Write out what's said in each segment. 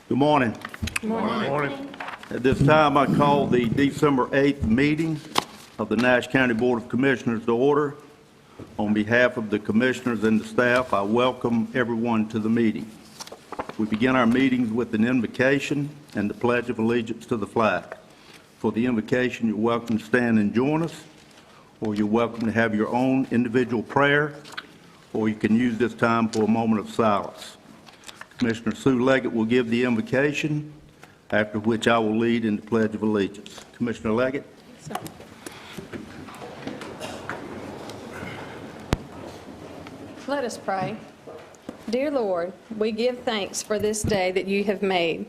Good morning. Good morning. At this time, I call the December 8th meeting of the Nash County Board of Commissioners to order. On behalf of the commissioners and the staff, I welcome everyone to the meeting. We begin our meetings with an invocation and the Pledge of Allegiance to the flag. For the invocation, you're welcome to stand and join us, or you're welcome to have your own individual prayer, or you can use this time for a moment of silence. Commissioner Sue Leggett will give the invocation, after which I will lead in the Pledge of Allegiance. Commissioner Leggett. Let us pray. Dear Lord, we give thanks for this day that you have made.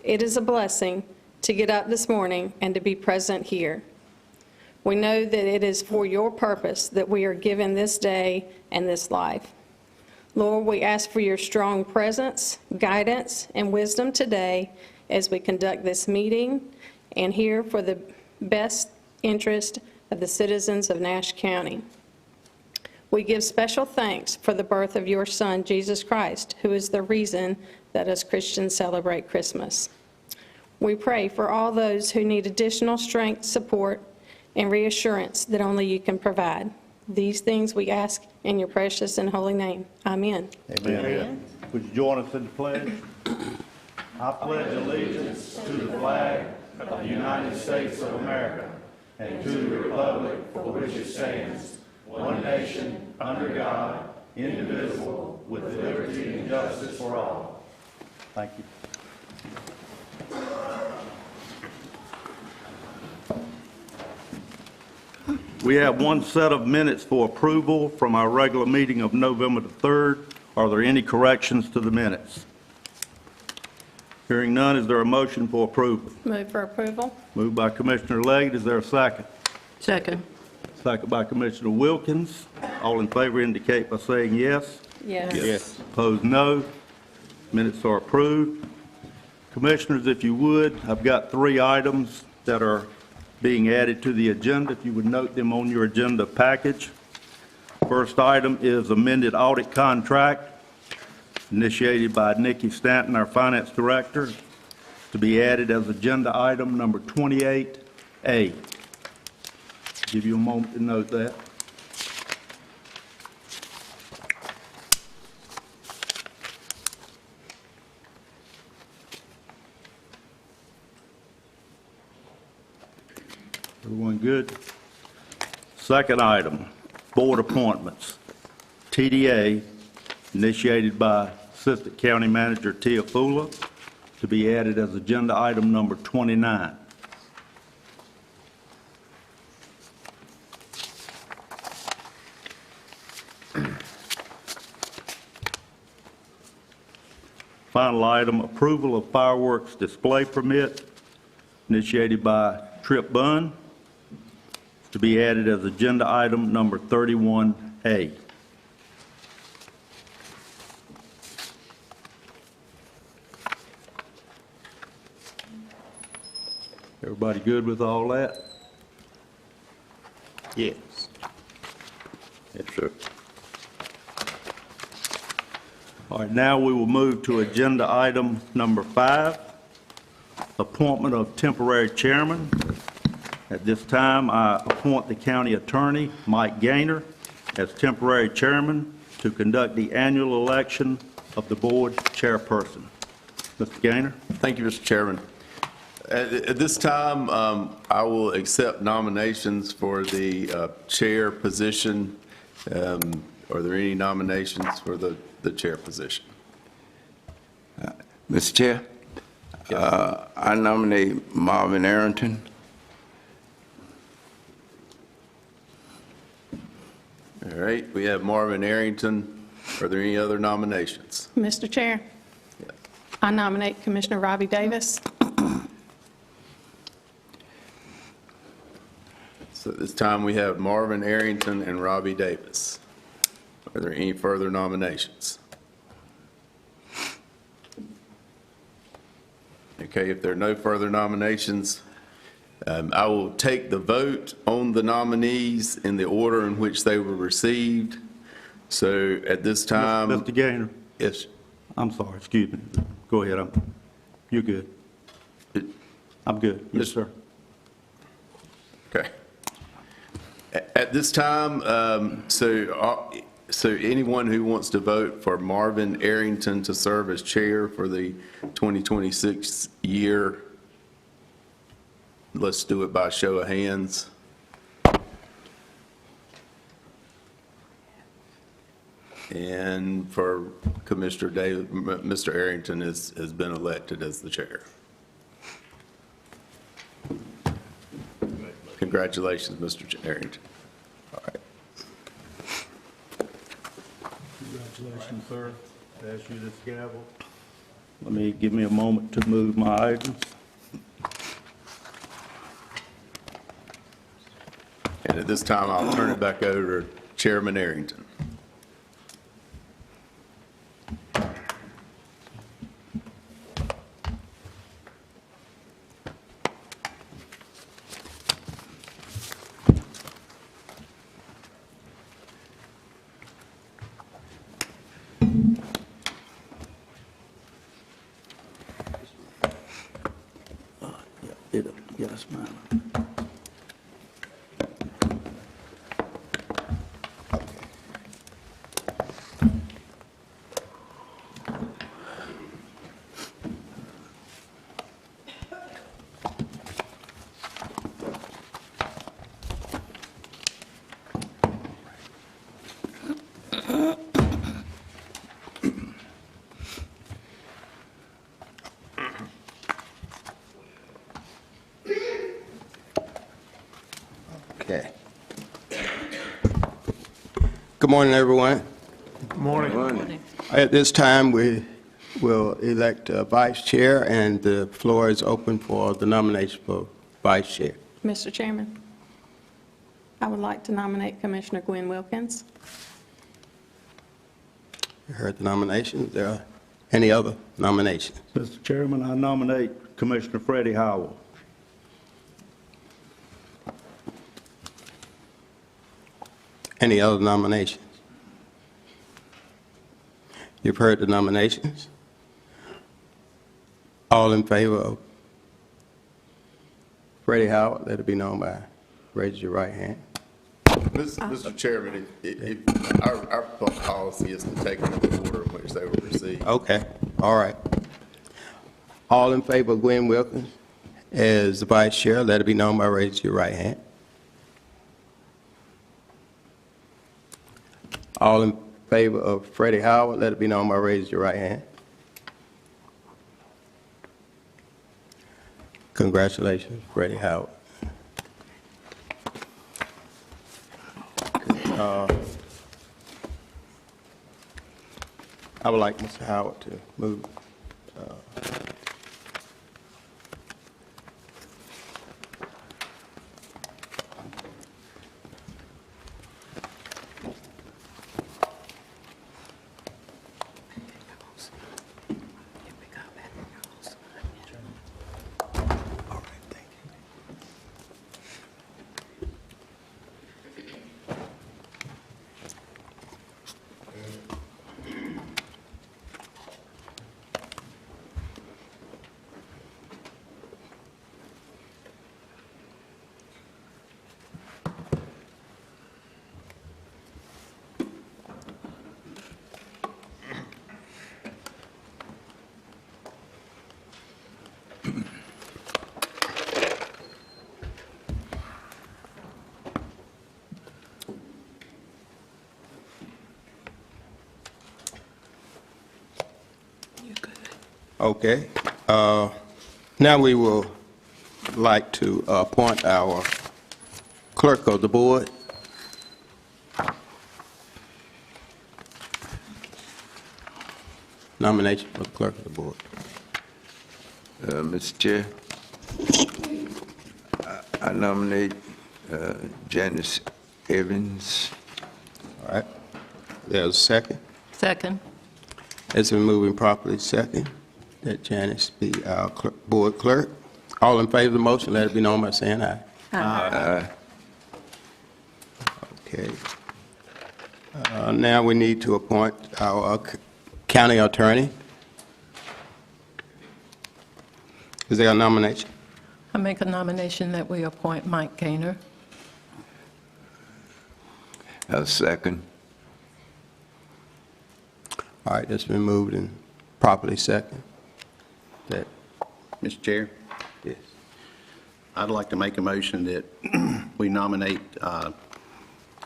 It is a blessing to get up this morning and to be present here. We know that it is for your purpose that we are given this day and this life. Lord, we ask for your strong presence, guidance, and wisdom today as we conduct this meeting and here for the best interest of the citizens of Nash County. We give special thanks for the birth of your Son, Jesus Christ, who is the reason that us Christians celebrate Christmas. We pray for all those who need additional strength, support, and reassurance that only you can provide. These things we ask in your precious and holy name. Amen. Amen. Would you join us in the pledge? I pledge allegiance to the flag of the United States of America and to the republic for which it stands, one nation, under God, indivisible, with liberty and justice for all. Thank you. We have one set of minutes for approval from our regular meeting of November the 3rd. Are there any corrections to the minutes? Hearing none, is there a motion for approval? Move for approval. Moved by Commissioner Leggett. Is there a second? Second. Second by Commissioner Wilkins. All in favor indicate by saying yes. Yes. Opposed, no. Minutes are approved. Commissioners, if you would, I've got 3 items that are being added to the agenda. If you would note them on your agenda package. First item is amended audit contract initiated by Nikki Stanton, our finance director, to be added as agenda item number 28A. Give you a moment to note that. Everyone good? Second item, board appointments. TDA, initiated by Assistant County Manager Tia Fula, to be added as agenda item number 29. Final item, approval of fireworks display permit, initiated by Trip Bunn, to be added as agenda item number 31A. Everybody good with all that? Yes. Yes, sir. All right, now we will move to agenda item number 5, appointment of temporary chairman. At this time, I appoint the county attorney, Mike Gaynor, as temporary chairman to conduct the annual election of the board chairperson. Mr. Gaynor? Thank you, Mr. Chairman. At this time, I will accept nominations for the chair position. Are there any nominations for the chair position? Mr. Chair, I nominate Marvin Arrington. All right, we have Marvin Arrington. Are there any other nominations? Mr. Chair, I nominate Commissioner Robbie Davis. So at this time, we have Marvin Arrington and Robbie Davis. Are there any further nominations? Okay, if there are no further nominations, I will take the vote on the nominees in the order in which they were received. So at this time. Mr. Gaynor? Yes. I'm sorry, excuse me. Go ahead. You're good. I'm good. Yes, sir. Okay. At this time, so anyone who wants to vote for Marvin Arrington to serve as chair for the 2026 year, let's do it by show of hands. And for Commissioner David, Mr. Arrington has been elected as the chair. Congratulations, Mr. Arrington. All right. Congratulations, sir. Pass you this gavel. Give me a moment to move my items. And at this time, I'll turn it back over to Chairman Arrington. Yes, ma'am. Okay. Good morning, everyone. Morning. At this time, we will elect a vice chair, and the floor is open for the nomination for vice chair. Mr. Chairman, I would like to nominate Commissioner Gwen Wilkins. You heard the nominations. There are any other nominations? Mr. Chairman, I nominate Commissioner Freddie Howell. Any other nominations? You've heard the nominations. All in favor of Freddie Howard, let it be known by raise your right hand. Mr. Chairman, our policy is to take them in the order in which they were received. Okay, all right. All in favor of Gwen Wilkins as the vice chair, let it be known by raise your right hand. All in favor of Freddie Howard, let it be known by raise your right hand. Congratulations, Freddie Howard. I would like Mr. Howard to move. Okay. Now we will like to appoint our clerk of the board. Nomination for the clerk of the board. Mr. Chair, I nominate Janice Evans. All right. There's a second. Second. It's been moving properly second that Janice be our board clerk. All in favor of the motion, let it be known by saying aye. Aye. Okay. Now we need to appoint our county attorney. Is there a nomination? I make a nomination that we appoint Mike Gaynor. I'll second. All right, it's been moved and properly second. That, Mr. Chair, yes. I'd like to make a motion that we nominate, the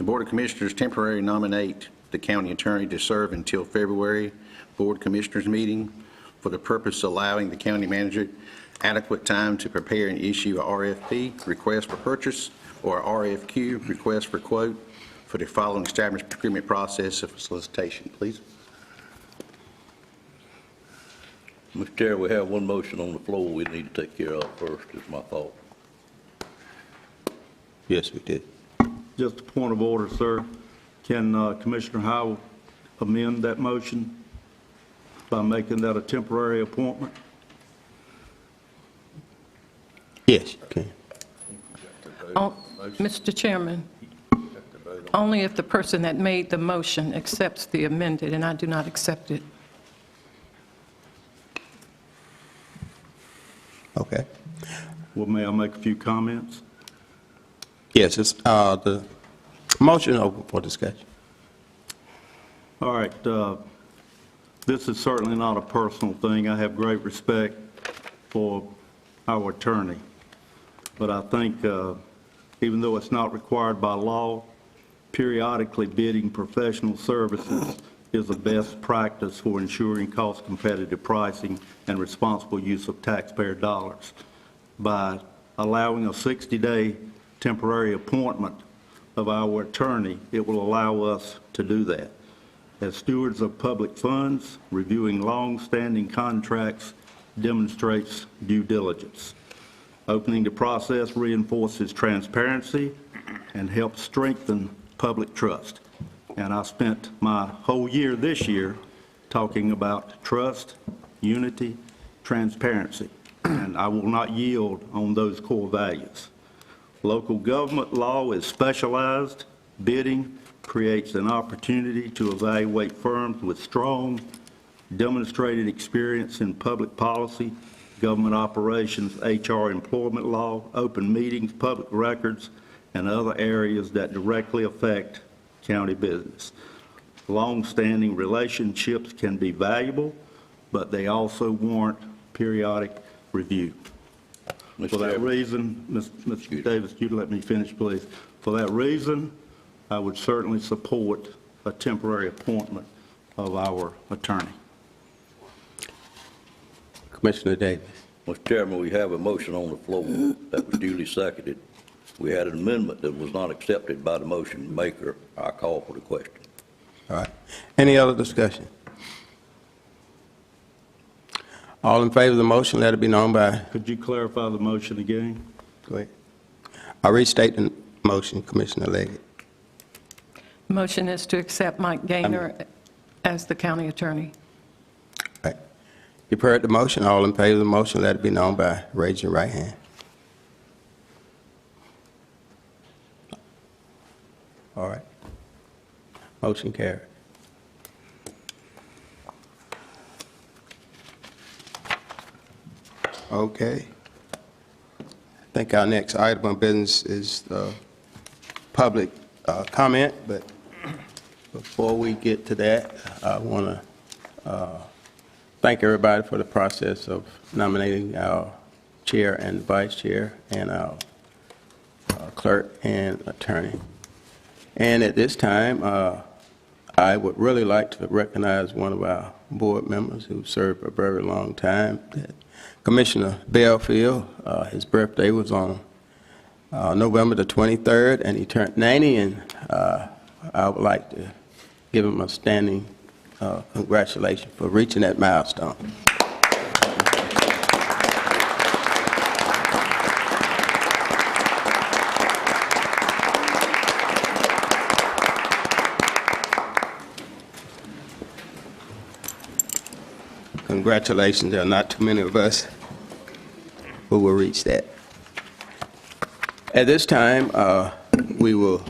Board of Commissioners temporarily nominate the county attorney to serve until February Board Commissioners meeting for the purpose of allowing the county manager adequate time to prepare and issue a RFP, request for purchase, or RFQ, request for quote, for the following established procurement process of solicitation. Please. Mr. Chair, we have one motion on the floor we need to take care of first, is my thought. Yes, we did. Just a point of order, sir. Can Commissioner Howell amend that motion by making that a temporary appointment? Yes, you can. Mr. Chairman, only if the person that made the motion accepts the amended, and I do not accept it. Okay. Well, may I make a few comments? Yes, it's the motion open for discussion. All right, this is certainly not a personal thing. I have great respect for our attorney. But I think even though it's not required by law, periodically bidding professional services is the best practice for ensuring cost-competitive pricing and responsible use of taxpayer dollars. By allowing a 60-day temporary appointment of our attorney, it will allow us to do that. As stewards of public funds, reviewing long-standing contracts demonstrates due diligence. Opening the process reinforces transparency and helps strengthen public trust. And I spent my whole year this year talking about trust, unity, transparency, and I will not yield on those core values. Local government law is specialized. Bidding creates an opportunity to evaluate firms with strong, demonstrated experience in public policy, government operations, HR, employment law, open meetings, public records, and other areas that directly affect county business. Long-standing relationships can be valuable, but they also warrant periodic review. For that reason, Mr. Davis, you let me finish, please. For that reason, I would certainly support a temporary appointment of our attorney. Commissioner Davis. Mr. Chairman, we have a motion on the floor that was duly seconded. We had an amendment that was not accepted by the motion maker. I call for the question. All right. Any other discussion? All in favor of the motion, let it be known by... Could you clarify the motion again? Go ahead. I restate the motion, Commissioner Leggett. Motion is to accept Mike Gaynor as the county attorney. All right. You've heard the motion. All in favor of the motion, let it be known by raising your right hand. All right. Motion carried. Okay. I think our next item of business is public comment, but before we get to that, I want to thank everybody for the process of nominating our chair and vice chair and our clerk and attorney. And at this time, I would really like to recognize one of our board members who served for a very long time, Commissioner Belfield. His birthday was on November the 23rd, and he turned 90, and I would like to give him a standing congratulations for reaching that milestone. Congratulations. There are not too many of us who will reach that. At this time, we will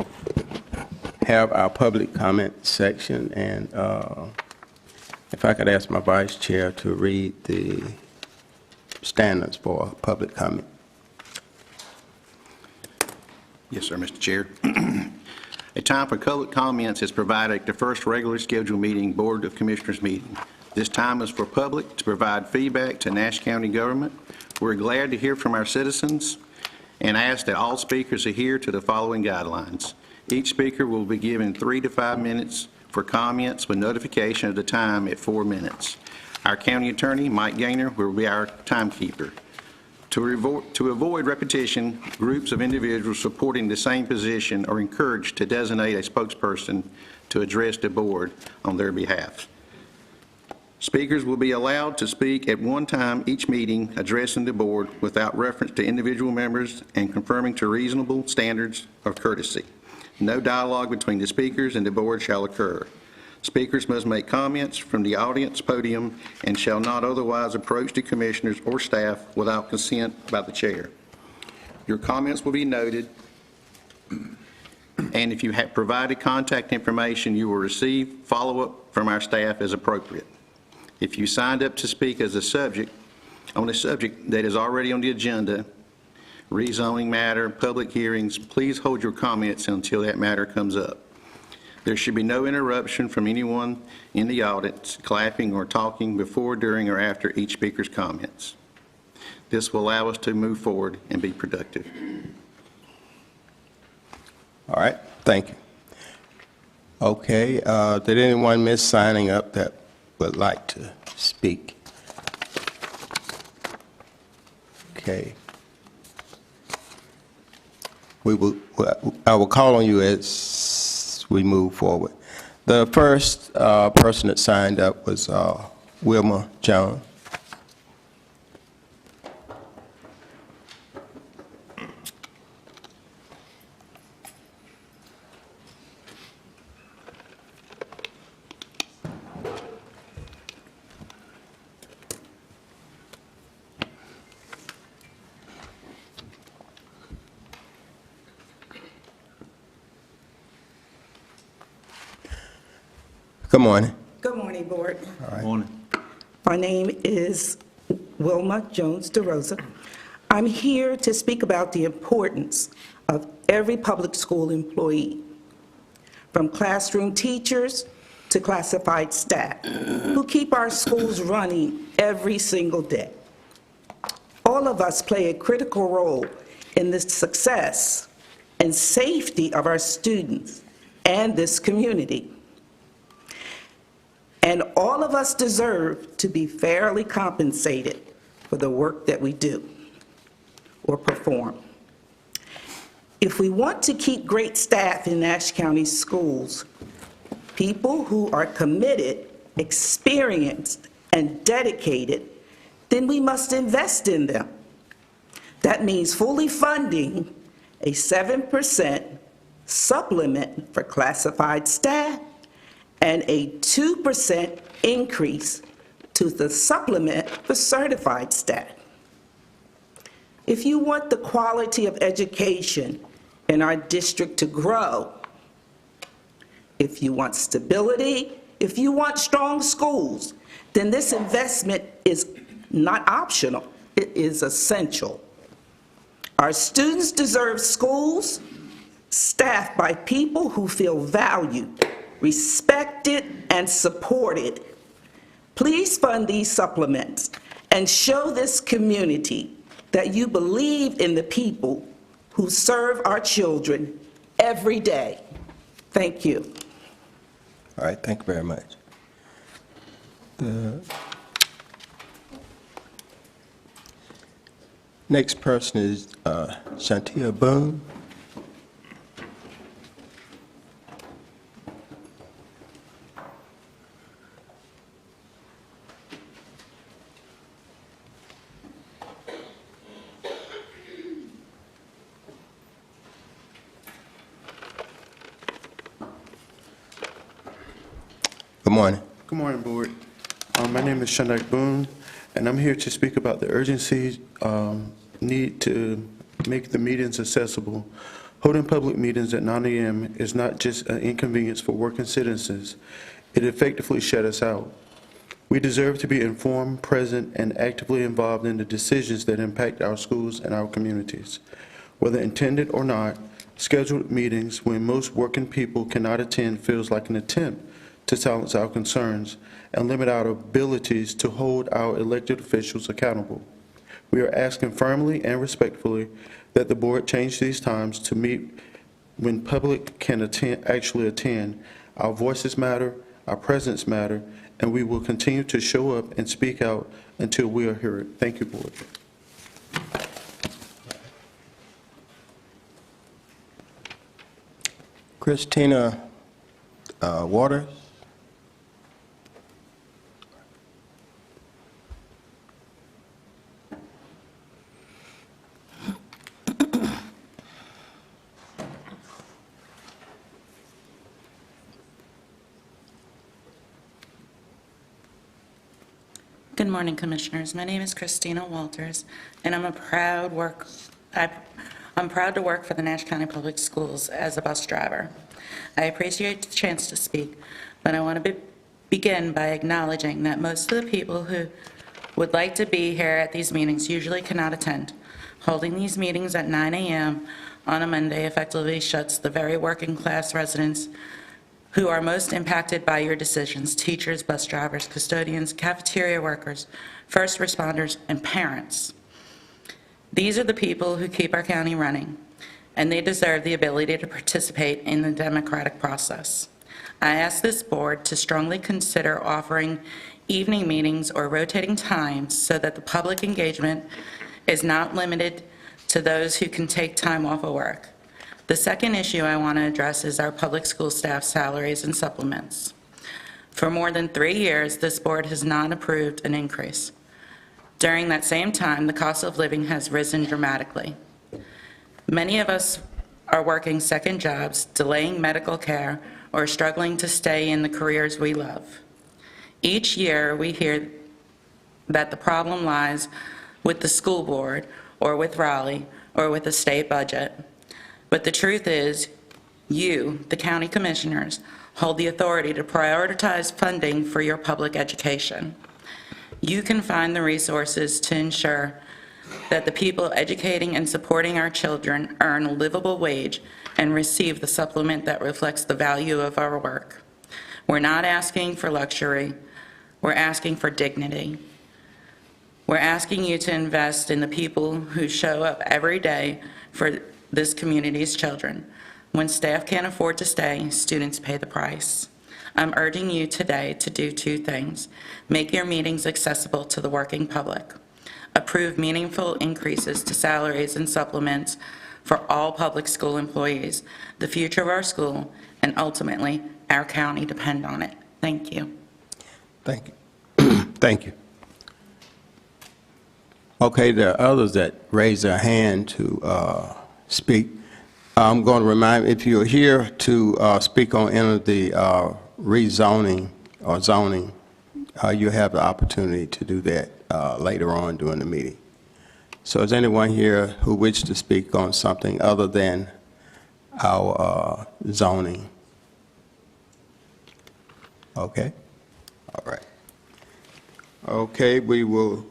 have our public comment section, and if I could ask my vice chair to read the standards for public comment. Yes, sir, Mr. Chair. A time for public comments is provided at the first regularly scheduled meeting, Board of Commissioners meeting. This time is for public to provide feedback to Nash County government. We're glad to hear from our citizens and ask that all speakers adhere to the following guidelines. Each speaker will be given 3 to 5 minutes for comments with notification of the time at 4 minutes. Our county attorney, Mike Gaynor, will be our timekeeper. To avoid repetition, groups of individuals supporting the same position are encouraged to designate a spokesperson to address the board on their behalf. Speakers will be allowed to speak at one time each meeting, addressing the board without reference to individual members and conforming to reasonable standards of courtesy. No dialogue between the speakers and the board shall occur. Speakers must make comments from the audience podium and shall not otherwise approach the commissioners or staff without consent by the chair. Your comments will be noted, and if you have provided contact information, you will receive follow-up from our staff as appropriate. If you signed up to speak as a subject, on a subject that is already on the agenda, rezoning matter, public hearings, please hold your comments until that matter comes up. There should be no interruption from anyone in the audience, clapping or talking before, during, or after each speaker's comments. This will allow us to move forward and be productive. All right, thank you. Okay, did anyone miss signing up that would like to speak? Okay. I will call on you as we move forward. The first person that signed up was Wilma Jones. Good morning. Good morning, Board. Morning. My name is Wilma Jones DeRosa. I'm here to speak about the importance of every public school employee, from classroom teachers to classified staff, who keep our schools running every single day. All of us play a critical role in the success and safety of our students and this community. And all of us deserve to be fairly compensated for the work that we do or perform. If we want to keep great staff in Nash County schools, people who are committed, experienced, and dedicated, then we must invest in them. That means fully funding a 7% supplement for classified staff and a 2% increase to the supplement for certified staff. If you want the quality of education in our district to grow, if you want stability, if you want strong schools, then this investment is not optional, it is essential. Our students deserve schools staffed by people who feel valued, respected, and supported. Please fund these supplements and show this community that you believe in the people who serve our children every day. Thank you. All right, thank you very much. The next person is Shantia Boone. Good morning. Good morning, Board. My name is Shandak Boone, and I'm here to speak about the urgency need to make the meetings accessible. Holding public meetings at 9 a.m. is not just an inconvenience for working citizens. It effectively shuts us out. We deserve to be informed, present, and actively involved in the decisions that impact our schools and our communities. Whether intended or not, scheduled meetings when most working people cannot attend feels like an attempt to silence our concerns and limit our abilities to hold our elected officials accountable. We are asking firmly and respectfully that the board change these times to meet when public can actually attend. Our voices matter, our presence matter, and we will continue to show up and speak out until we are heard. Thank you, board. Christina Waters. Good morning, Commissioners. My name is Christina Walters, and I'm proud to work for the Nash County Public Schools as a bus driver. I appreciate the chance to speak, but I want to begin by acknowledging that most of the people who would like to be here at these meetings usually cannot attend. Holding these meetings at 9 a.m. on a Monday effectively shuts the very working class residents who are most impacted by your decisions: teachers, bus drivers, custodians, cafeteria workers, first responders, and parents. These are the people who keep our county running, and they deserve the ability to participate in the democratic process. I ask this board to strongly consider offering evening meetings or rotating times so that the public engagement is not limited to those who can take time off of work. The second issue I want to address is our public school staff salaries and supplements. For more than 3 years, this board has not approved an increase. During that same time, the cost of living has risen dramatically. Many of us are working second jobs, delaying medical care, or struggling to stay in the careers we love. Each year, we hear that the problem lies with the school board, or with Raleigh, or with the state budget. But the truth is, you, the county commissioners, hold the authority to prioritize funding for your public education. You can find the resources to ensure that the people educating and supporting our children earn a livable wage and receive the supplement that reflects the value of our work. We're not asking for luxury, we're asking for dignity. We're asking you to invest in the people who show up every day for this community's children. When staff can't afford to stay, students pay the price. I'm urging you today to do 2 things. Make your meetings accessible to the working public. Approve meaningful increases to salaries and supplements for all public school employees. The future of our school and ultimately our county depend on it. Thank you. Thank you. Thank you. Okay, there are others that raise their hand to speak. I'm going to remind, if you're here to speak on any of the rezoning or zoning, you have the opportunity to do that later on during the meeting. So is anyone here who wishes to speak on something other than our zoning? Okay, all right. Okay, we will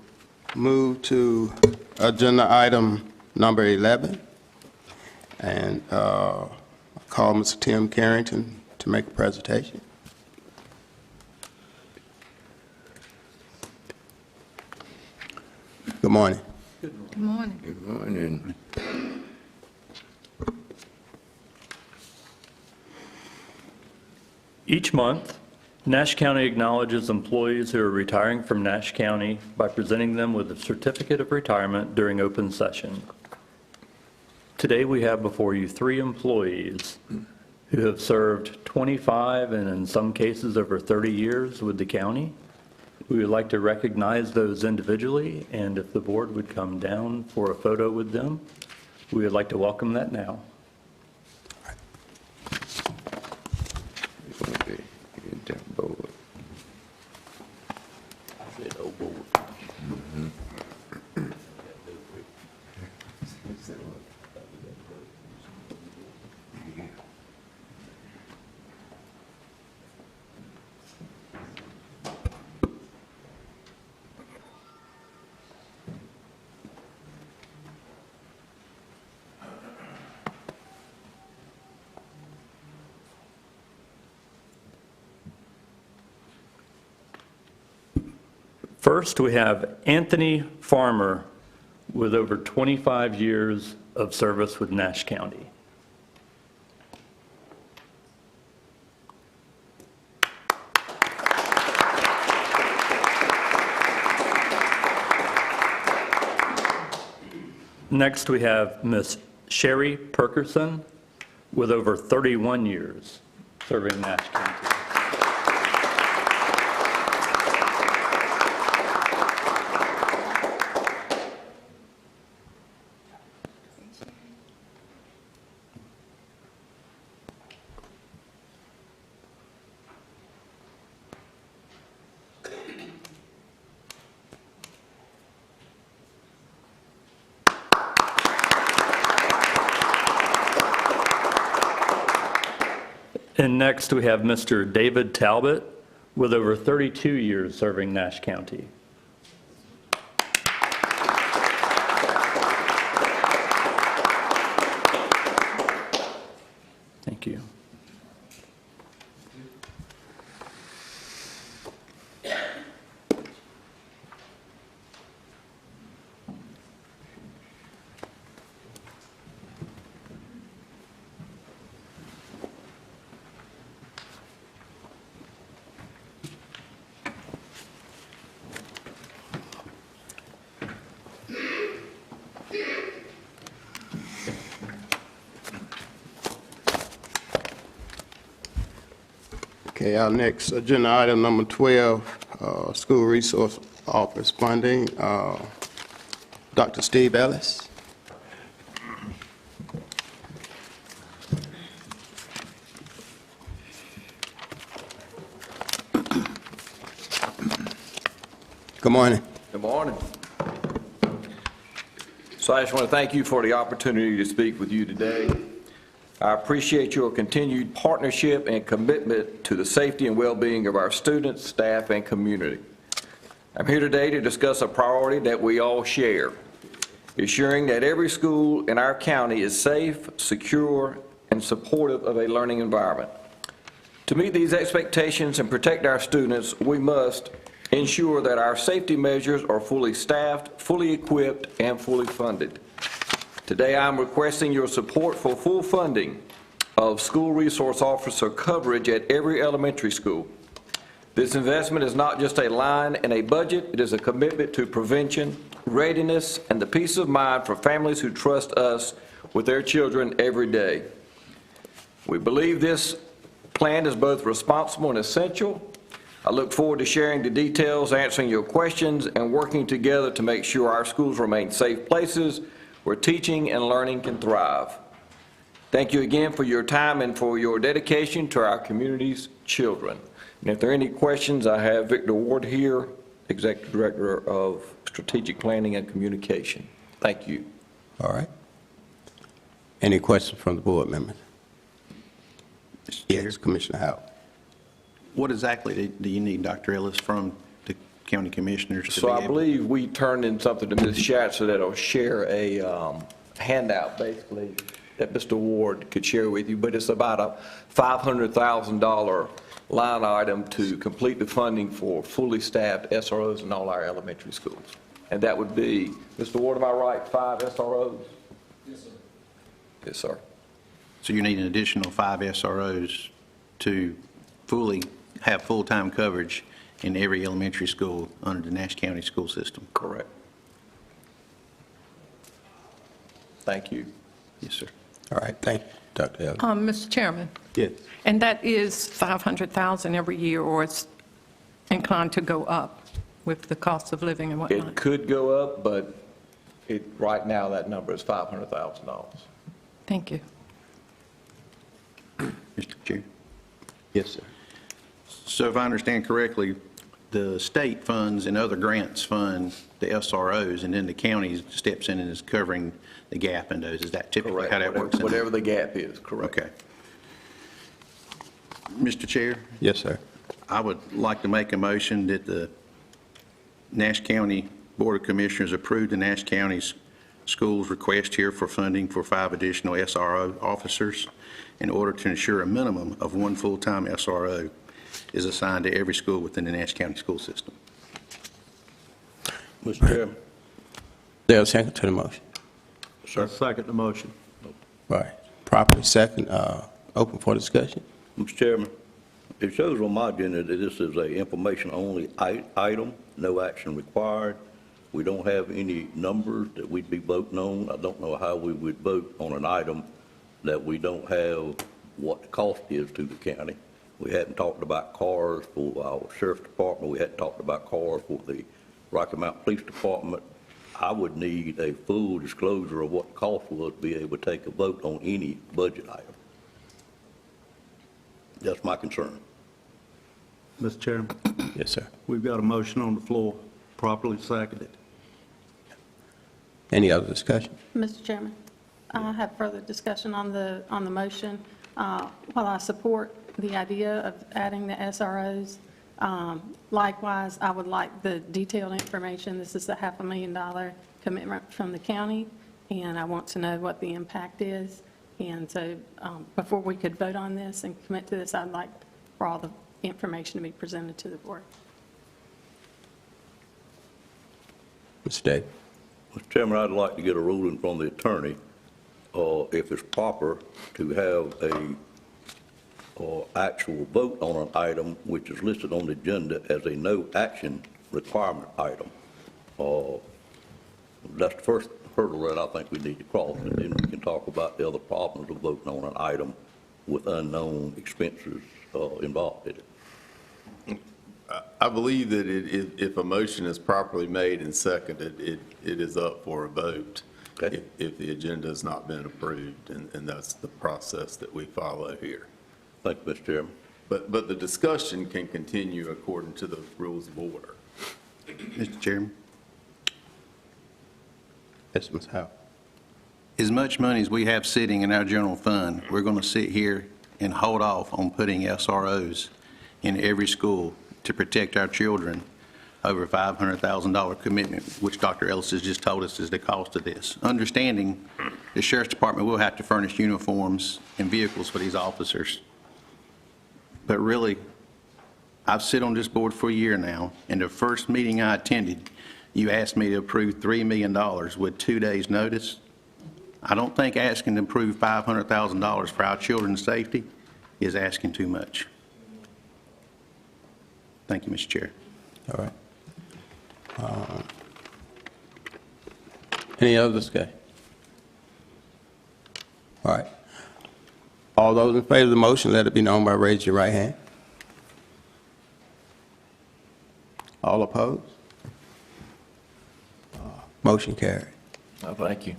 move to agenda item number 11. And call Mr. Tim Carrington to make a presentation. Good morning. Good morning. Good morning. Each month, Nash County acknowledges employees who are retiring from Nash County by presenting them with a certificate of retirement during open session. Today, we have before you 3 employees who have served 25 and in some cases over 30 years with the county. We would like to recognize those individually, and if the board would come down for a photo with them, we would like to welcome that now. First, we have Anthony Farmer with over 25 years of service with Nash County. Next, we have Miss Sherry Perkerson with over 31 years serving Nash County. And next, we have Mr. David Talbot with over 32 years serving Nash County. Thank you. Okay, our next agenda item, number 12, school resource office funding. Dr. Steve Ellis. Good morning. Good morning. So I just want to thank you for the opportunity to speak with you today. I appreciate your continued partnership and commitment to the safety and well-being of our students, staff, and community. I'm here today to discuss a priority that we all share, ensuring that every school in our county is safe, secure, and supportive of a learning environment. To meet these expectations and protect our students, we must ensure that our safety measures are fully staffed, fully equipped, and fully funded. Today, I'm requesting your support for full funding of school resource officer coverage at every elementary school. This investment is not just a line in a budget, it is a commitment to prevention, readiness, and the peace of mind for families who trust us with their children every day. We believe this plan is both responsible and essential. I look forward to sharing the details, answering your questions, and working together to make sure our schools remain safe places where teaching and learning can thrive. Thank you again for your time and for your dedication to our community's children. And if there are any questions, I have Victor Ward here, Executive Director of Strategic Planning and Communication. Thank you. All right. Any questions from the board members? Yes, Commissioner Howard. What exactly do you need, Dr. Ellis, from the county commissioners to be So I able? believe we turned in something to Ms. Schatzer that'll share a handout, basically, that Mr. Ward could share with you, but it's about a $500,000 line item to complete the funding for fully staffed SROs in all our elementary schools. And that would be, Mr. Ward, am I right, 5 SROs? Yes, sir. Yes, sir. So you need an additional 5 SROs to fully have full-time coverage in every elementary school under the Nash County school system? Correct. Thank you. Yes, sir. All right, thank you, Dr. Ellis. Mr. Chairman, Yes. and that is $500,000 every year, or it's inclined to go up with the cost of living and whatnot? It could go up, but right now, that number is $500,000. Thank you. Mr. Chair. Yes, sir. So if I understand correctly, the state funds and other grants fund the SROs, and then the county steps in and is covering the gap in those. Is that typically how that works? Whatever the gap is, correct. Okay. Mr. Chair, Yes, sir. I would like to make a motion that the Nash County Board of Commissioners approve the Nash County Schools request here for funding for 5 additional SRO officers in order to ensure a minimum of 1 full-time SRO is assigned to every school within the Nash County school system. Mr. Chairman? There's a second to the motion. I second the motion. Right. Properly second, open for discussion. Mr. Chairman, it shows on my agenda that this is a information-only item, no action required. We don't have any numbers that we'd be voting on. I don't know how we would vote on an item that we don't have what the cost is to the county. We hadn't talked about cars for our sheriff's department. We hadn't talked about cars for the Rocky Mount Police Department. I would need a full disclosure of what the cost was to be able to take a vote on any budget item. That's my concern. Mr. Chairman, Yes, sir. we've got a motion on the floor, properly seconded. Any other discussion? Mr. Chairman, I have further discussion on the motion. While I support the idea of adding the SROs, likewise, I would like the detailed information. This is a $500,000 commitment from the county, and I want to know what the impact is. And so before we could vote on this and commit to this, I'd like for all the information to be presented to the board. Mr. Davis? Mr. Chairman, I'd like to get a ruling from the attorney, if it's proper to have a actual vote on an item which is listed on the agenda as a no action requirement item. That's the first hurdle that I think we need to cross, and then we can talk about the other problems of voting on an item with unknown expenses involved in it. I believe that if a motion is properly made and seconded, it is up for a vote Okay. if the agenda has not been approved, and that's the process that we follow here. Thank you, Mr. Chairman. But the discussion can continue according to the rules of order. Mr. Chairman, Yes, Ms. Howe. as much money as we have sitting in our general fund, we're going to sit here and hold off on putting SROs in every school to protect our children over $500,000 commitment, which Dr. Ellis has just told us is the cost of this. Understanding the Sheriff's Department will have to furnish uniforms and vehicles for these officers. But really, I've sit on this board for a year now, and the first meeting I attended, you asked me to approve $3 million with 2 days' notice. I don't think asking to approve $500,000 for our children's safety is asking too much. Thank you, Mr. Chair. All right. Any other discussion? All right. All those in favor of the motion, let it be known by raising your right hand. All opposed? Motion carried. Oh, thank you.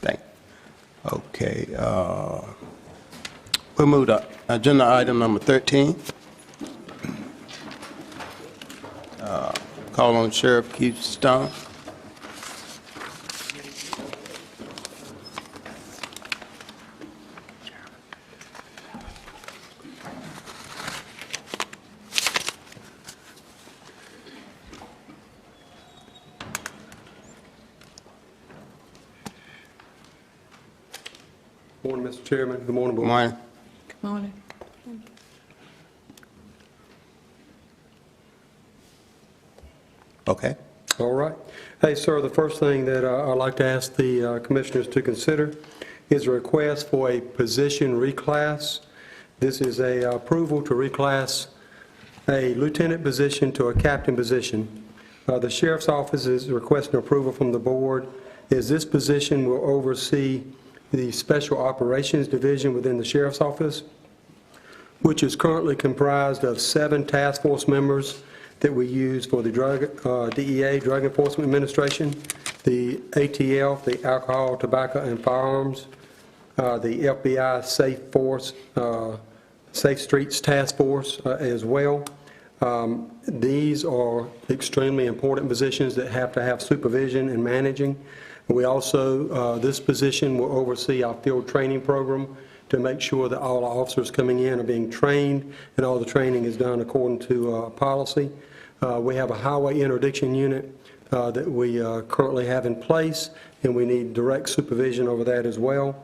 Thank you. Okay. We'll move to agenda item number 13. Call on Sheriff Keith Stone. Morning, Mr. Chairman. Good morning, Good Board. morning. Good morning. Okay. All right. Hey, sir, the first thing that I'd like to ask the commissioners to consider is a request for a position reclass. This is a approval to reclass a lieutenant position to a captain position. The sheriff's office is requesting approval from the board, as this position will oversee the Special Operations Division within the sheriff's office, which is currently comprised of 7 task force members that we use for the DEA, Drug Enforcement Administration, the ATF, the Alcohol, Tobacco, and Firearms, the FBI Safe Streets Task Force as well. These are extremely important positions that have to have supervision and managing. We also, this position will oversee our field training program to make sure that all our officers coming in are being trained and all the training is done according to policy. We have a highway interdiction unit that we currently have in place, and we need direct supervision over that as well.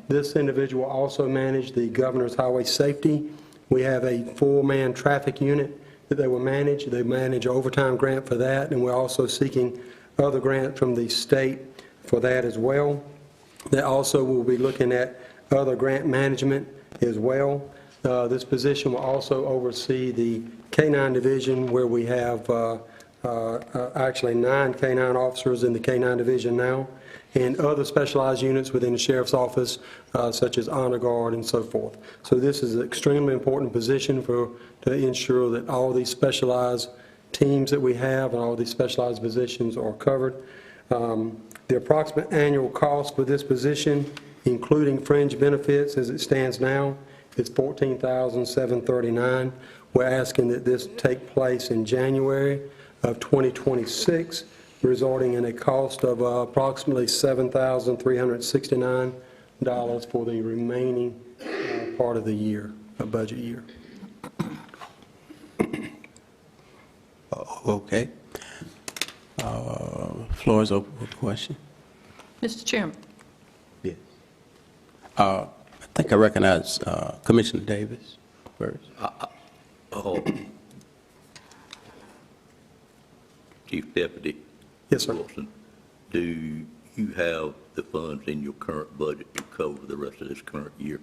This individual also managed the Governor's Highway Safety. We have a 4-man traffic unit that they will manage. They manage an overtime grant for that, and we're also seeking other grants from the state for that as well. They also will be looking at other grant management as well. This position will also oversee the K-9 division, where we have actually 9 K-9 officers in the K-9 division now, and other specialized units within the sheriff's office, such as honor guard and so forth. So this is an extremely important position to ensure that all these specialized teams that we have and all these specialized positions are covered. The approximate annual cost for this position, including fringe benefits as it stands now, is $14,739. We're asking that this take place in January of 2026, resulting in a cost of approximately $7,369 for the remaining part of the year, budget year. Okay. Floor is open for question. Mr. Chairman. Yes. I think I recognize Commissioner Davis first. Chief Deputy Yes, sir. Wilson, do you have the funds in your current budget to cover the rest of this current year?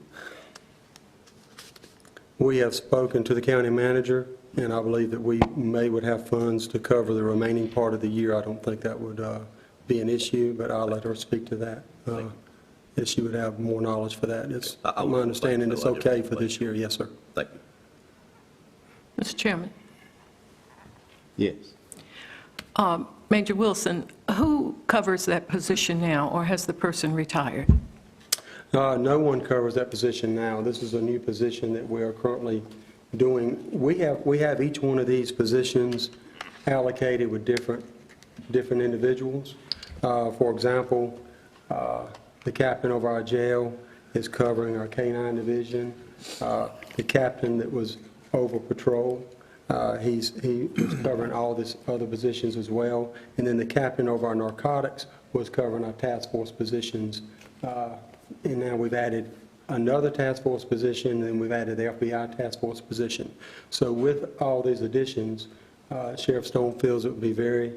We have spoken to the county manager, and I believe that we would have funds to cover the remaining part of the year. I don't think that would be an issue, but I'll let her speak to that. If she would have more knowledge for that. It's my understanding it's okay for this year. Yes, sir. Thank you. Mr. Chairman. Yes. Major Wilson, who covers that position now, or has the person retired? No one covers that position now. This is a new position that we are currently doing. We have each one of these positions allocated with different individuals. For example, the captain of our jail is covering our K-9 division. The captain that was over patrol, he was covering all these other positions as well. And then the captain of our narcotics was covering our task force positions. And now we've added another task force position, and we've added the FBI task force position. So with all these additions, Sheriff Stone feels it would be very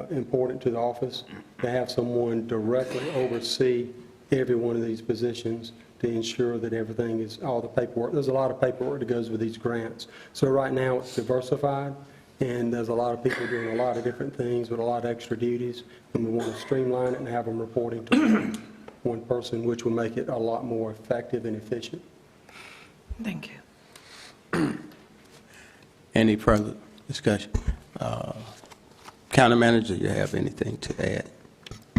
important to the office to have someone directly oversee every one of these positions to ensure that everything is, all the paperwork. There's a lot of paperwork that goes with these grants. So right now it's diversified, and there's a lot of people doing a lot of different things with a lot of extra duties, and we want to streamline it and have them reporting to one person, which will make it a lot more effective and efficient. Thank you. Any further discussion? County Manager, do you have anything to add?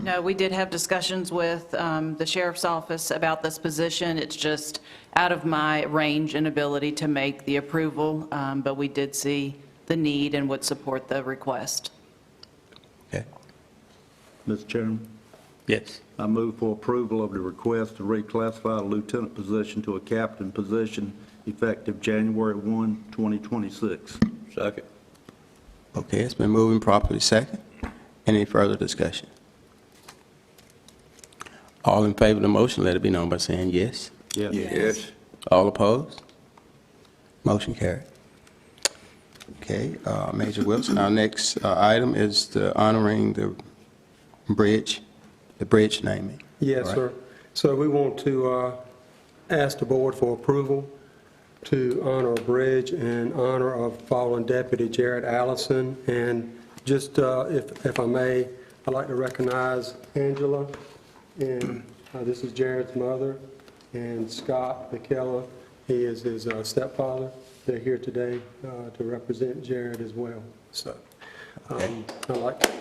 No, we did have discussions with the sheriff's office about this position. It's just out of my range and ability to make the approval, but we did see the need and would support the request. Okay. Mr. Chairman, Yes. I move for approval of the request to reclassify a lieutenant position to a captain position effective January 1, 2026. Second. Okay, it's been moving properly second. Any further discussion? All in favor of the motion, let it be known by saying yes. Yes. Yes. All opposed? Motion carried. Okay, Major Wilson, our next item is the honoring the bridge naming. Yes, All right. sir. So we want to ask the board for approval to honor a bridge in honor of fallen Deputy Jared Allison. And just, if I may, I'd like to recognize Angela, and this is Jared's mother, and Scott McKellar, he is his stepfather. They're here today to represent Jared as well. So I'd like to.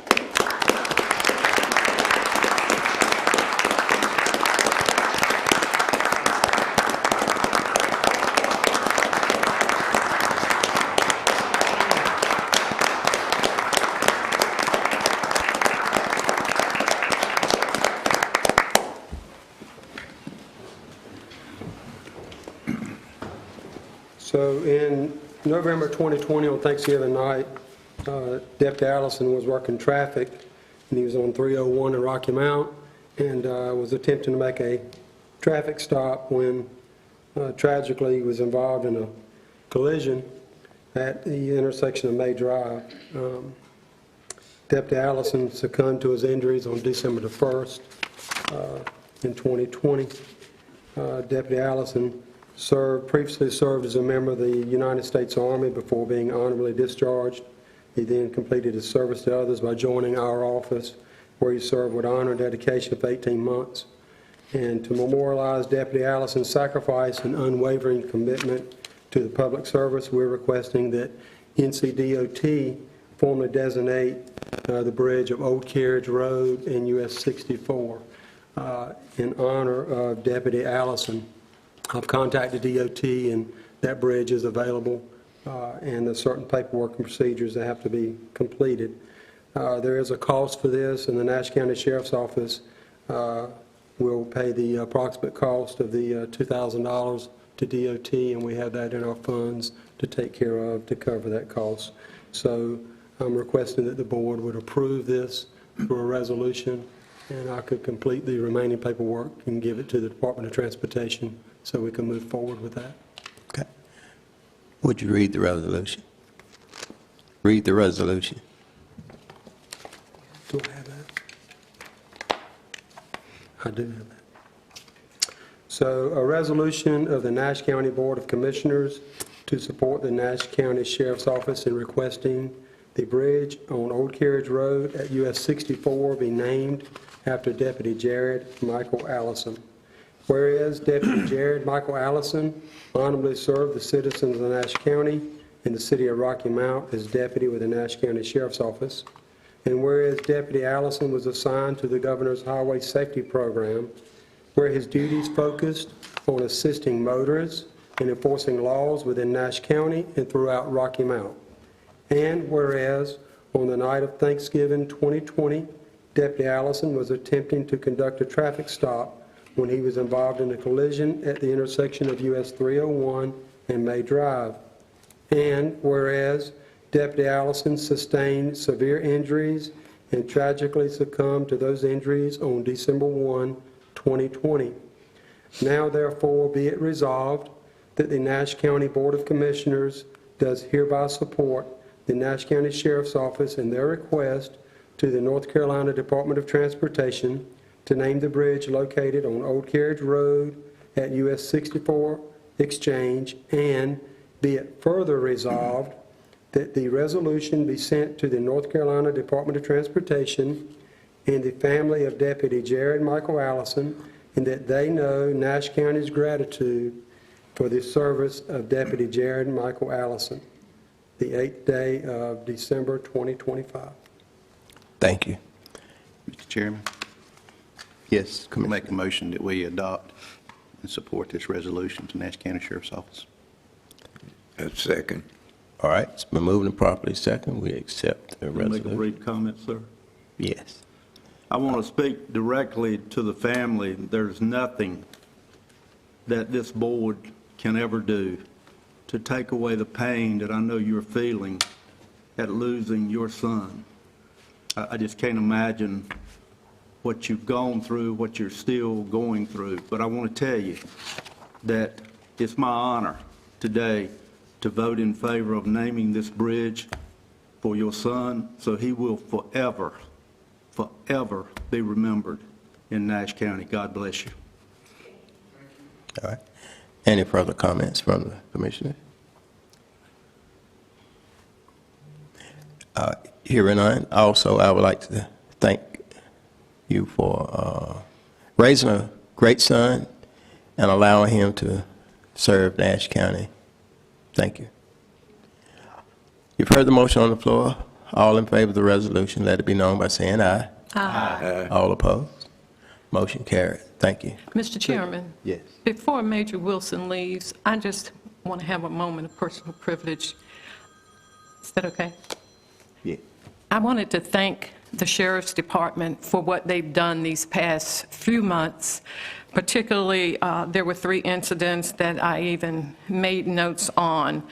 So in November 2020, on Thanksgiving night, Deputy Allison was working traffic, and he was on 301 in Rocky Mount, and was attempting to make a traffic stop when tragically he was involved in a collision at the intersection of May Drive. Deputy Allison succumbed to his injuries on December the 1st in 2020. Deputy Allison previously served as a member of the United States Army before being honorably discharged. He then completed his service to others by joining our office, where he served with honor and dedication for 18 months. And to memorialize Deputy Allison's sacrifice and unwavering commitment to the public service, we're requesting that NCDOT formally designate the bridge of Old Carriage Road and US 64 in honor of Deputy Allison. I've contacted DOT, and that bridge is available, and there's certain paperwork and procedures that have to be completed. There is a cost for this, and the Nash County Sheriff's Office will pay the approximate cost of the $2,000 to DOT, and we have that in our funds to take care of to cover that cost. So I'm requesting that the board would approve this through a resolution, and I could complete the remaining paperwork and give it to the Department of Transportation so we can move forward with that. Okay. Would you read the resolution? Read the resolution. Do I have that? I do have that. So a resolution of the Nash County Board of Commissioners to support the Nash County Sheriff's Office in requesting the bridge on Old Carriage Road at US 64 be named after Deputy Jared Michael Allison. Whereas Deputy Jared Michael Allison honorably served the citizens of Nash County in the city of Rocky Mount as deputy with the Nash County Sheriff's Office, and whereas Deputy Allison was assigned to the Governor's Highway Safety Program, where his duties focused on assisting motorists and enforcing laws within Nash County and throughout Rocky Mount. And whereas on the night of Thanksgiving 2020, Deputy Allison was attempting to conduct a traffic stop when he was involved in a collision at the intersection of US 301 and May Drive. And whereas Deputy Allison sustained severe injuries and tragically succumbed to those injuries on December 1, 2020. Now therefore be it resolved that the Nash County Board of Commissioners does hereby support the Nash County Sheriff's Office in their request to the North Carolina Department of Transportation to name the bridge located on Old Carriage Road at US 64 Exchange, and be it further resolved that the resolution be sent to the North Carolina Department of Transportation and the family of Deputy Jared Michael Allison, and that they know Nash County's gratitude for the service of Deputy Jared Michael Allison, the 8th day of December 2025. Thank you. Mr. Chairman, Yes, I'll Commissioner. make a motion that we adopt and support this resolution to Nash County Sheriff's Office. A second. All right, it's been moved and properly second. We accept the Can I make a resolution. brief comment, sir? Yes. I want to speak directly to the family. There's nothing that this board can ever do to take away the pain that I know you're feeling at losing your son. I just can't imagine what you've gone through, what you're still going through. But I want to tell you that it's my honor today to vote in favor of naming this bridge for your son, so he will forever, forever be remembered in Nash County. God bless you. All right. Any further comments from the Commissioner? Hearing none, also, I would like to thank you for raising a great son and allowing him to serve Nash County. Thank you. You've heard the motion on the floor. All in favor of the resolution, let it be known by saying aye. Aye. All opposed? Motion carried. Thank you. Mr. Chairman, Yes. before Major Wilson leaves, I just want to have a moment of personal privilege. Is that okay? Yeah. I wanted to thank the Sheriff's Department for what they've done these past few months. Particularly, there were 3 incidents that I even made notes on.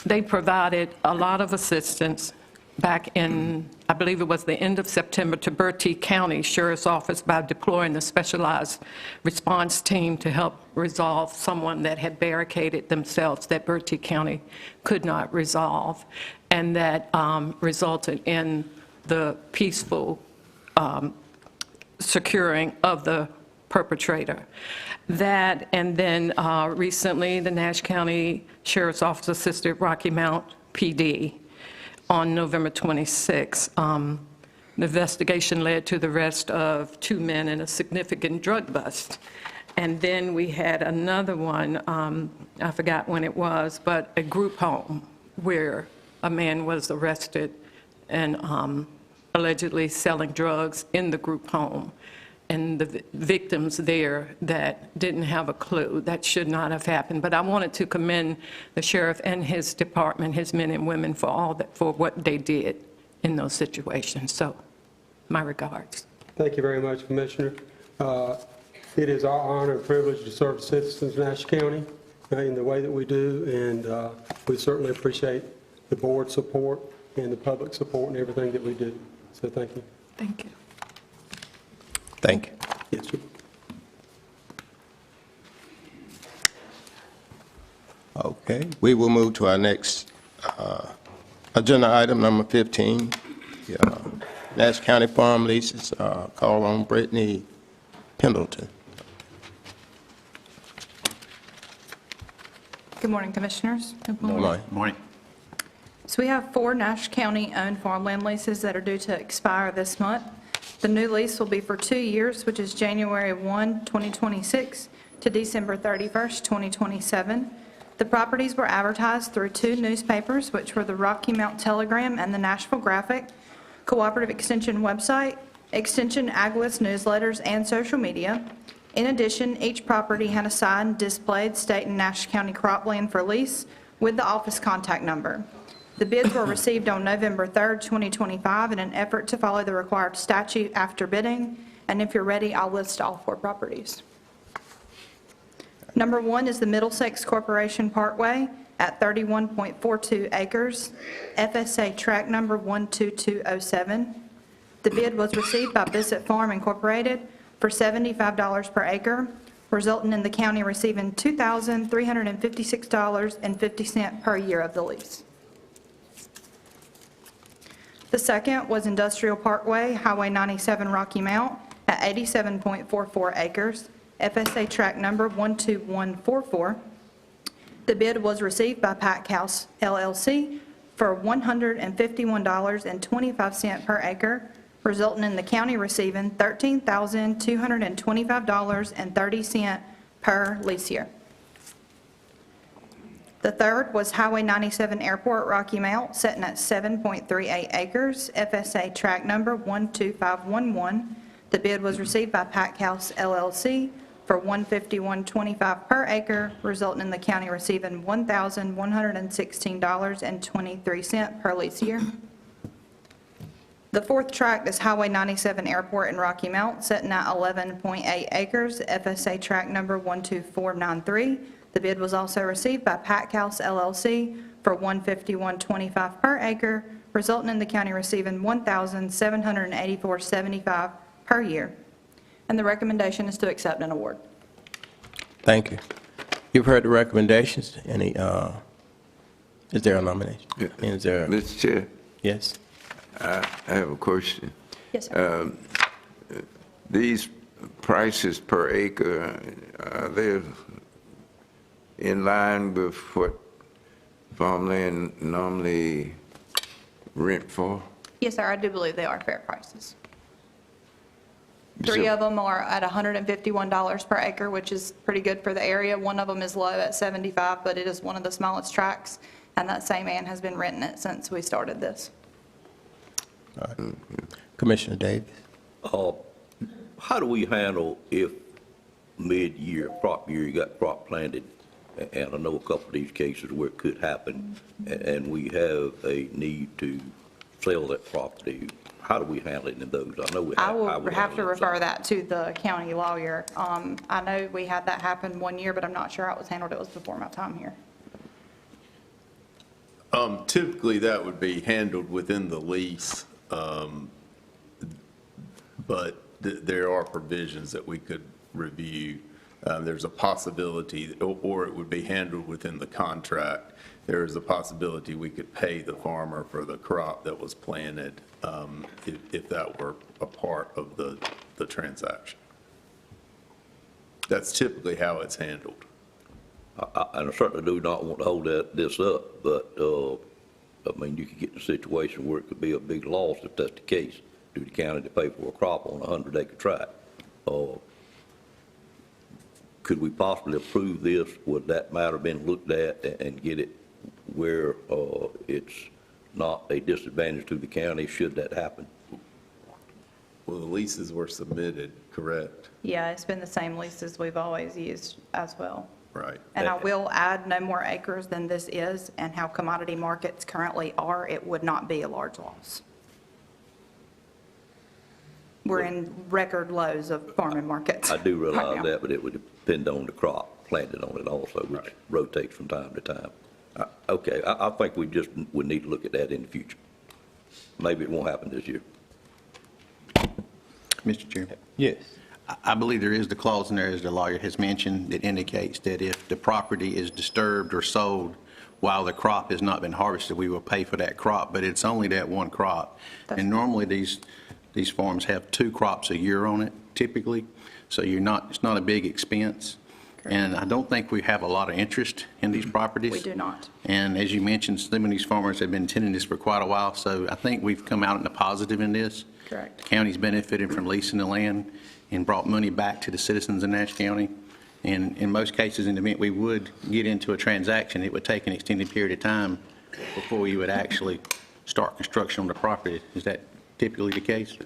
They provided a lot of assistance. back in, I believe it was the end of September, to Bertie County Sheriff's Office by deploying the specialized response team to help resolve someone that had barricaded themselves that Bertie County could not resolve, and that resulted in the peaceful securing of the perpetrator. That, and then recently, the Nash County Sheriff's Office assisted Rocky Mount PD on November 26. The investigation led to the arrest of 2 men in a significant drug bust. And then we had another one, I forgot when it was, but a group home where a man was arrested and allegedly selling drugs in the group home. And the victims there that didn't have a clue. That should not have happened. But I wanted to commend the sheriff and his department, his men and women, for all that, for what they did in those situations. So, my regards. Thank you very much, Commissioner. It is our honor and privilege to serve the citizens of Nash County in the way that we do, and we certainly appreciate the board's support and the public support and everything that we do. So thank you. Thank you. Thank you. Yes, sir. Okay, we will move to our next agenda item, number 15. Nash County Farm Leases. Call on Brittany Pendleton. Good morning, Commissioners. Good morning. Morning. So we have 4 Nash County-owned farmland leases that are due to expire this month. The new lease will be for 2 years, which is January 1, 2026 to December 31st, 2027. The properties were advertised through 2 newspapers, which were the Rocky Mount Telegram and the Nashville Graphic, Cooperative Extension website, Extension AgWest newsletters, and social media. In addition, each property had a sign displayed stating Nash County cropland for lease with the office contact number. The bids were received on November 3rd, 2025 in an effort to follow the required statute after bidding. And if you're ready, I'll list all 4 properties. Number 1 is the Middlesex Corporation Parkway at 31.42 acres, FSA track number 12207. The bid was received by Bissett Farm Incorporated for $75 per acre, resulting in the county receiving $2,356.50 per year of the lease. The second was Industrial Parkway, Highway 97 Rocky Mount at 87.44 acres, FSA track number 12144. The bid was received by Pack House LLC for $151.25 per acre, resulting in the county receiving $13,225.30 per lease year. The third was Highway 97 Airport Rocky Mount, sitting at 7.38 acres, FSA track number 12511. The bid was received by Pack House LLC for $151.25 per acre, resulting in the county receiving $1,116.23 per lease year. The fourth tract is Highway 97 Airport in Rocky Mount, sitting at 11.8 acres, FSA track number 12493. The bid was also received by Pack House LLC for $151.25 per acre, resulting in the county receiving $1,784.75 per year. And the recommendation is to accept and award. Thank you. You've heard the recommendations. Any, is there a nomination? Yeah. Is there? Mr. Chair, Yes. I have a question. Yes, sir. These prices per acre, are they in line with what farmland normally rent for? Yes, sir, I do believe they are fair prices. 3 of them are at $151 per acre, which is pretty good for the area. One of them is low at $75, but it is one of the smallest tracts, and that same man has been renting it since we started this. All right. Commissioner Davis. How do we handle if mid-year, crop year, you got crop planted, and I know a couple of these cases where it could happen, and we have a need to sell that property? How do we handle it in those? I know we have. I will have to refer that to the county lawyer. I know we had that happen one year, but I'm not sure how it was handled. It was before my time here. Typically, that would be handled within the lease, but there are provisions that we could review. There's a possibility, or it would be handled within the contract. There is a possibility we could pay the farmer for the crop that was planted if that were a part of the transaction. That's typically how it's handled. And I certainly do not want to hold this up, but, I mean, you could get in a situation where it could be a big loss if that's the case, due to the county to pay for a crop on a 100-acre tract. Could we possibly approve this? Would that matter been looked at and get it where it's not a disadvantage to the county should that happen? Well, the leases were submitted, correct? Yeah, it's been the same leases we've always used as well. Right. And I will add no more acres than this is, and how commodity markets currently are, it would not be a large loss. We're in record lows of farming markets. I do right realize now. that, but it would depend on the crop planted on it also, which rotates from time to time. Okay, I think we just would need to look at that in the future. Maybe it won't happen this year. Mr. Chairman. Yes. I believe there is the clause in there, as the lawyer has mentioned, that indicates that if the property is disturbed or sold while the crop has not been harvested, we will pay for that crop, but it's only that one crop. And normally, these farms have 2 crops a year on it, typically, so it's not a big expense. And I don't think we have a lot of interest in these properties. We do not. And as you mentioned, some of these farmers have been tending this for quite a while, so I think we've come out in the positive in this. Correct. The county's benefited from leasing the land and brought money back to the citizens of Nash County. And in most cases, in the event we would get into a transaction, it would take an extended period of time before we would actually start construction on the property. Is that typically the case?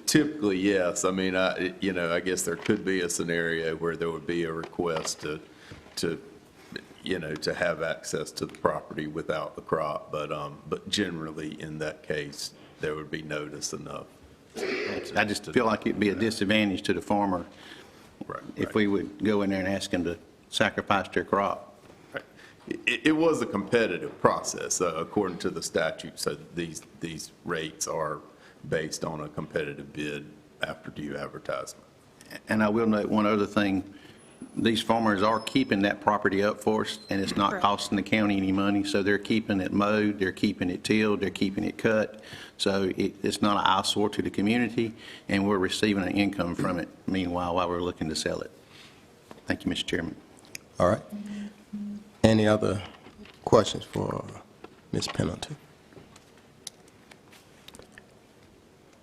Typically, yes. I mean, I guess there could be a scenario where there would be a request to have access to the property without the crop, but generally, in that case, there would be notice enough. I just feel like it'd be a disadvantage to the farmer if we would go in there and ask them to sacrifice their crop. It was a competitive process, according to the statute, so these rates are based on a competitive bid after due advertisement. And I will note one other thing. These farmers are keeping that property up for us, and it's not Correct. costing the county any money, so they're keeping it mowed, they're keeping it tilled, they're keeping it cut, so it's not an eyesore to the community, and we're receiving an income from it meanwhile while we're looking to sell it. Thank you, Mr. Chairman. All right. Any other questions for Ms. Pendleton?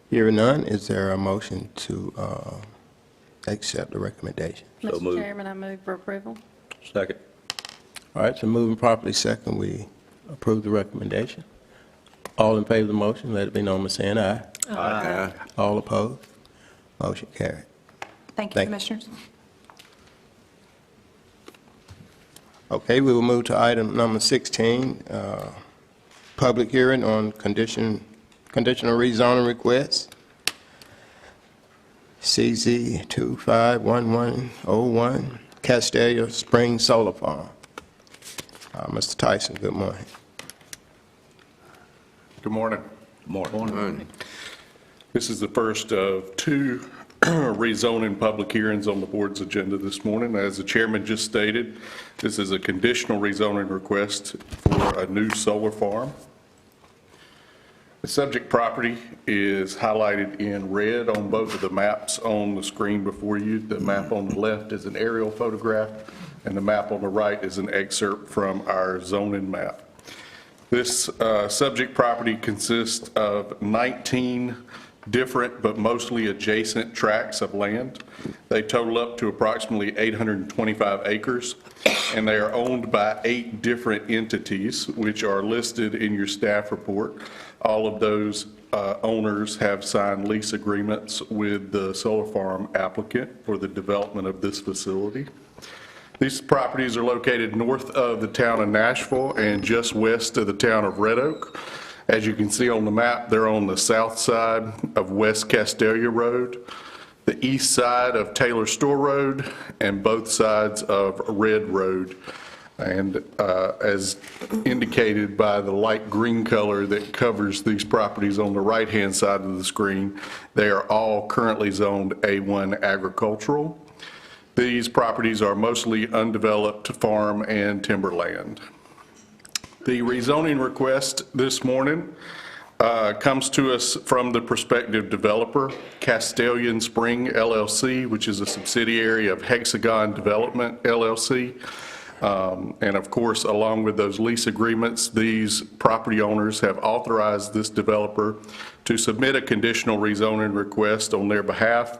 Hearing none, is there a motion to accept the recommendation? So Mr. moved. Chairman, I move for approval. Second. All right, so moving properly second, we approve the recommendation. All in favor of the motion, let it be known by saying aye. Aye. All opposed? Motion carried. Thank you, Thank you. Commissioners. Okay, we will move to item number 16, public hearing on conditional rezoning request, CZ 251101, Castelia Springs Solar Farm. Mr. Tyson, good morning. Good morning. Morning. This is the first of 2 rezoning public hearings on the board's agenda this morning. As the chairman just stated, this is a conditional rezoning request for a new solar farm. The subject property is highlighted in red on both of the maps on the screen before you. The map on the left is an aerial photograph, and the map on the right is an excerpt from our zoning map. This subject property consists of 19 different but mostly adjacent tracts of land. They total up to approximately 825 acres, and they are owned by 8 different entities, which are listed in your staff report. All of those owners have signed lease agreements with the solar farm applicant for the development of this facility. These properties are located north of the town of Nashville and just west of the town of Red Oak. As you can see on the map, they're on the south side of West Castelia Road, the east side of Taylor Store Road, and both sides of Red Road. And as indicated by the light green color that covers these properties on the right-hand side of the screen, they are all currently zoned A1 agricultural. These properties are mostly undeveloped farm and timberland. The rezoning request this morning comes to us from the prospective developer, Castellian Spring LLC, which is a subsidiary of Hexagon Development LLC. And of course, along with those lease agreements, these property owners have authorized this developer to submit a conditional rezoning request on their behalf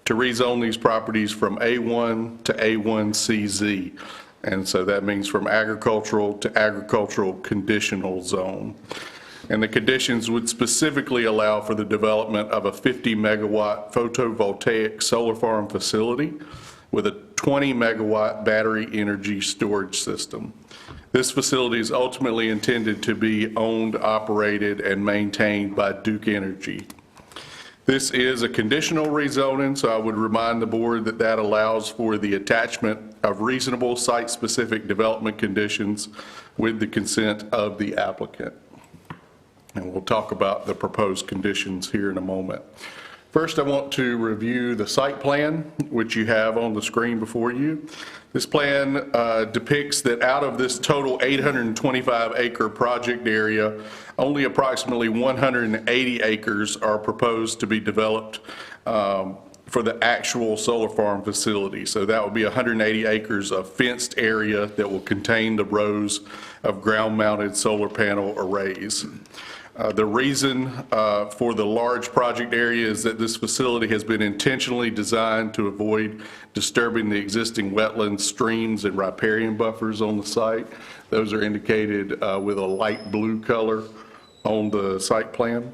to rezone these properties from A1 to A1CZ. And so that means from agricultural to agricultural conditional zone. And the conditions would specifically allow for the development of a 50-megawatt photovoltaic solar farm facility with a 20-megawatt battery energy storage system. This facility is ultimately intended to be owned, operated, and maintained by Duke Energy. This is a conditional rezoning, so I would remind the board that that allows for the attachment of reasonable site-specific development conditions with the consent of the applicant. And we'll talk about the proposed conditions here in a moment. First, I want to review the site plan, which you have on the screen before you. This plan depicts that out of this total 825-acre project area, only approximately 180 acres are proposed to be developed for the actual solar farm facility. So that will be 180 acres of fenced area that will contain the rows of ground-mounted solar panel arrays. The reason for the large project area is that this facility has been intentionally designed to avoid disturbing the existing wetlands, streams, and riparian buffers on the site. Those are indicated with a light blue color on the site plan.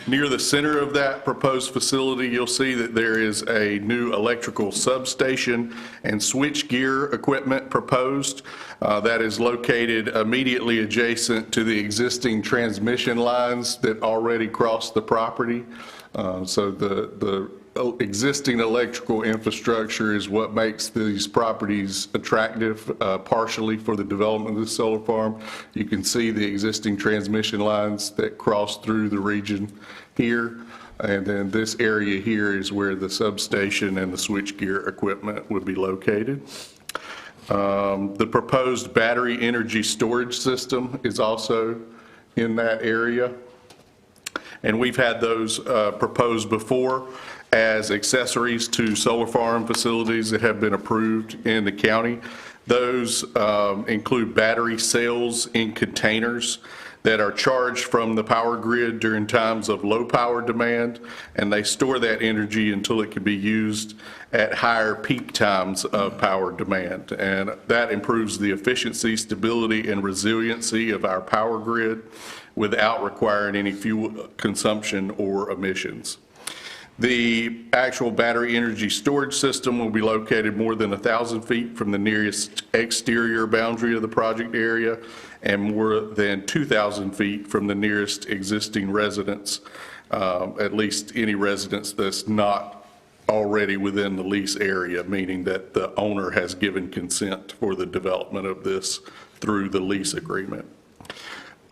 Near the center of that proposed facility, you'll see that there is a new electrical substation and switchgear equipment proposed. That is located immediately adjacent to the existing transmission lines that already cross the property. So the existing electrical infrastructure is what makes these properties attractive partially for the development of the solar farm. You can see the existing transmission lines that cross through the region here. And then this area here is where the substation and the switchgear equipment would be located. The proposed battery energy storage system is also in that area. And we've had those proposed before as accessories to solar farm facilities that have been approved in the county. Those include battery cells in containers that are charged from the power grid during times of low power demand, and they store that energy until it can be used at higher peak times of power demand. And that improves the efficiency, stability, and resiliency of our power grid without requiring any fuel consumption or emissions. The actual battery energy storage system will be located more than 1,000 feet from the nearest exterior boundary of the project area and more than 2,000 feet from the nearest existing residence, at least any residence that's not already within the lease area, meaning that the owner has given consent for the development of this through the lease agreement.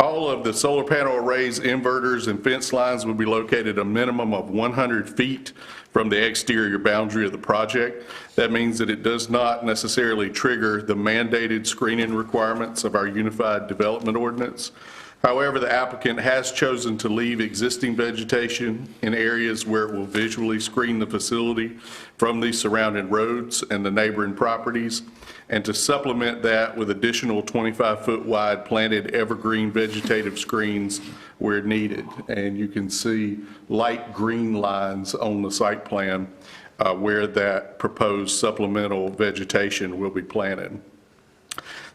All of the solar panel arrays, inverters, and fence lines will be located a minimum of 100 feet from the exterior boundary of the project. That means that it does not necessarily trigger the mandated screening requirements of our Unified Development Ordinance. However, the applicant has chosen to leave existing vegetation in areas where it will visually screen the facility from the surrounding roads and the neighboring properties, and to supplement that with additional 25-foot wide planted evergreen vegetative screens where needed. And you can see light green lines on the site plan where that proposed supplemental vegetation will be planted.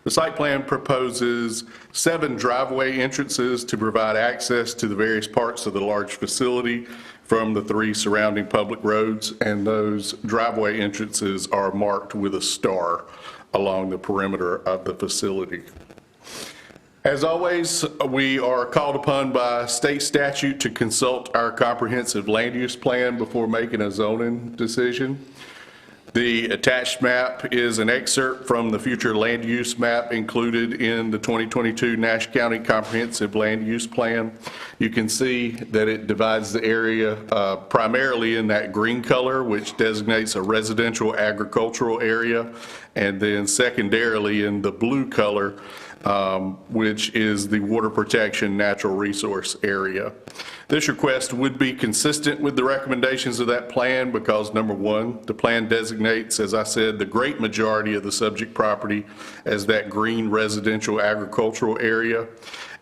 The site plan proposes 7 driveway entrances to provide access to the various parts of the large facility from the 3 surrounding public roads, and those driveway entrances are marked with a star along the perimeter of the facility. As always, we are called upon by state statute to consult our comprehensive land use plan before making a zoning decision. The attached map is an excerpt from the future land use map included in the 2022 Nash County Comprehensive Land Use Plan. You can see that it divides the area primarily in that green color, which designates a residential agricultural area, and then secondarily in the blue color, which is the water protection natural resource area. This request would be consistent with the recommendations of that plan because, number one, the plan designates, as I said, the great majority of the subject property as that green residential agricultural area.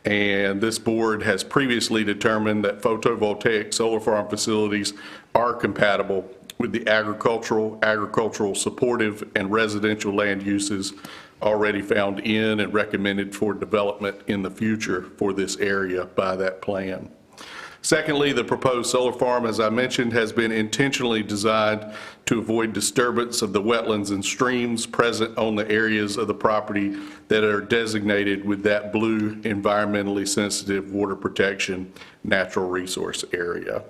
And this board has previously determined that photovoltaic solar farm facilities are compatible with the agricultural supportive, and residential land uses already found in and recommended for development in the future for this area by that plan. Secondly, the proposed solar farm, as I mentioned, has been intentionally designed to avoid disturbance of the wetlands and streams present on the areas of the property that are designated with that blue environmentally sensitive water protection natural resource area.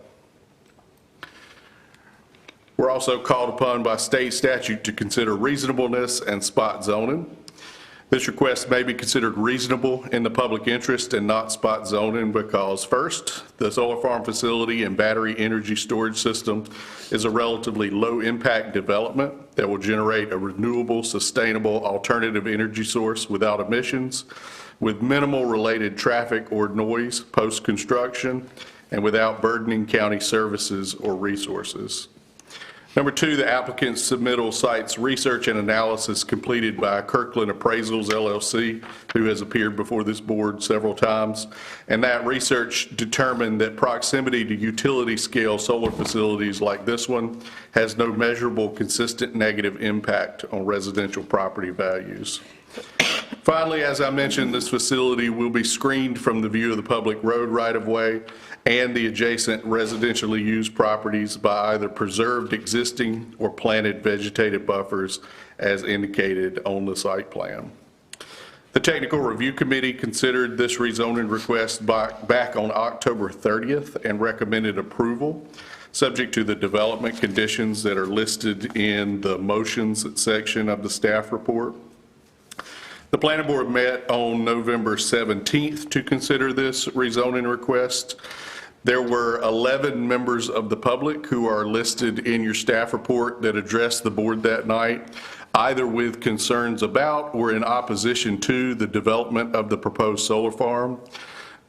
We're also called upon by state statute to consider reasonableness and spot zoning. This request may be considered reasonable in the public interest and not spot zoning because, first, the solar farm facility and battery energy storage system is a relatively low-impact development that will generate a renewable, sustainable alternative energy source without emissions, with minimal related traffic or noise post-construction, and without burdening county services or resources. Number two, the applicant's submittal cites research and analysis completed by Kirkland Appraisals LLC, who has appeared before this board several times. And that research determined that proximity to utility scale solar facilities like this one has no measurable consistent negative impact on residential property values. Finally, as I mentioned, this facility will be screened from the view of the public road right-of-way and the adjacent residentially used properties by either preserved existing or planted vegetative buffers as indicated on the site plan. The Technical Review Committee considered this rezoning request back on October 30th and recommended approval, subject to the development conditions that are listed in the motions section of the staff report. The Planning Board met on November 17th to consider this rezoning request. There were 11 members of the public who are listed in your staff report that addressed the board that night, either with concerns about or in opposition to the development of the proposed solar farm.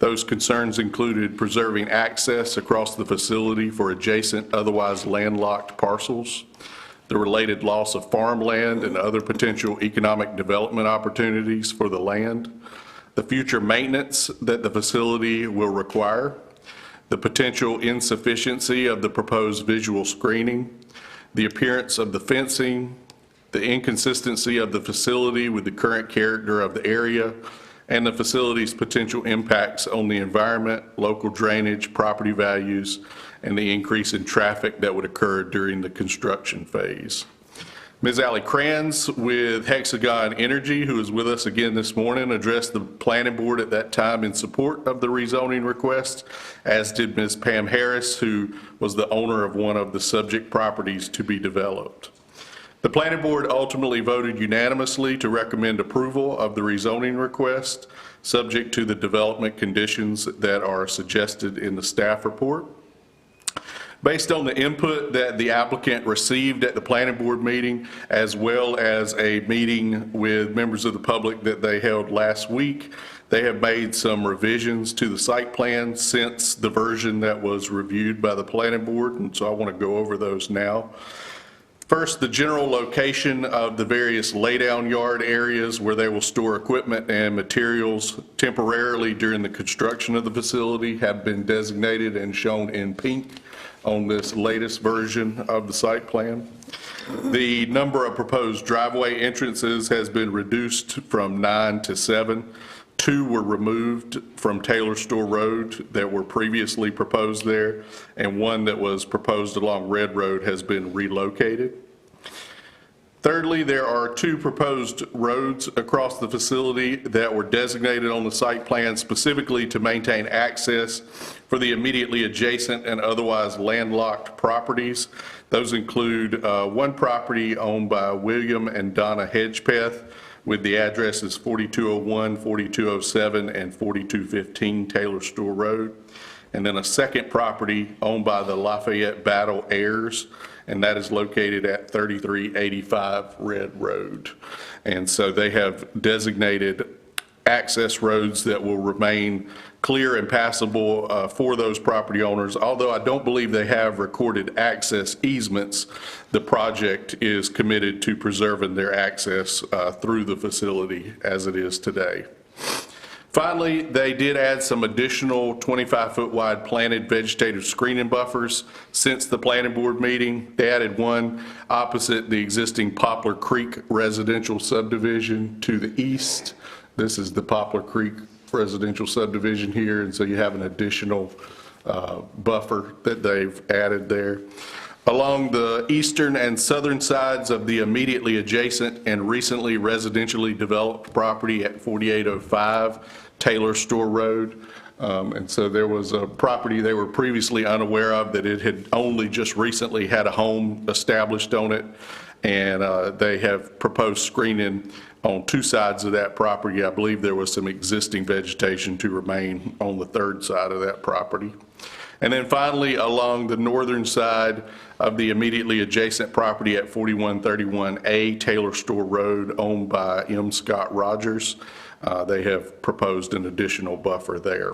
Those concerns included preserving access across the facility for adjacent otherwise landlocked parcels, the related loss of farmland and other potential economic development opportunities for the land, the future maintenance that the facility will require, the potential insufficiency of the proposed visual screening, the appearance of the fencing, the inconsistency of the facility with the current character of the area, and the facility's potential impacts on the environment, local drainage, property values, and the increase in traffic that would occur during the construction phase. Ms. Allie Kranz with Hexagon Energy, who is with us again this morning, addressed the planning board at that time in support of the rezoning request, as did Ms. Pam Harris, who was the owner of one of the subject properties to be developed. The planning board ultimately voted unanimously to recommend approval of the rezoning request, subject to the development conditions that are suggested in the staff report. Based on the input that the applicant received at the planning board meeting, as well as a meeting with members of the public that they held last week, they have made some revisions to the site plan since the version that was reviewed by the planning board, and so I want to go over those now. First, the general location of the various laydown yard areas where they will store equipment and materials temporarily during the construction of the facility have been designated and shown in pink on this latest version of the site plan. The number of proposed driveway entrances has been reduced from 9 to 7. 2 were removed from Taylor Store Road that were previously proposed there, and 1 that was proposed along Red Road has been relocated. Thirdly, there are 2 proposed roads across the facility that were designated on the site plan specifically to maintain access for the immediately adjacent and otherwise landlocked properties. Those include 1 property owned by William and Donna Hedgepeth with the addresses 4201, 4207, and 4215 Taylor Store Road. And then a 2nd property owned by the Lafayette Battle heirs, and that is located at 3385 Red Road. And so they have designated access roads that will remain clear and passable for those property owners. Although I don't believe they have recorded access easements, the project is committed to preserving their access through the facility as it is today. Finally, they did add some additional 25-foot wide planted vegetative screening buffers since the planning board meeting. They added one opposite the existing Poplar Creek residential subdivision to the east. This is the Poplar Creek residential subdivision here, and so you have an additional buffer that they've added there. Along the eastern and southern sides of the immediately adjacent and recently residentially developed property at 4805 Taylor Store Road. And so there was a property they were previously unaware of that it had only just recently had a home established on it. And they have proposed screening on 2 sides of that property. I believe there was some existing vegetation to remain on the 3rd side of that property. And then finally, along the northern side of the immediately adjacent property at 4131A Taylor Store Road, owned by M. Scott Rogers, they have proposed an additional buffer there.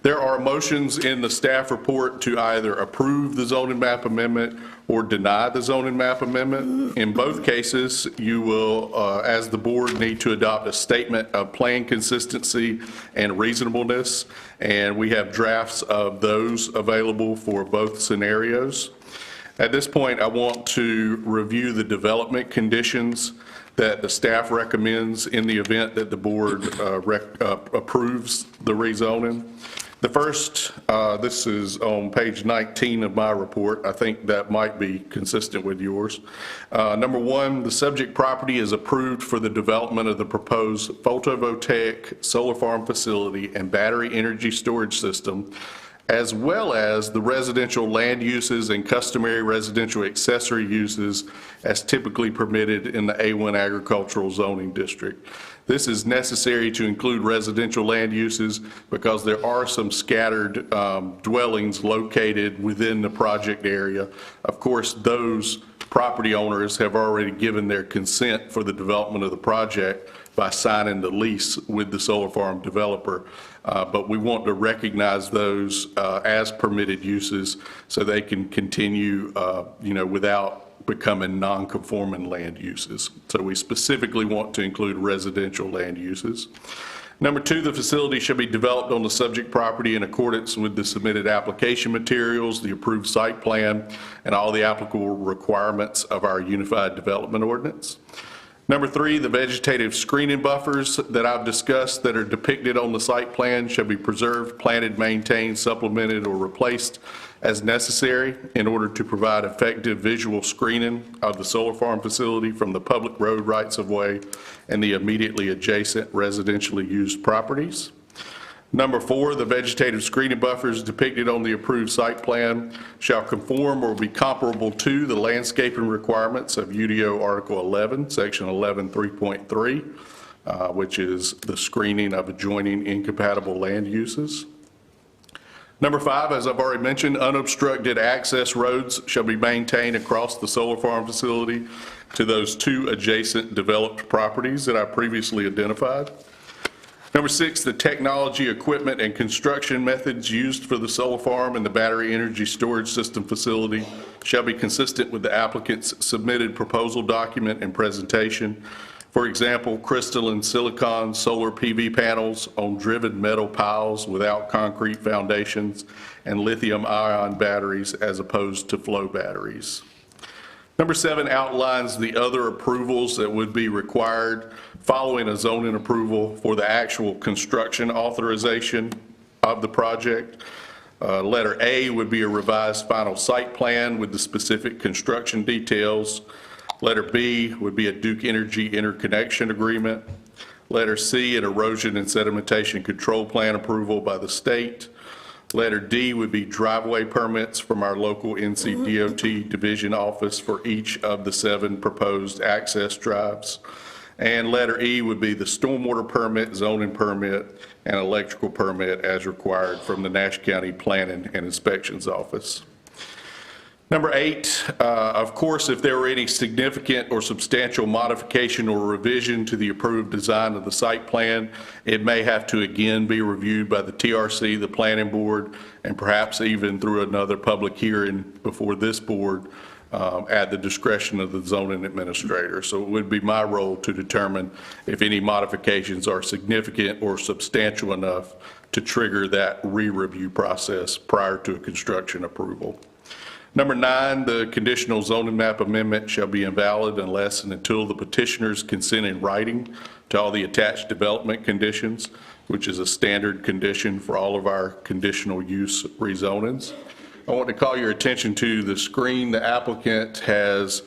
There are motions in the staff report to either approve the zoning map amendment or deny the zoning map amendment. In both cases, you will, as the board, need to adopt a statement of plan consistency and reasonableness, and we have drafts of those available for both scenarios. At this point, I want to review the development conditions that the staff recommends in the event that the board approves the rezoning. The first, this is on page 19 of my report. I think that might be consistent with yours. Number 1, the subject property is approved for the development of the proposed photovoltaic solar farm facility and battery energy storage system, as well as the residential land uses and customary residential accessory uses as typically permitted in the A1 agricultural zoning district. This is necessary to include residential land uses because there are some scattered dwellings located within the project area. Of course, those property owners have already given their consent for the development of the project by signing the lease with the solar farm developer. But we want to recognize those as permitted uses so they can continue, without becoming non-conforming land uses. So we specifically want to include residential land uses. Number 2, the facility shall be developed on the subject property in accordance with the submitted application materials, the approved site plan, and all the applicable requirements of our Unified Development Ordinance. Number 3, the vegetative screening buffers that I've discussed that are depicted on the site plan shall be preserved, planted, maintained, supplemented, or replaced as necessary in order to provide effective visual screening of the solar farm facility from the public road rights-of-way and the immediately adjacent residentially used properties. Number 4, the vegetative screening buffers depicted on the approved site plan shall conform or be comparable to the landscaping requirements of UDO Article 11, Section 11.3.3, which is the screening of adjoining incompatible land uses. Number 5, as I've already mentioned, unobstructed access roads shall be maintained across the solar farm facility to those 2 adjacent developed properties that I previously identified. Number 6, the technology, equipment, and construction methods used for the solar farm and the battery energy storage system facility shall be consistent with the applicant's submitted proposal document and presentation. For example, crystalline silicon solar PV panels on driven metal piles without concrete foundations, and lithium-ion batteries as opposed to flow batteries. Number 7 outlines the other approvals that would be required following a zoning approval for the actual construction authorization of the project. Letter A would be a revised final site plan with the specific construction details. Letter B would be a Duke Energy interconnection agreement. Letter C, an erosion and sedimentation control plan approval by the state. Letter D would be driveway permits from our local NCDOT division office for each of the 7 proposed access drives. And letter E would be the stormwater permit, zoning permit, and electrical permit as required from the Nash County Planning and Inspections Office. Number 8, of course, if there were any significant or substantial modification or revision to the approved design of the site plan, it may have to again be reviewed by the TRC, the Planning Board, and perhaps even through another public hearing before this board at the discretion of the zoning administrator. So it would be my role to determine if any modifications are significant or substantial enough to trigger that re-review process prior to a construction approval. Number 9, the conditional zoning map amendment shall be invalid unless and until the petitioners consent in writing to all the attached development conditions, which is a standard condition for all of our conditional use rezonings. I want to call your attention to the screen. The applicant has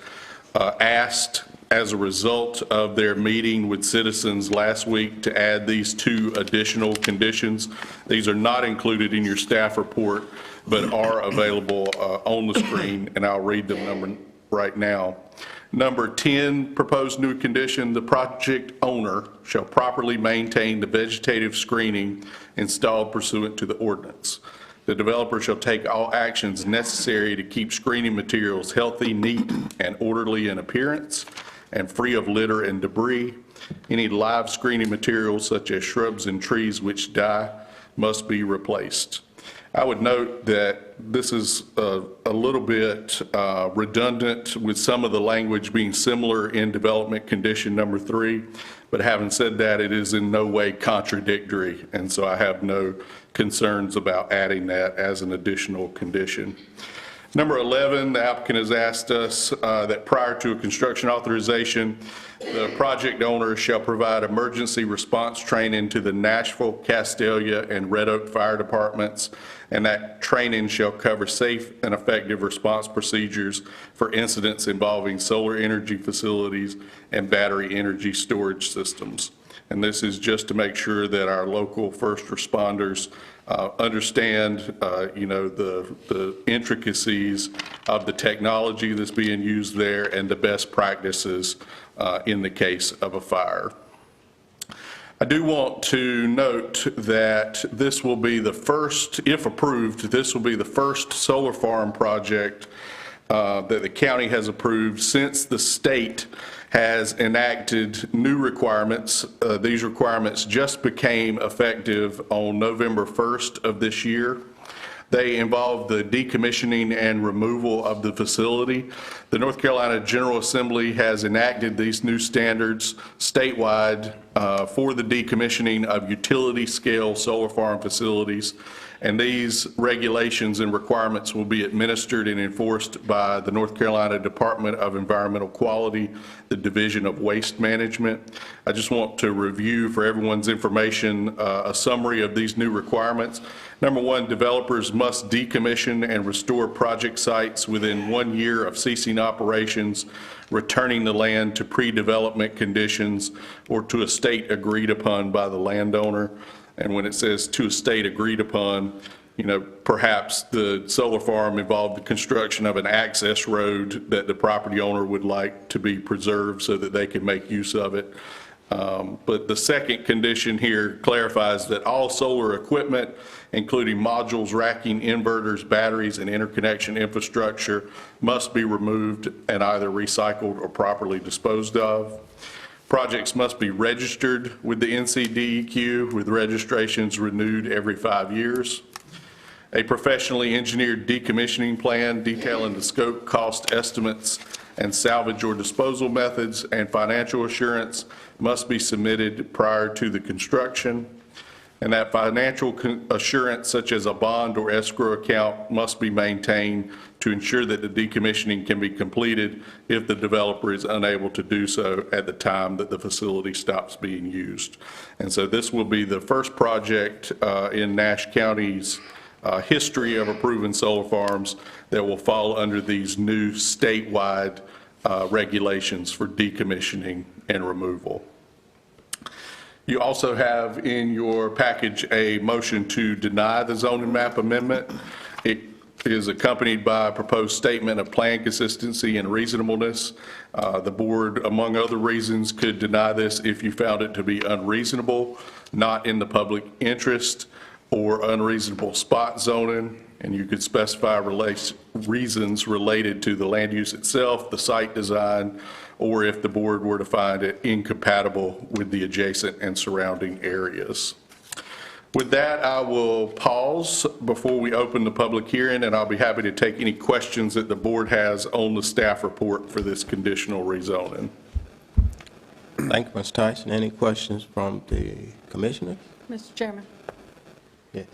asked, as a result of their meeting with citizens last week, to add these 2 additional conditions. These are not included in your staff report, but are available on the screen, and I'll read them right now. Number 10, proposed new condition, the project owner shall properly maintain the vegetative screening installed pursuant to the ordinance. The developer shall take all actions necessary to keep screening materials healthy, neat, and orderly in appearance, and free of litter and debris. Any live screening materials such as shrubs and trees which die must be replaced. I would note that this is a little bit redundant with some of the language being similar in development condition number 3, but having said that, it is in no way contradictory, and so I have no concerns about adding that as an additional condition. Number 11, the applicant has asked us that prior to a construction authorization, the project owner shall provide emergency response training to the Nashville, Castelia, and Red Oak fire departments, and that training shall cover safe and effective response procedures for incidents involving solar energy facilities and battery energy storage systems. And this is just to make sure that our local first responders understand, the intricacies of the technology that's being used there and the best practices in the case of a fire. I do want to note that this will be the first, if approved, this will be the first solar farm project that the county has approved since the state has enacted new requirements. These requirements just became effective on November 1st of this year. They involve the decommissioning and removal of the facility. The North Carolina General Assembly has enacted these new standards statewide for the decommissioning of utility-scale solar farm facilities. And these regulations and requirements will be administered and enforced by the North Carolina Department of Environmental Quality, the Division of Waste Management. I just want to review for everyone's information a summary of these new requirements. Number 1, developers must decommission and restore project sites within 1 year of ceasing operations, returning the land to pre-development conditions or to a state agreed upon by the landowner. And when it says to a state agreed upon, perhaps the solar farm involved the construction of an access road that the property owner would like to be preserved so that they can make use of it. But the second condition here clarifies that all solar equipment, including modules, racking, inverters, batteries, and interconnection infrastructure, must be removed and either recycled or properly disposed of. Projects must be registered with the NCDEQ, with registrations renewed every 5 years. A professionally engineered decommissioning plan detailing the scope, cost estimates, and salvage or disposal methods and financial assurance must be submitted prior to the construction. And that financial assurance, such as a bond or escrow account, must be maintained to ensure that the decommissioning can be completed if the developer is unable to do so at the time that the facility stops being used. And so this will be the first project in Nash County's history of approving solar farms that will fall under these new statewide regulations for decommissioning and removal. You also have in your package a motion to deny the zoning map amendment. It is accompanied by a proposed statement of plan consistency and reasonableness. The board, among other reasons, could deny this if you found it to be unreasonable, not in the public interest, or unreasonable spot zoning, and you could specify reasons related to the land use itself, the site design, or if the board were to find it incompatible with the adjacent and surrounding areas. With that, I will pause before we open the public hearing, and I'll be happy to take any questions that the board has on the staff report for this conditional rezoning. Thank you, Mr. Tyson. Any questions from the commissioner? Mr. Chairman. Yes.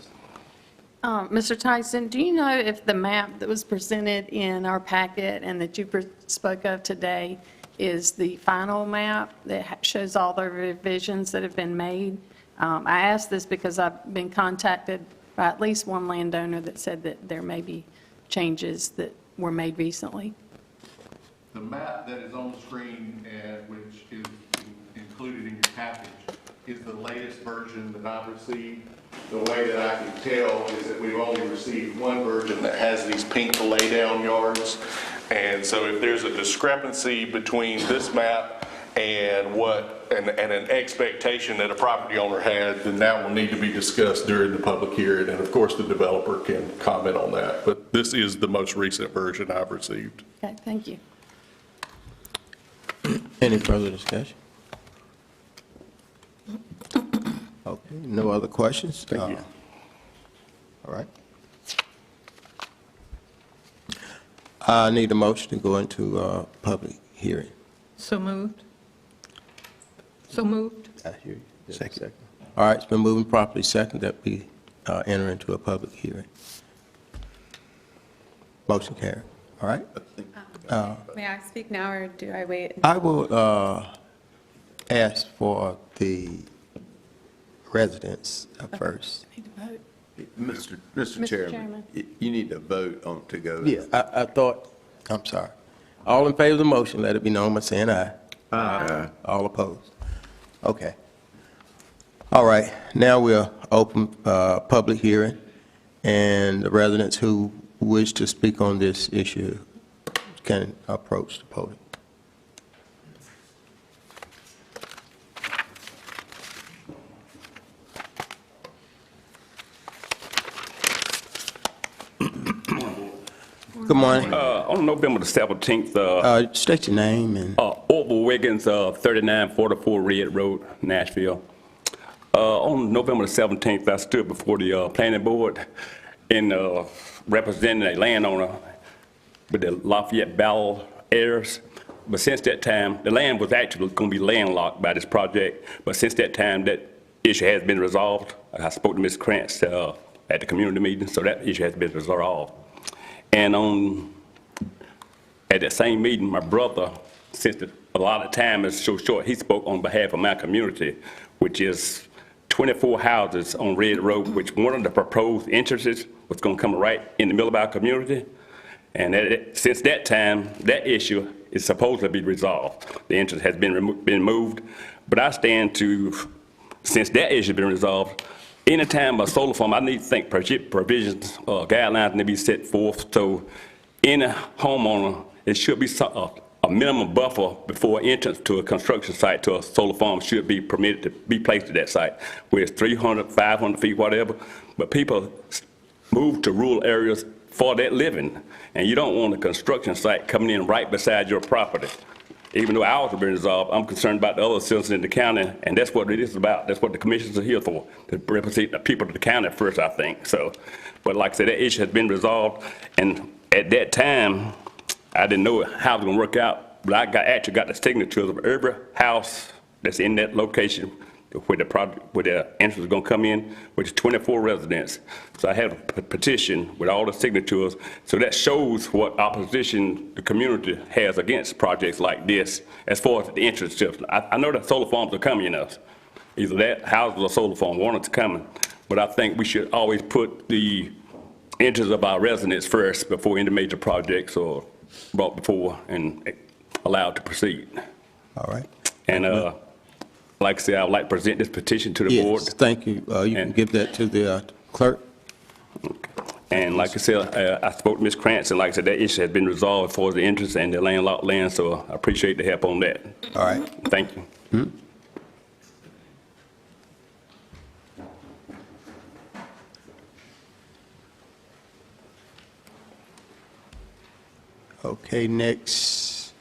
Mr. Tyson, do you know if the map that was presented in our packet and that you spoke of today is the final map that shows all the revisions that have been made? I ask this because I've been contacted by at least one landowner that said that there may be changes that were made recently. The map that is on the screen, which is included in your package, is the latest version that I've received. The way that I can tell is that we've only received one version that has these pink laydown yards. And so if there's a discrepancy between this map and an expectation that a property owner had, then that will need to be discussed during the public hearing. And of course, the developer can comment on that. But this is the most recent version I've received. Okay, thank you. Any further discussion? Okay, no other questions? Thank you. All right. I need a motion to go into public hearing. So moved. So moved. I hear you. Second. All right, it's been moved and properly second that we enter into a public hearing. Motion carried. All right? May I speak now, or do I wait? I will ask for the residents first. Mr. Chairman, you need to vote on to go. Yeah, I thought, I'm sorry. All in favor of the motion, let it be known by saying aye. Aye. All opposed? Okay. All right, now we'll open public hearing, and the residents who wish to speak on this issue can approach the podium. Good morning. On November the 17th, state your name and... Orville Wiggins, 3944 Red Road, Nashville. On November the 17th, I stood before the planning board and representing a landowner with the Lafayette Bowell heirs. But since that time, the land was actually going to be landlocked by this project. But since that time, that issue has been resolved. I spoke to Ms. Krantz at the community meeting, so that issue has been resolved. And at that same meeting, my brother, since a lot of time is so short, he spoke on behalf of my community, which is 24 houses on Red Road, which one of the proposed entrances was going to come right in the middle of our community. And since that time, that issue is supposed to be resolved. The entrance has been moved, but I stand to, since that issue has been resolved, anytime a solar farm, I need to think provisions, guidelines need to be set forth. So any homeowner, it should be a minimum buffer before entrance to a construction site to a solar farm should be permitted to be placed at that site, where it's 300, 500 feet, whatever. But people move to rural areas for that living, and you don't want a construction site coming in right beside your property. Even though ours have been resolved, I'm concerned about the other citizens in the county, and that's what it is about. That's what the commissions are here for, to represent the people of the county first, I think. So, but like I said, that issue has been resolved, and at that time, I didn't know how it was going to work out, but I actually got the signatures of every house that's in that location where the entrance is going to come in, which is 24 residents. So I have a petition with all the signatures. So that shows what opposition the community has against projects like this as far as the entrance. I know that solar farms are coming, either that houses or solar farm, one is coming. But I think we should always put the interests of our residents first before any major projects are brought before. And allowed to proceed. All right. And like I said, I would like to present this petition to the board. Yes, thank you. You can give that to the clerk. And like I said, I spoke to Ms. Krantz, and like I said, that issue has been resolved for the interest and the landlocked land, so I appreciate the help on that. All right. Thank you. Okay, next.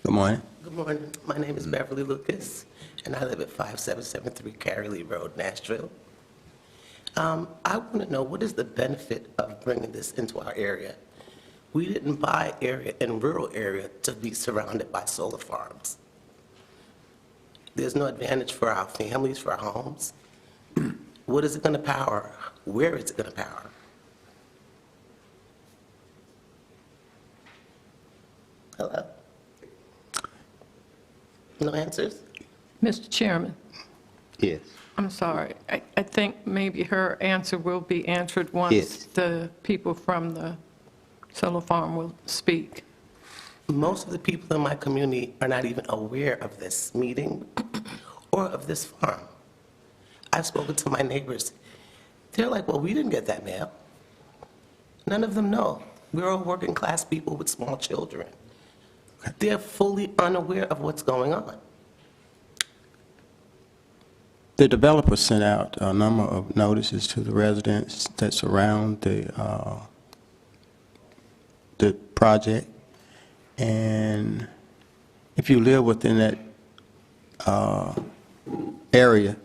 Good morning. Good morning. My name is Beverly Lucas, and I live at 5773 Cary Lee Road, Nashville. I want to know, what is the benefit of bringing this into our area? We didn't buy area in rural area to be surrounded by solar farms. There's no advantage for our families, for our homes. What is it going to power? Where is it going to power? Hello? No answers? Mr. Chairman, Yes. I'm sorry. I think maybe her answer will be answered once Yes. the people from the solar farm will speak. Most of the people in my community are not even aware of this meeting or of this farm. I've spoken to my neighbors. They're like, well, we didn't get that mail. None of them know. We're all working class people with small children. They're fully unaware of what's going on. The developer sent out a number of notices to the residents that surround the project. And if you live within that area,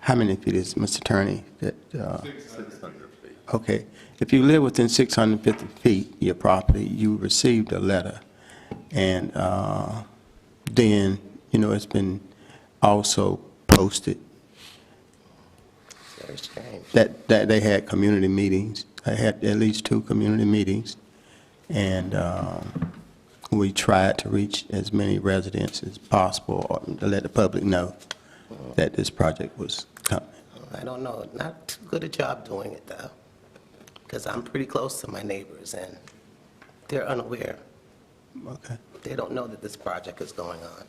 how many feet is, Mr. Attorney? 600 feet. Okay. If you live within 650 feet of your property, you received a letter. And then, you know, it's been also posted Very strange. that they had community meetings. They had at least 2 community meetings. And we tried to reach as many residents as possible, or to let the public know that this project was coming. I don't know. Not too good a job doing it, though, because I'm pretty close to my neighbors, and they're unaware. Okay. They don't know that this project is going on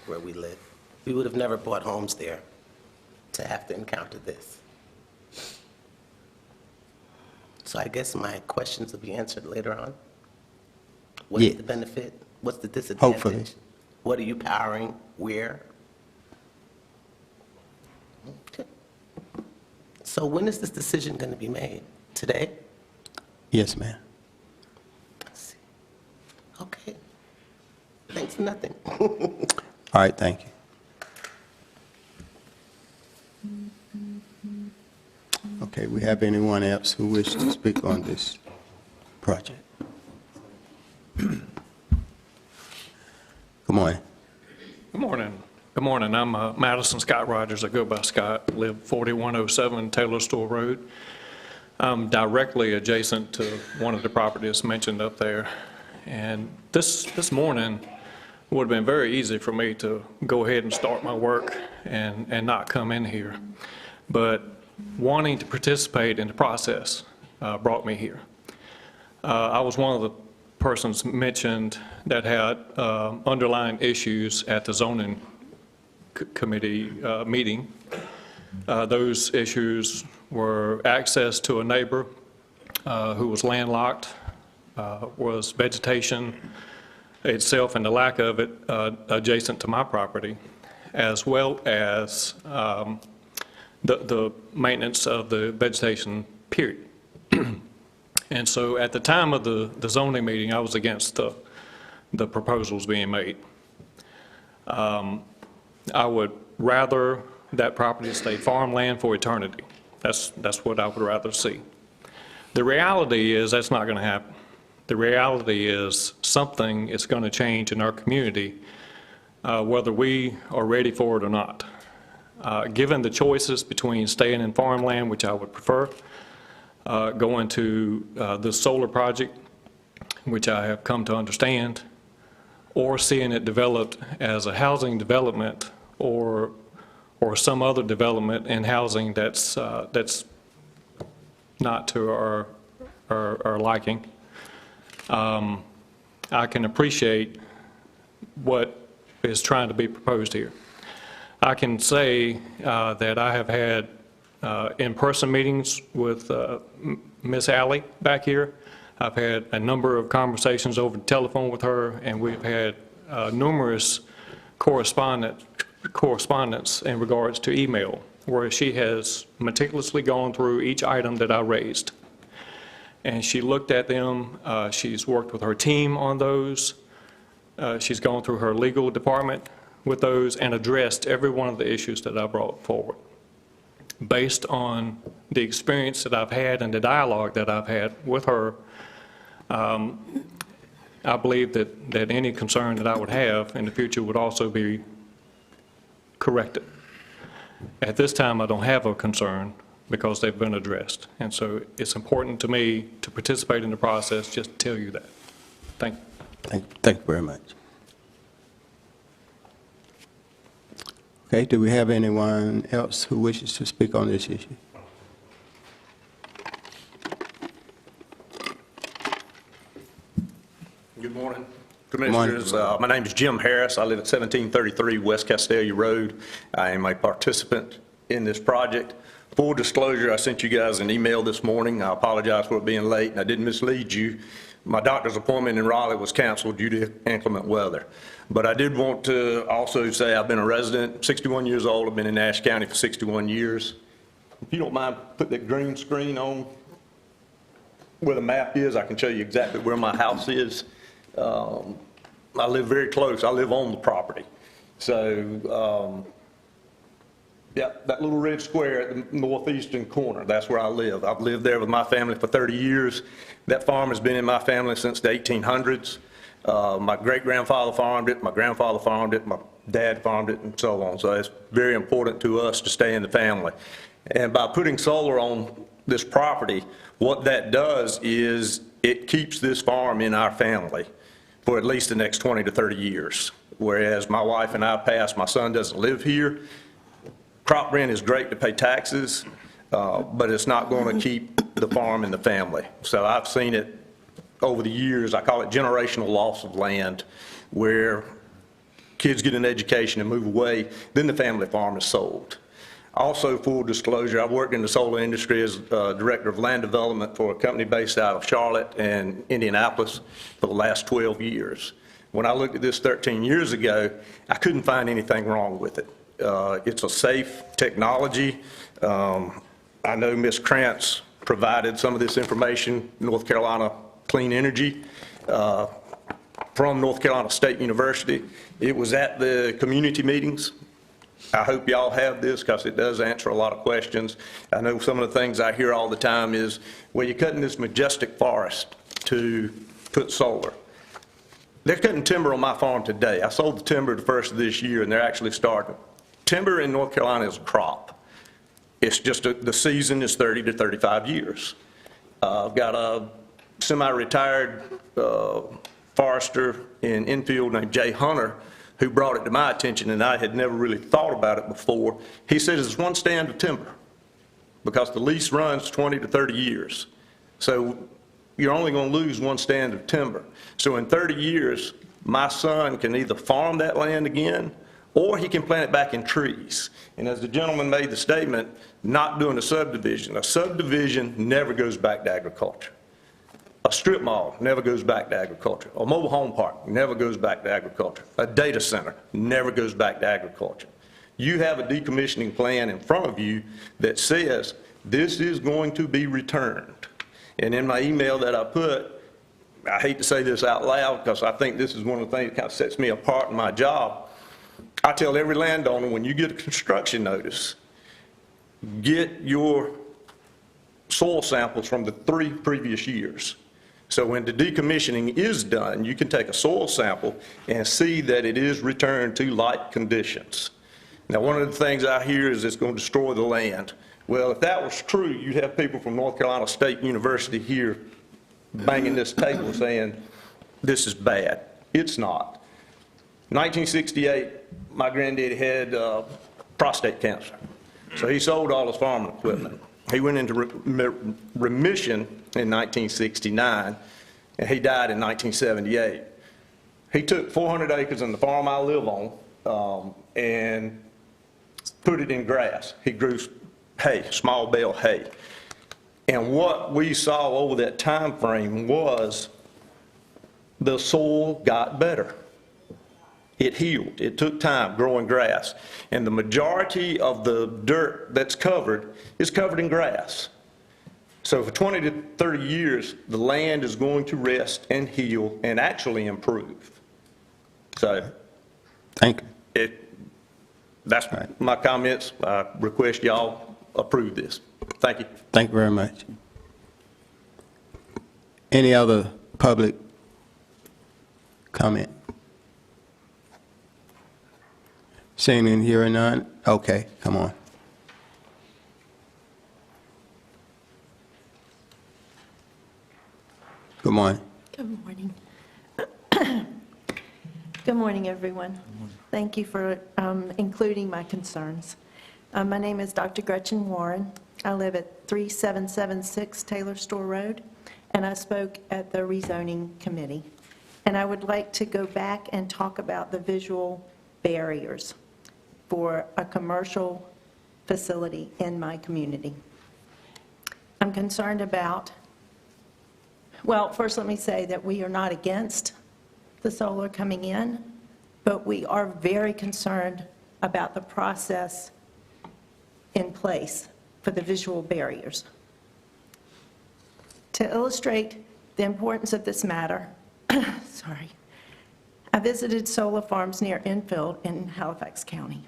where we live. We would have never bought homes there to have to encounter this. So I guess my questions will be answered later on. What's Yeah. the benefit? What's the disadvantage? Hopefully. What are you powering? Where? Okay. So when is this decision going to be made? Today? Yes, ma'am. Okay. Thanks for nothing. All right, thank you. Okay, we have anyone else who wishes to speak on this project? Good morning. Good morning. Good morning. I'm Madison Scott Rogers. I go by Scott, live 4107 Taylor Store Road. I'm directly adjacent to one of the properties mentioned up there. And this morning would have been very easy for me to go ahead and start my work and not come in here. But wanting to participate in the process brought me here. I was one of the persons mentioned that had underlying issues at the zoning committee meeting. Those issues were access to a neighbor who was landlocked, was vegetation itself and the lack of it adjacent to my property, as well as the maintenance of the vegetation, period. And so at the time of the zoning meeting, I was against the proposals being made. I would rather that property stay farmland for eternity. That's what I would rather see. The reality is that's not going to happen. The reality is something is going to change in our community, whether we are ready for it or not. Given the choices between staying in farmland, which I would prefer, going to the solar project, which I have come to understand, or seeing it developed as a housing development or some other development in housing that's not to our liking. I can appreciate what is trying to be proposed here. I can say that I have had in-person meetings with Ms. Alley back here. I've had a number of conversations over the telephone with her, and we've had numerous correspondence in regards to email, where she has meticulously gone through each item that I raised. And she looked at them, she's worked with her team on those, she's gone through her legal department with those and addressed every one of the issues that I brought forward. Based on the experience that I've had and the dialogue that I've had with her, I believe that any concern that I would have in the future would also be corrected. At this time, I don't have a concern because they've been addressed. And so it's important to me to participate in the process, just to tell you that. Thank you. Thank you very much. Okay, do we have anyone else who wishes to speak on this issue? Good morning, Commissioners. My name is Jim Harris. I live at 1733 West Castelia Road. I am a participant in this project. Full disclosure, I sent you guys an email this morning. I apologize for it being late, and I didn't mislead you. My doctor's appointment in Raleigh was canceled due to inclement weather. But I did want to also say I've been a resident, 61 years old. I've been in Nash County for 61 years. If you don't mind, put that green screen on where the map is. I can show you exactly where my house is. I live very close. I live on the property. So, yeah, that little red square at the northeastern corner, that's where I live. I've lived there with my family for 30 years. That farm has been in my family since the 1800s. My great-grandfather farmed it, my grandfather farmed it, my dad farmed it, and so on. So it's very important to us to stay in the family. And by putting solar on this property, what that does is it keeps this farm in our family for at least the next 20 to 30 years. Whereas my wife and I passed, my son doesn't live here. Crop rent is great to pay taxes, but it's not going to keep the farm in the family. So I've seen it over the years. I call it generational loss of land, where kids get an education and move away, then the family farm is sold. Also, full disclosure, I've worked in the solar industry as Director of Land Development for a company based out of Charlotte and Indianapolis for the last 12 years. When I looked at this 13 years ago, I couldn't find anything wrong with it. It's a safe technology. I know Ms. Krantz provided some of this information, North Carolina Clean Energy, from North Carolina State University. It was at the community meetings. I hope y'all have this because it does answer a lot of questions. I know some of the things I hear all the time is, well, you're cutting this majestic forest to put solar. They're cutting timber on my farm today. I sold the timber the first of this year, and they're actually starting. Timber in North Carolina is a crop. It's just the season is 30 to 35 years. I've got a semi-retired forester in Enfield named Jay Hunter who brought it to my attention, and I had never really thought about it before. He said it's one stand of timber because the lease runs 20 to 30 years. So you're only going to lose one stand of timber. So in 30 years, my son can either farm that land again or he can plant it back in trees. And as the gentleman made the statement, not doing a subdivision never goes back to agriculture. A strip mall never goes back to agriculture. A mobile home park never goes back to agriculture. A data center never goes back to agriculture. You have a decommissioning plan in front of you that says this is going to be returned. And in my email that I put, I hate to say this out loud because I think this is one of the things that kind of sets me apart in my job. I tell every landowner, when you get a construction notice, get your soil samples from the 3 previous years. So when the decommissioning is done, you can take a soil sample and see that it is returned to like conditions. Now, one of the things I hear is it's going to destroy the land. Well, if that was true, you'd have people from North Carolina State University here banging this table saying this is bad. It's not. In 1968, my granddaddy had prostate cancer, so he sold all his farming equipment. He went into remission in 1969, and he died in 1978. He took 400 acres in the farm I live on and put it in grass. He grew hay, small bale hay. And what we saw over that time frame was the soil got better. It healed. It took time growing grass. And the majority of the dirt that's covered is covered in grass. So for 20 to 30 years, the land is going to rest and heal and actually improve. So thank you. That's my comments. I request y'all approve this. Thank you. Thank you very much. Any other public comment? Seeing and hearing none? Okay, come on. Good morning. Good morning. Good morning, everyone. Thank you for including my concerns. My name is Dr. Gretchen Warren. I live at 3776 Taylor Store Road, and I spoke at the rezoning committee. And I would like to go back and talk about the visual barriers for a commercial facility in my community. I'm concerned about, well, first let me say that we are not against the solar coming in, but we are very concerned about the process in place for the visual barriers. To illustrate the importance of this matter, sorry, I visited solar farms near Enfield in Halifax County.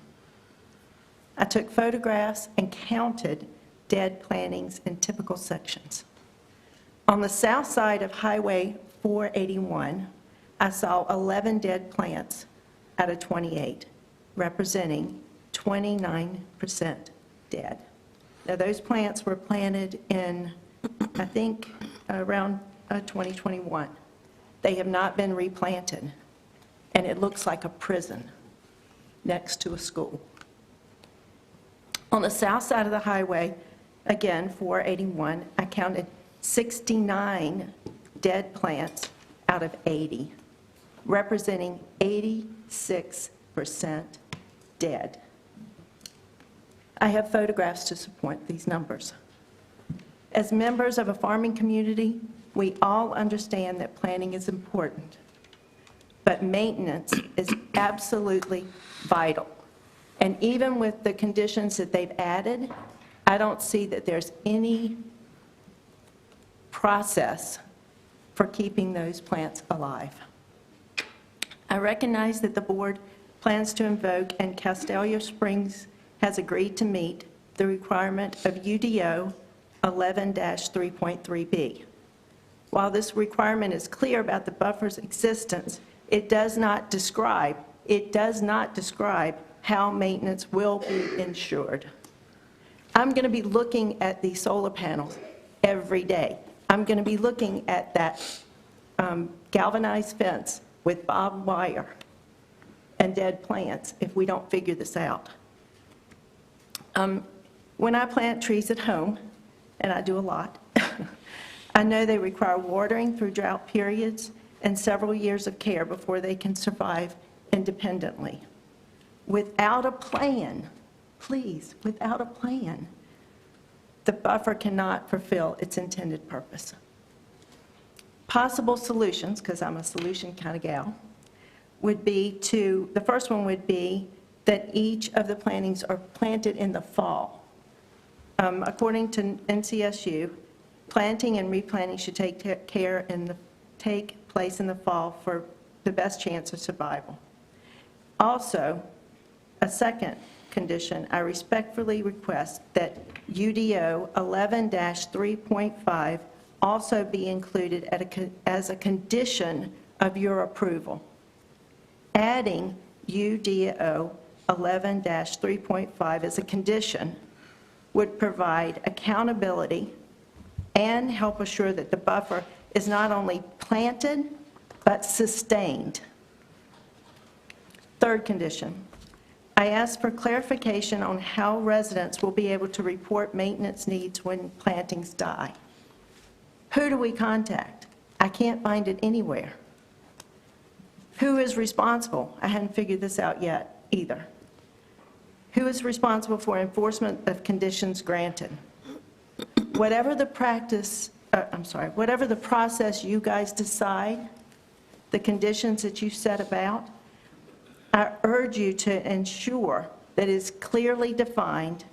I took photographs and counted dead plantings in typical sections. On the south side of Highway 481, I saw 11 dead plants out of 28, representing 29% dead. Now, those plants were planted in, I think, around 2021. They have not been replanted, and it looks like a prison next to a school. On the south side of the highway, again, 481, I counted 69 dead plants out of 80, representing 86% dead. I have photographs to support these numbers. As members of a farming community, we all understand that planting is important, but maintenance is absolutely vital. And even with the conditions that they've added, I don't see that there's any process for keeping those plants alive. I recognize that the board plans to invoke, and Castalia Springs has agreed to meet the requirement of UDO 11-3.3B. While this requirement is clear about the buffer's existence, it does not describe how maintenance will be ensured. I'm going to be looking at these solar panels every day. I'm going to be looking at that galvanized fence with barbed wire and dead plants if we don't figure this out. When I plant trees at home, and I do a lot, I know they require watering through drought periods and several years of care before they can survive independently. Without a plan, please, without a plan, the buffer cannot fulfill its intended purpose. Possible solutions, because I'm a solution kind of gal, would be to, the first one would be that each of the plantings are planted in the fall. According to NCSU, planting and replanting should take place in the fall for the best chance of survival. Also, a second condition, I respectfully request that UDO 11-3.5 also be included as a condition of your approval. Adding UDO 11-3.5 as a condition would provide accountability and help assure that the buffer is not only planted, but sustained. Third condition, I ask for clarification on how residents will be able to report maintenance needs when plantings die. Who do we contact? I can't find it anywhere. Who is responsible? I hadn't figured this out yet either. Who is responsible for enforcement of conditions granted? Whatever the whatever the process you guys decide, the conditions that you set about, I urge you to ensure that it's clearly defined,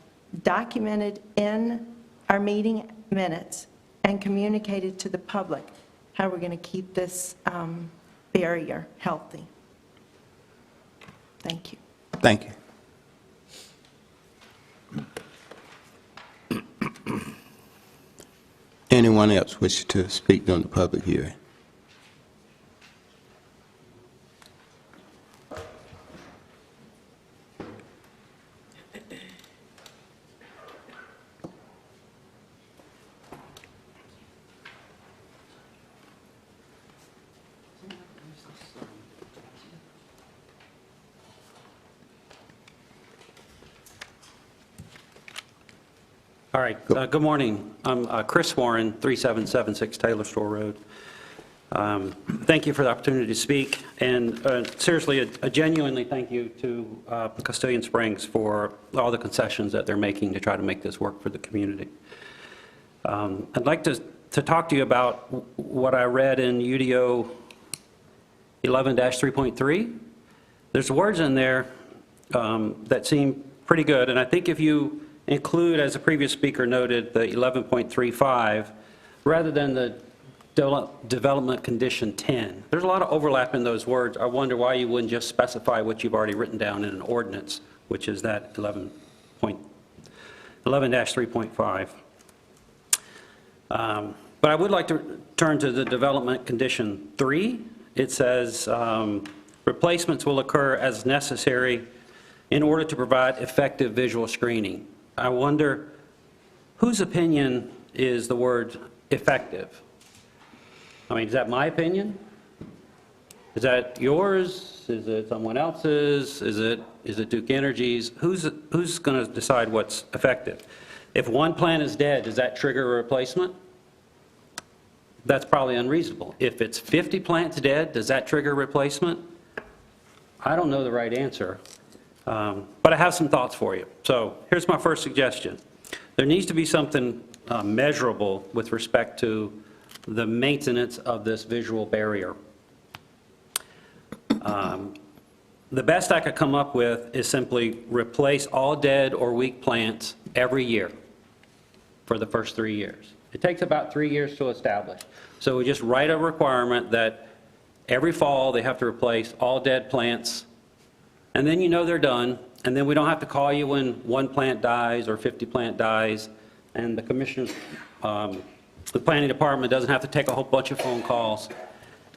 documented in our meeting minutes, and communicated to the public how we're going to keep this barrier healthy. Thank you. Thank you. Anyone else wish to speak on the public hearing? All right, good morning. I'm Chris Warren, 3776 Taylor Store Road. Thank you for the opportunity to speak, and seriously, a genuinely thank you to Castilian Springs for all the concessions that they're making to try to make this work for the community. I'd like to talk to you about what I read in UDO 11-3.3. There's words in there that seem pretty good, and I think if you include, as the previous speaker noted, the 11.35, rather than the development condition 10. There's a lot of overlap in those words. I wonder why you wouldn't just specify what you've already written down in an ordinance, which is that 11-3.5. But I would like to turn to the development condition 3. It says replacements will occur as necessary in order to provide effective visual screening. I wonder whose opinion is the word effective? I mean, is that my opinion? Is that yours? Is it someone else's? Is it Duke Energy's? Who's going to decide what's effective? If one plant is dead, does that trigger a replacement? That's probably unreasonable. If it's 50 plants dead, does that trigger replacement? I don't know the right answer. But I have some thoughts for you. So here's my first suggestion. There needs to be something measurable with respect to the maintenance of this visual barrier. The best I could come up with is simply replace all dead or weak plants every year for the first 3 years. It takes about 3 years to establish. So we just write a requirement that every fall they have to replace all dead plants, and then you know they're done, and then we don't have to call you when one plant dies or 50 plant dies, and the commissioners, the planning department doesn't have to take a whole bunch of phone calls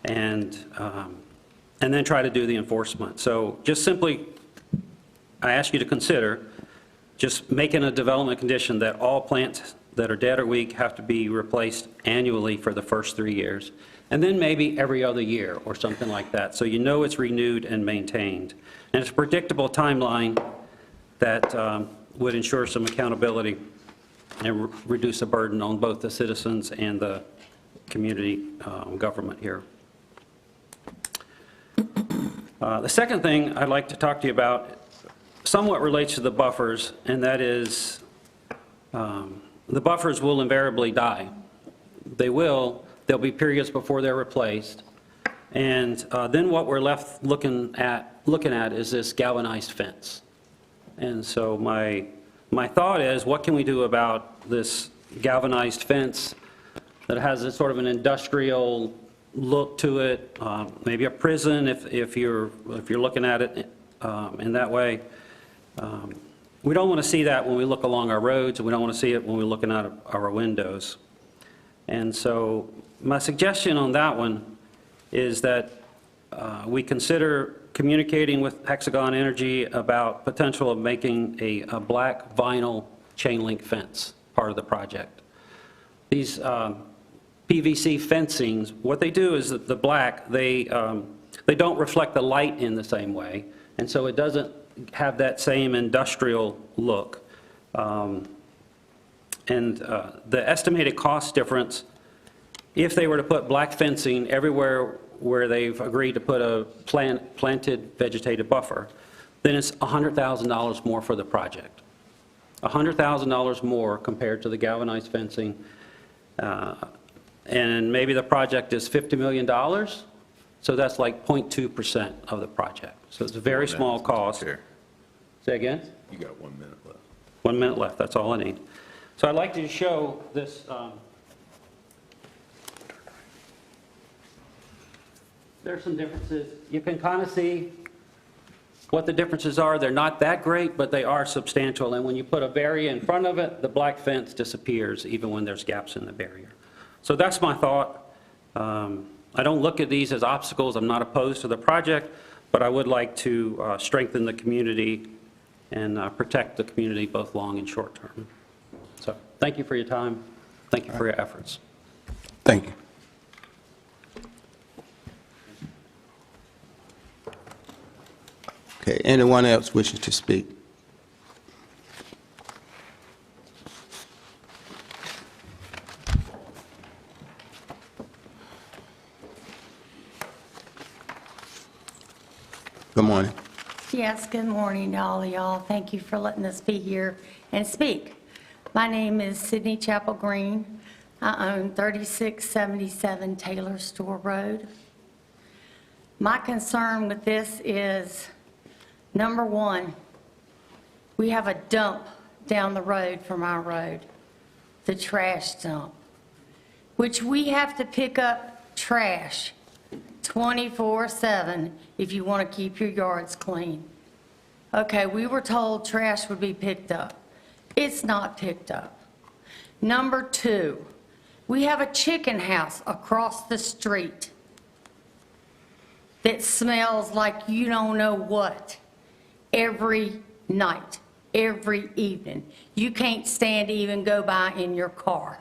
and then try to do the enforcement. So just simply, I ask you to consider just making a development condition that all plants that are dead or weak have to be replaced annually for the first 3 years, and then maybe every other year or something like that, so you know it's renewed and maintained. And it's a predictable timeline that would ensure some accountability and reduce the burden on both the citizens and the community government here. The second thing I'd like to talk to you about somewhat relates to the buffers, and that is the buffers will invariably die. They will. There'll be periods before they're replaced. And then what we're left looking at is this galvanized fence. And so my thought is, what can we do about this galvanized fence that has this sort of an industrial look to it, maybe a prison if you're looking at it in that way. We don't want to see that when we look along our roads, and we don't want to see it when we're looking out of our windows. And so my suggestion on that one is that we consider communicating with Hexagon Energy about potential of making a black vinyl chain link fence part of the project. These PVC fencings, what they do is that the black, they don't reflect the light in the same way, and so it doesn't have that same industrial look. The estimated cost difference, if they were to put black fencing everywhere where they've agreed to put a planted vegetative buffer, then it's $100,000 more for the project. $100,000 more compared to the galvanized fencing. And maybe the project is $50 million, so that's like 0.2% of the project. So it's a very small cost. Say again? You got 1 minute left. 1 minute left, that's all I need. So I'd like to show this. There's some differences. You can kind of see what the differences are. They're not that great, but they are substantial. And when you put a barrier in front of it, the black fence disappears even when there's gaps in the barrier. So that's my thought. I don't look at these as obstacles. I'm not opposed to the project, but I would like to strengthen the community and protect the community both long and short term. So thank you for your time. Thank you for your efforts. Thank you. Okay, anyone else wishes to speak? Good morning. Yes, good morning to all of y'all. Thank you for letting us be here and speak. My name is Sydney Chapel Green. I own 3677 Taylor Store Road. My concern with this is, number one, we have a dump down the road from our road, the trash dump, which we have to pick up trash 24/7 if you want to keep your yards clean. Okay, we were told trash would be picked up. It's not picked up. Number two, we have a chicken house across the street that smells like you don't know what every night, every evening. You can't stand to even go by in your car.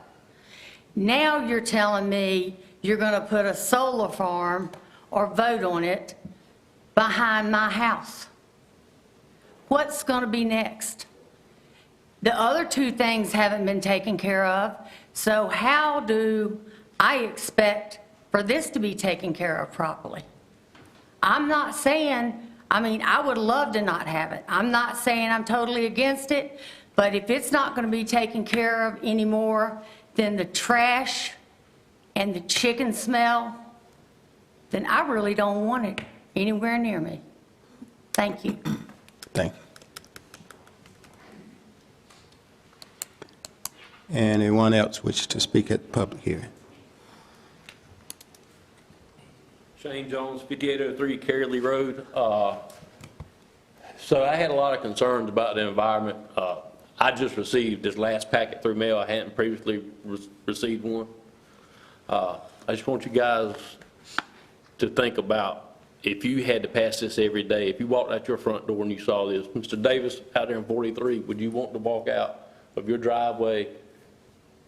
Now you're telling me you're going to put a solar farm or vote on it behind my house. What's going to be next? The other two things haven't been taken care of, so how do I expect for this to be taken care of properly? I'm not saying, I would love to not have it. I'm not saying I'm totally against it, but if it's not going to be taken care of anymore, then the trash and the chicken smell, then I really don't want it anywhere near me. Thank you. Thank you. Anyone else wishes to speak at the public hearing? Shane Jones, 5803 Cary Lee Road. So I had a lot of concerns about the environment. I just received this last packet through mail. I hadn't previously received one. I just want you guys to think about if you had to pass this every day, if you walked out your front door and you saw this, Mr. Davis out there in 43, would you want to walk out of your driveway,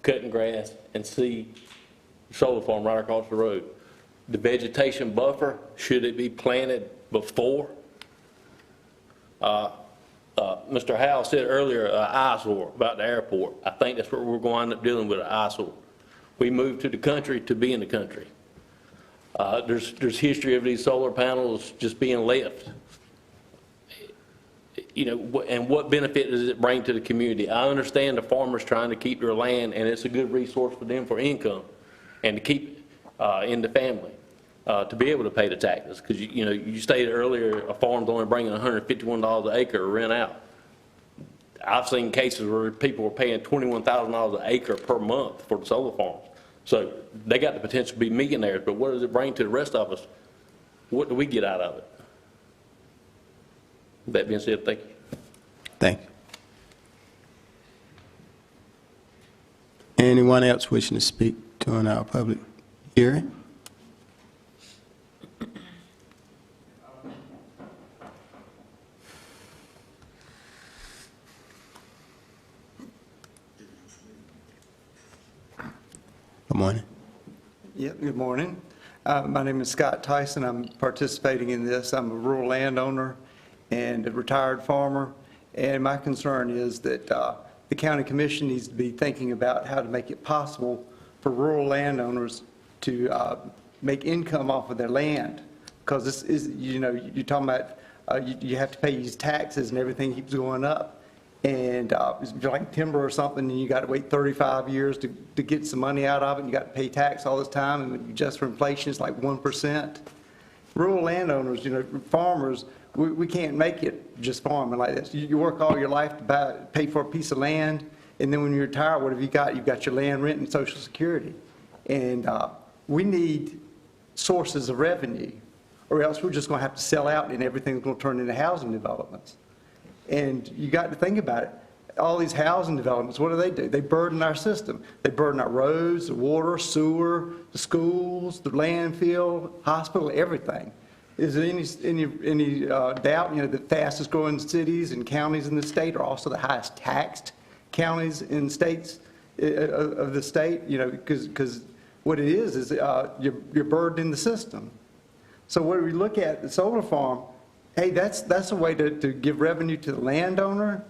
cutting grass, and see the solar farm right across the road? The vegetation buffer, should it be planted before? Mr. Howell said earlier, eyesore about the airport. I think that's what we're going to end up dealing with, an eyesore. We moved to the country to be in the country. There's history of these solar panels just being left. And what benefit does it bring to the community? I understand the farmers trying to keep their land, and it's a good resource for them for income and to keep in the family, to be able to pay the taxes. Because, you stated earlier, a farm's only bringing $151 an acre to rent out. I've seen cases where people were paying $21,000 an acre per month for the solar farms. So they got the potential to be millionaires, but what does it bring to the rest of us? What do we get out of it? That being said, thank you. Thank you. Anyone else wishing to speak during our public hearing? Good morning. Yep, good morning. My name is Scott Tyson. I'm participating in this. I'm a rural landowner, and a retired farmer, and my concern is that the county commission needs to be thinking about how to make it possible for rural landowners to make income off of their land, because this is, you know, you're talking about you have to pay these taxes and everything keeps going up, and it's like timber or something, and you got to wait 35 years to get some money out of it, and you got to pay tax all this time, and when you adjust for inflation, it's like 1%. Rural landowners, you know, farmers, we can't make it just farming like this. You work all your life to pay for a piece of land, and then when you retire, what have you got? You've got your land rent and Social Security. And we need sources of revenue, or else we're just going to have to sell out and everything's going to turn into housing developments. And you got to think about it. All these housing developments, what do? They burden our system. They burden our roads, the water, sewer, the schools, the landfill, hospital, everything. Is there any doubt, you know, the fastest growing cities and counties in the state are also the highest taxed counties in states of the state, you know, because what it is you're burdening the system. So when we look at the solar farm, hey, that's a way to give revenue to the landowner.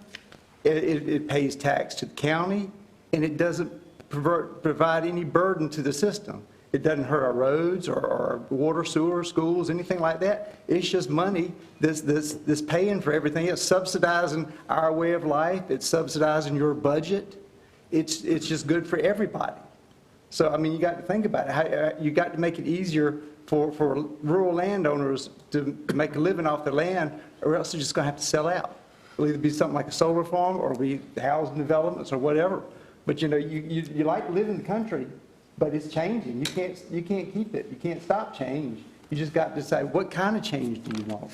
It pays tax to the county, and it doesn't provide any burden to the system. It doesn't hurt our roads or our water, sewer, schools, anything like that. It's just money that's paying for everything. It's subsidizing our way of life. It's subsidizing your budget. It's just good for everybody. So, I mean, you got to think about it. You got to make it easier for rural landowners to make a living off their land, or else they're just going to have to sell out. It'll either be something like a solar farm or be housing developments or whatever. But, you know, you like to live in the country, but it's changing. You can't keep it. You can't stop change. You just got to decide what kind of change do you want.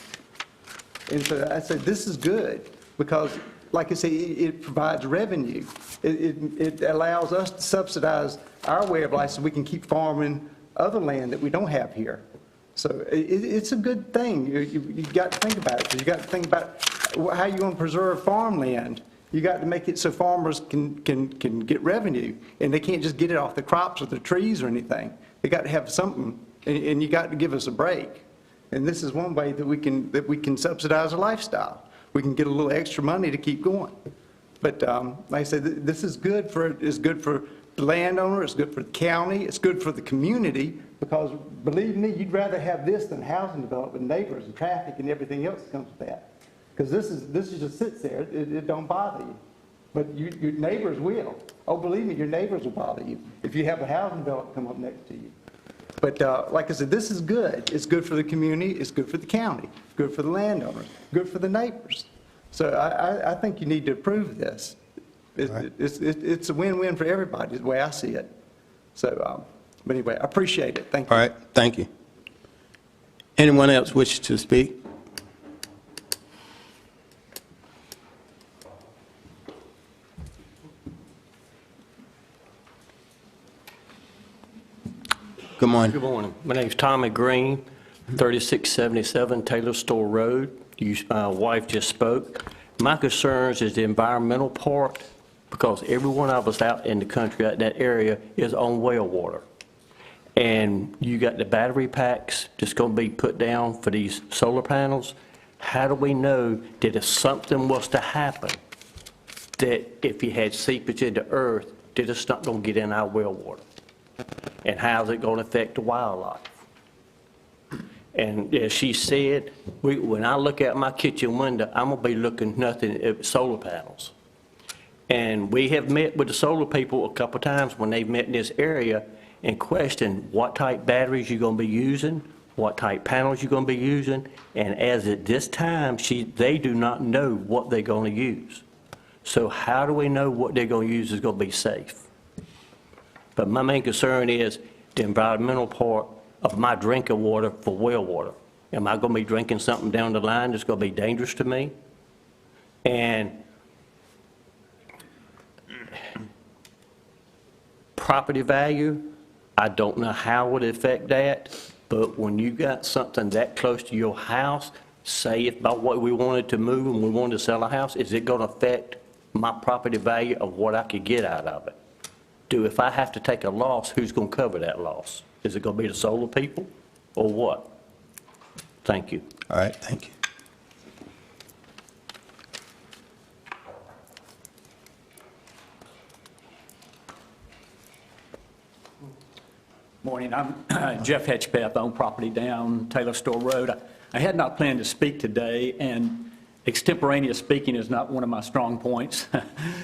And so I said this is good because, like I say, it provides revenue. It allows us to subsidize our way of life so we can keep farming other land that we don't have here. So it's a good thing. You got to think about it. You got to think about how you're going to preserve farmland. You got to make it so farmers can get revenue, and they can't just get it off the crops or the trees or anything. They got to have something, and you got to give us a break. And this is one way that we can subsidize a lifestyle. We can get a little extra money to keep going. But like I said, this is good for the landowner. It's good for the county. It's good for the community. Because believe me, you'd rather have this than housing development, neighbors and traffic and everything else that comes with that. Because this just sits there. It don't bother you. But your neighbors will. Oh, believe me, your neighbors will bother you if you have a housing development come up next to you. But like I said, this is good. It's good for the community. It's good for the county. It's good for the landowners. Good for the neighbors. So I think you need to approve this. It's a win-win for everybody, the way I see it. So, but anyway, I appreciate it. Thank you. All right, thank you. Anyone else wish to speak? Good morning. Good morning. My name's Tommy Green, 3677 Taylor Store Road. My wife just spoke. My concerns is the environmental part, because every one of us out in the country, out in that area, is on well water. And you got the battery packs that's going to be put down for these solar panels. How do we know that if something was to happen, that if you had seepage into earth, that it's not going to get in our well water? And how's it going to affect the wildlife? And as she said, when I look out my kitchen window, I'm going to be looking nothing at solar panels. And we have met with the solar people a couple times when they've met in this area and questioned what type batteries you're going to be using, what type panels you're going to be using, and as at this time, they do not know what they're going to use. So how do we know what they're going to use is going to be safe? But my main concern is the environmental part of my drinking water for well water. Am I going to be drinking something down the line that's going to be dangerous to me? And property value, I don't know how it would affect that, but when you got something that close to your house, say if about what we wanted to move and we wanted to sell a house, is it going to affect my property value of what I could get out of it? If I have to take a loss, who's going to cover that loss? Is it going to be the solar people or what? Thank you. All right, thank you. morning. I'm Jeff Hedgepeth, own property down Taylor Store Road. I had not planned to speak today, and extemporaneous speaking is not one of my strong points,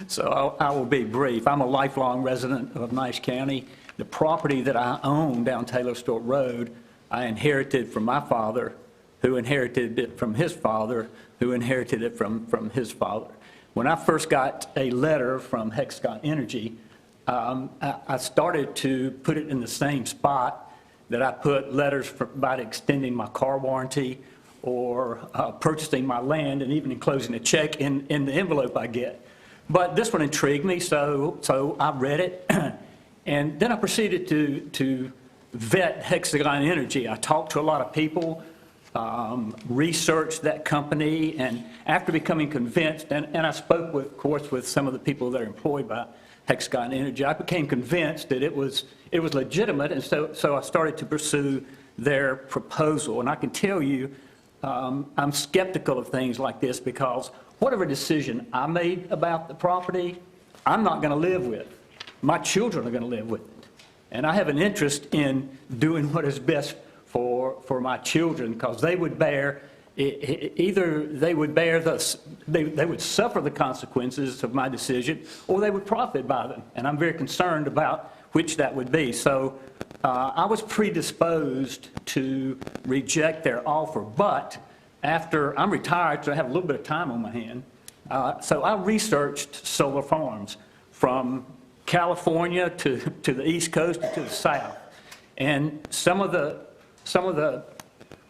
so I will be brief. I'm a lifelong resident of Nash County. The property that I own down Taylor Store Road, I inherited from my father, who inherited it from his father, who inherited it from his father. When I first got a letter from Hexagon Energy, I started to put it in the same spot that I put letters about extending my car warranty or purchasing my land and even enclosing a check in the envelope I get. But this one intrigued me, so I read it. And then I proceeded to vet Hexagon Energy. I talked to a lot of people, researched that company, and after becoming convinced, and I spoke, of course, with some of the people that are employed by Hexagon Energy, I became convinced that it was legitimate, and so I started to pursue their proposal. And I can tell you, I'm skeptical of things like this because whatever decision I made about the property, I'm not going to live with. My children are going to live with it. And I have an interest in doing what is best for my children, because they would bear, either they would bear they would suffer the consequences of my decision, or they would profit by them. And I'm very concerned about which that would be. So I was predisposed to reject their offer, but after I'm retired, so I have a little bit of time on my hand, so I researched solar farms from California to the East Coast and to the South. And some of the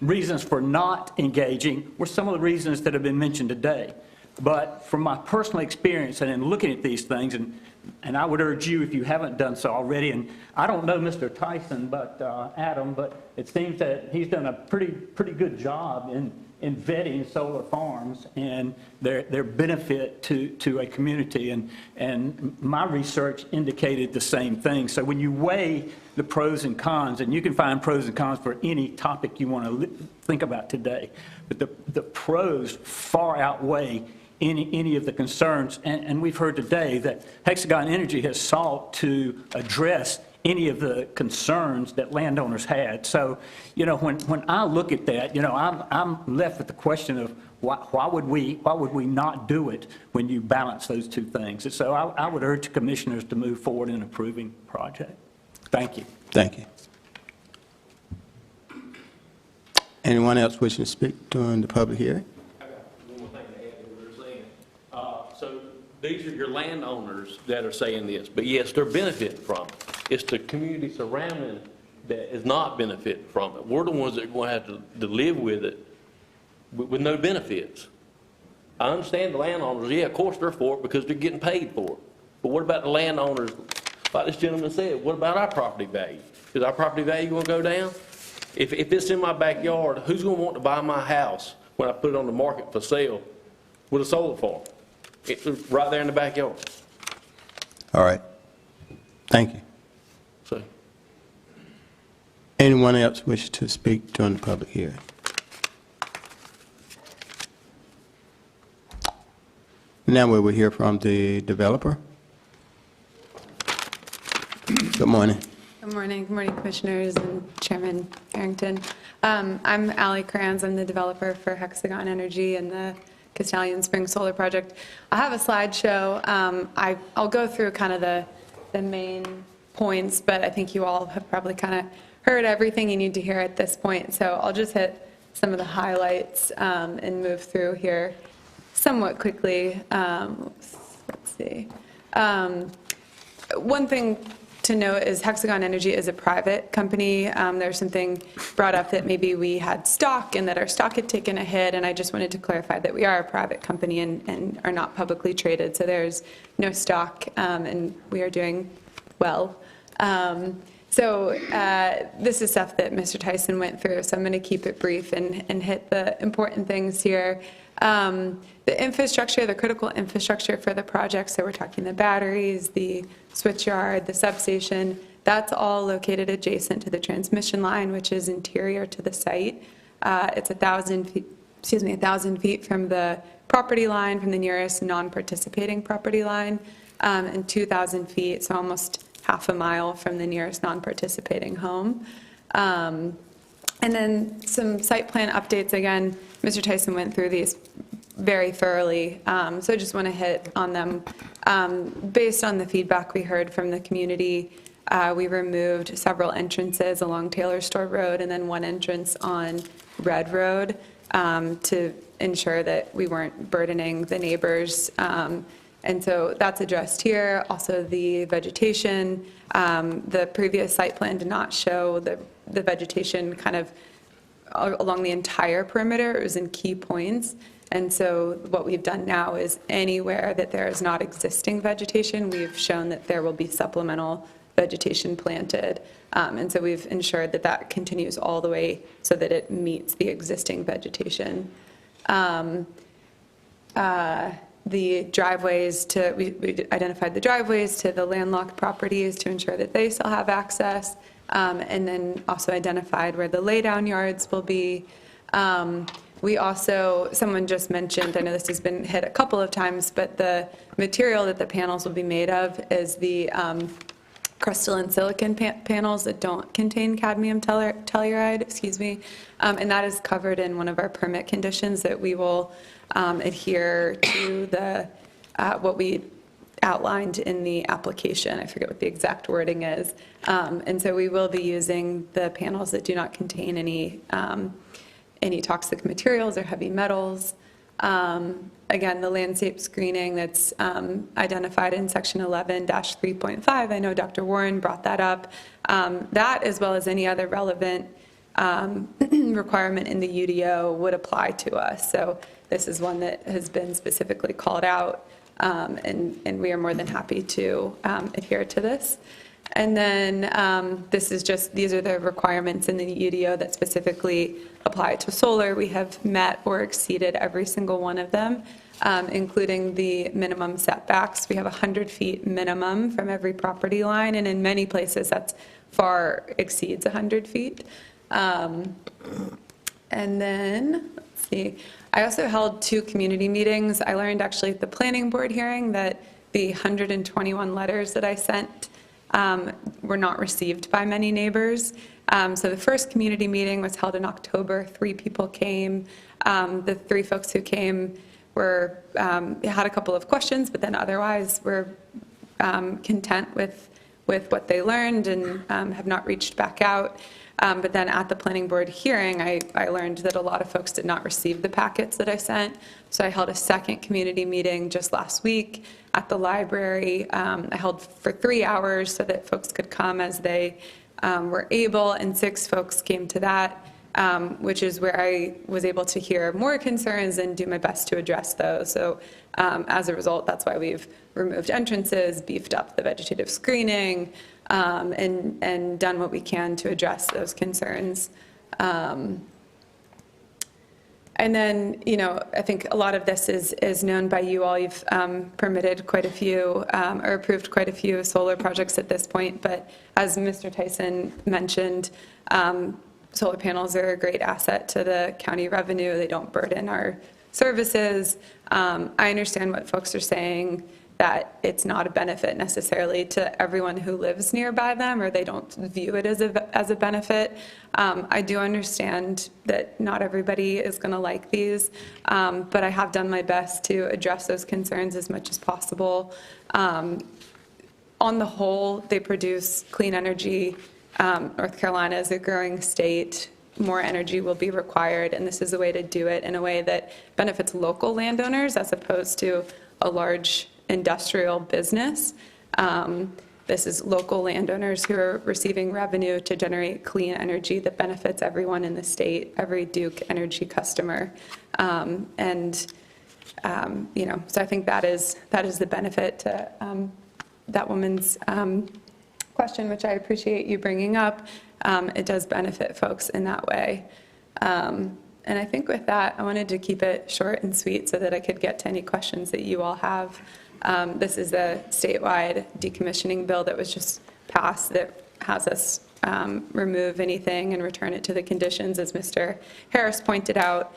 reasons for not engaging were some of the reasons that have been mentioned today. But from my personal experience and in looking at these things, and I would urge you, if you haven't done so already, and I don't know Mr. Tyson, but Adam, but it seems that he's done a pretty good job in vetting solar farms and their benefit to a community, and my research indicated the same thing. So when you weigh the pros and cons, and you can find pros and cons for any topic you want to think about today, but the pros far outweigh any of the concerns, and we've heard today that Hexagon Energy has sought to address any of the concerns that landowners had. So, you know, when I look at that, you know, I'm left with the question of why would we not do it when you balance those two things? And so I would urge commissioners to move forward in approving the project. Thank you. Thank you. Anyone else wishing to speak during the public hearing? One more thing to add to what they're saying. So these are your landowners that are saying this, but yes, they're benefiting from it. It's the community surrounding that is not benefiting from it. We're the ones that are going to have to live with it with no benefits. I understand the landowners, yeah, of course they're for it because they're getting paid for it. But what about the landowners? Like this gentleman said, what about our property value? Is our property value going to go down? If it's in my backyard, who's going to want to buy my house when I put it on the market for sale with a solar farm? It's right there in the backyard. All right. Thank you. So. Anyone else wish to speak during the public hearing? Now we will hear from the developer. Good morning. Good morning. Good morning, Commissioners and Chairman Harrington. I'm Allie Kranz. I'm the developer for Hexagon Energy and the Castellian Springs Solar Project. I have a slideshow. I'll go through kind of the main points, but I think you all have probably kind of heard everything you need to hear at this point. So I'll just hit some of the highlights and move through here somewhat quickly. Let's see. One thing to note is Hexagon Energy is a private company. There's something brought up that maybe we had stock and that our stock had taken a hit, and I just wanted to clarify that we are a private company and are not publicly traded, so there's no stock, and we are doing well. This is stuff that Mr. Tyson went through, so I'm going to keep it brief and hit the important things here. The infrastructure, the critical infrastructure for the project, so we're talking the batteries, the switchyard, the substation, that's all located adjacent to the transmission line, which is interior to the site. It's 1,000 feet from the property line, from the nearest non-participating property line, and 2,000 feet, so almost half a mile from the nearest non-participating home. And then some site plan updates. Again, Mr. Tyson went through these very thoroughly, so I just want to hit on them. Based on the feedback we heard from the community, we removed several entrances along Taylor Store Road and then one entrance on Red Road to ensure that we weren't burdening the neighbors. And so that's addressed here. Also, the vegetation, the previous site plan did not show the vegetation kind of along the entire perimeter. It was in key points. And so what we've done now is anywhere that there is not existing vegetation, we've shown that there will be supplemental vegetation planted. And so we've ensured that that continues all the way so that it meets the existing vegetation. The driveways we identified the driveways to the landlocked properties to ensure that they still have access, and then also identified where the laydown yards will be. We also, someone just mentioned, I know this has been hit a couple of times, but the material that the panels will be made of is the crystalline silicon panels that don't contain cadmium telluride, and that is covered in one of our permit conditions that we will adhere to the what we outlined in the application. I forget what the exact wording is. And so we will be using the panels that do not contain any toxic materials or heavy metals. Again, the landscape screening that's identified in section 11-3.5, I know Dr. Warren brought that up. That, as well as any other relevant requirement in the UDO, would apply to us. So this is one that has been specifically called out, and we are more than happy to adhere to this. And then these are the requirements in the UDO that specifically apply to solar. We have met or exceeded every single one of them, including the minimum setbacks. We have 100 feet minimum from every property line, and in many places that's far exceeds 100 feet. And then, let's see, I also held 2 community meetings. I learned actually at the planning board hearing that the 121 letters that I sent were not received by many neighbors. So the first community meeting was held in October. 3 people came. The 3 folks who came had a couple of questions, but then otherwise were content with what they learned and have not reached back out. But then at the planning board hearing, I learned that a lot of folks did not receive the packets that I sent. So I held a second community meeting just last week at the library. I held for 3 hours so that folks could come as they were able, and 6 folks came to that, which is where I was able to hear more concerns and do my best to address those. So as a result, that's why we've removed entrances, beefed up the vegetative screening, and done what we can to address those concerns. And then, I think a lot of this is known by you all. You've permitted quite a few, or approved quite a few solar projects at this point, but as Mr. Tyson mentioned, solar panels are a great asset to the county revenue. They don't burden our services. I understand what folks are saying, that it's not a benefit necessarily to everyone who lives nearby them, or they don't view it as a benefit. I do understand that not everybody is going to like these, but I have done my best to address those concerns as much as possible. On the whole, they produce clean energy. North Carolina is a growing state. More energy will be required, and this is a way to do it in a way that benefits local landowners as opposed to a large industrial business. This is local landowners who are receiving revenue to generate clean energy that benefits everyone in the state, every Duke Energy customer. So I think that is the benefit to that woman's question, which I appreciate you bringing up. It does benefit folks in that way. And I think with that, I wanted to keep it short and sweet so that I could get to any questions that you all have. This is a statewide decommissioning bill that was just passed that has us remove anything and return it to the conditions. As Mr. Harris pointed out,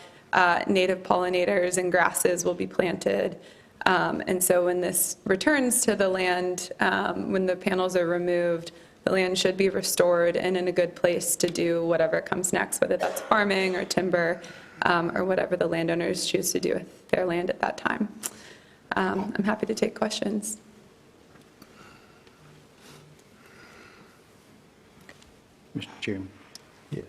native pollinators and grasses will be planted. And so when this returns to the land, when the panels are removed, the land should be restored and in a good place to do whatever comes next, whether that's farming or timber, or whatever the landowners choose to do with their land at that time. I'm happy to take questions. Mr. Chairman? Yes.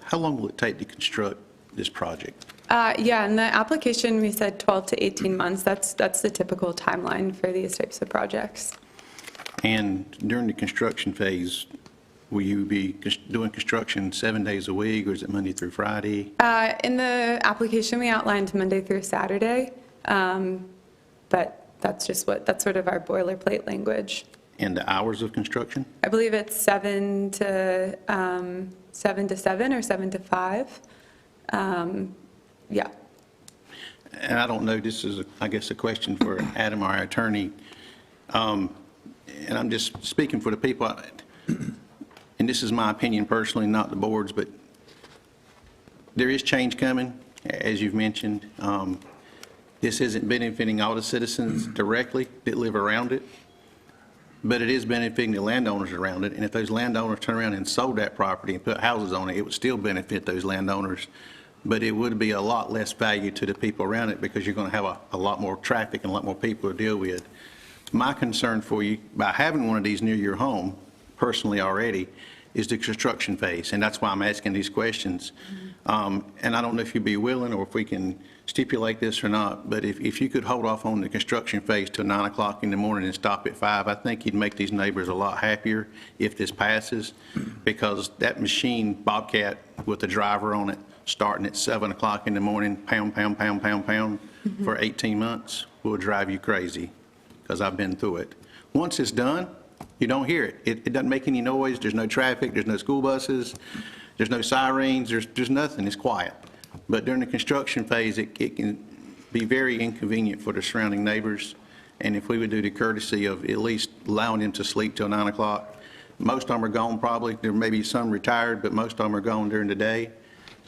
How long will it take to construct this project? Yeah, in the application, we said 12 to 18 months. That's the typical timeline for these types of projects. And during the construction phase, will you be doing construction 7 days a week, or is it Monday through Friday? In the application, we outlined Monday through Saturday, but that's sort of our boilerplate language. And the hours of construction? I believe it's 7 to 7 or 7 to 5. Yeah. And I don't know, this is, I guess, a question for Adam, our attorney. And I'm just speaking for the people, and this is my opinion personally, not the board's, but there is change coming, as you've mentioned. This isn't benefiting all the citizens directly that live around it, but it is benefiting the landowners around it. And if those landowners turn around and sold that property and put houses on it, it would still benefit those landowners. But it would be a lot less value to the people around it because you're going to have a lot more traffic and a lot more people to deal with. My concern for you, by having one of these near your home, personally already, is the construction phase. And that's why I'm asking these questions. And I don't know if you'd be willing or if we can stipulate this or not, but if you could hold off on the construction phase till 9 o'clock in the morning and stop at 5, I think you'd make these neighbors a lot happier if this passes, because that machine, Bobcat, with the driver on it, starting at 7 o'clock in the morning, pound, pound, pound, pound, pound, for 18 months, will drive you crazy, because I've been through it. Once it's done, you don't hear it. It doesn't make any noise. There's no traffic. There's no school buses. There's no sirens. There's nothing. It's quiet. But during the construction phase, it can be very inconvenient for the surrounding neighbors. And if we would do the courtesy of at least allowing them to sleep till 9 o'clock, most of them are gone probably. There may be some retired, but most of them are gone during the day.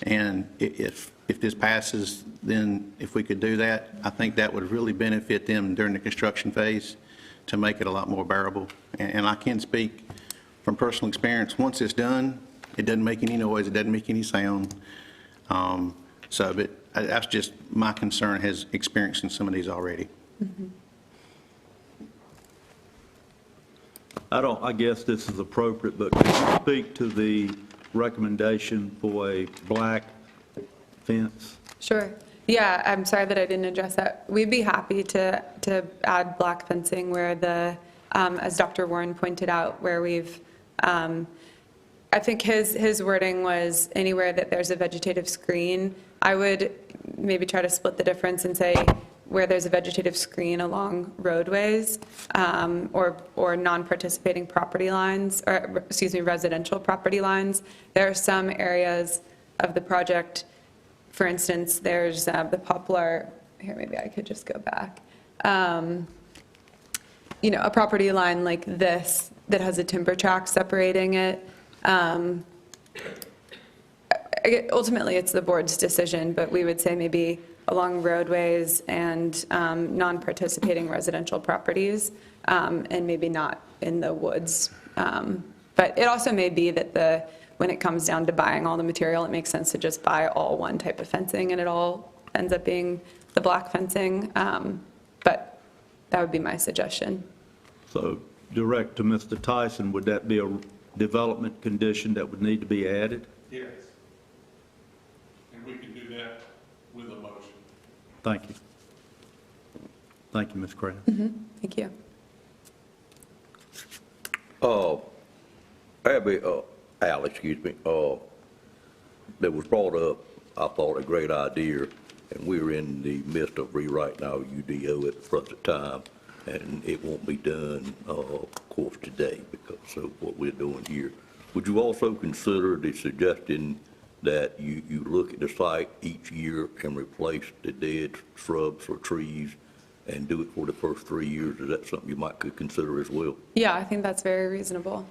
And if this passes, then if we could do that, I think that would really benefit them during the construction phase to make it a lot more bearable. And I can speak from personal experience. Once it's done, it doesn't make any noise, it doesn't make any sound. But that's just my concern, has experienced in some of these already. I guess this is appropriate, but could you speak to the recommendation for a black fence? Sure. Yeah, I'm sorry that I didn't address that. We'd be happy to add black fencing where as Dr. Warren pointed out, where we've, I think his wording was anywhere that there's a vegetative screen. I would maybe try to split the difference and say where there's a vegetative screen along roadways, or non-participating property lines, or, excuse me, residential property lines. There are some areas of the project, for instance, there's the poplar, here maybe I could just go back. A property line like this that has a timber track separating it. Ultimately, it's the board's decision, but we would say maybe along roadways and non-participating residential properties, and maybe not in the woods. But it also may be that when it comes down to buying all the material, it makes sense to just buy all one type of fencing, and it all ends up being the black fencing. But that would be my suggestion. So direct to Mr. Tyson, would that be a development condition that would need to be added? Yes. And we can do that with a motion. Thank you. Thank you, Ms. Crabb. Thank you. Al, excuse me, that was brought up, I thought a great idea, and we're in the midst of rewriting our UDO at the present time, and it won't be done, of course, today because of what we're doing here. Would you also consider the suggestion that you look at the site each year and replace the dead shrubs or trees and do it for the first 3 years? Is that something you could consider as well? Yeah, I think that's very reasonable.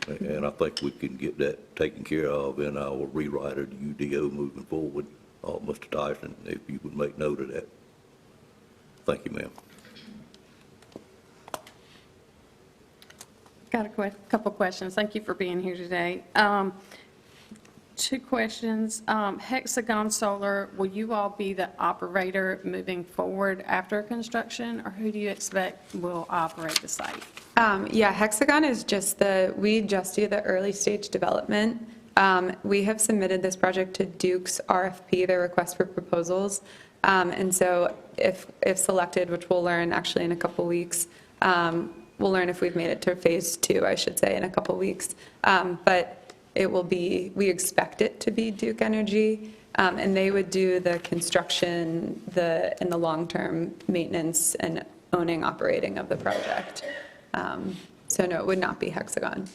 Okay. And I think we can get that taken care of in our rewrite of the UDO moving forward. Mr. Tyson, if you would make note of that. Thank you, ma'am. Got a couple questions. Thank you for being here today. Two questions. Hexagon Solar, will you all be the operator moving forward after construction, or who do you expect will operate the site? Yeah, Hexagon is we just do the early stage development. We have submitted this project to Duke's RFP, their request for proposals. And so if selected, which we'll learn actually in a couple weeks, we'll learn if we've made it to phase 2, I should say, in a couple weeks. But it will be, we expect it to be Duke Energy, and they would do the construction, and the long-term maintenance and operating of the project. So no, it would not be Hexagon.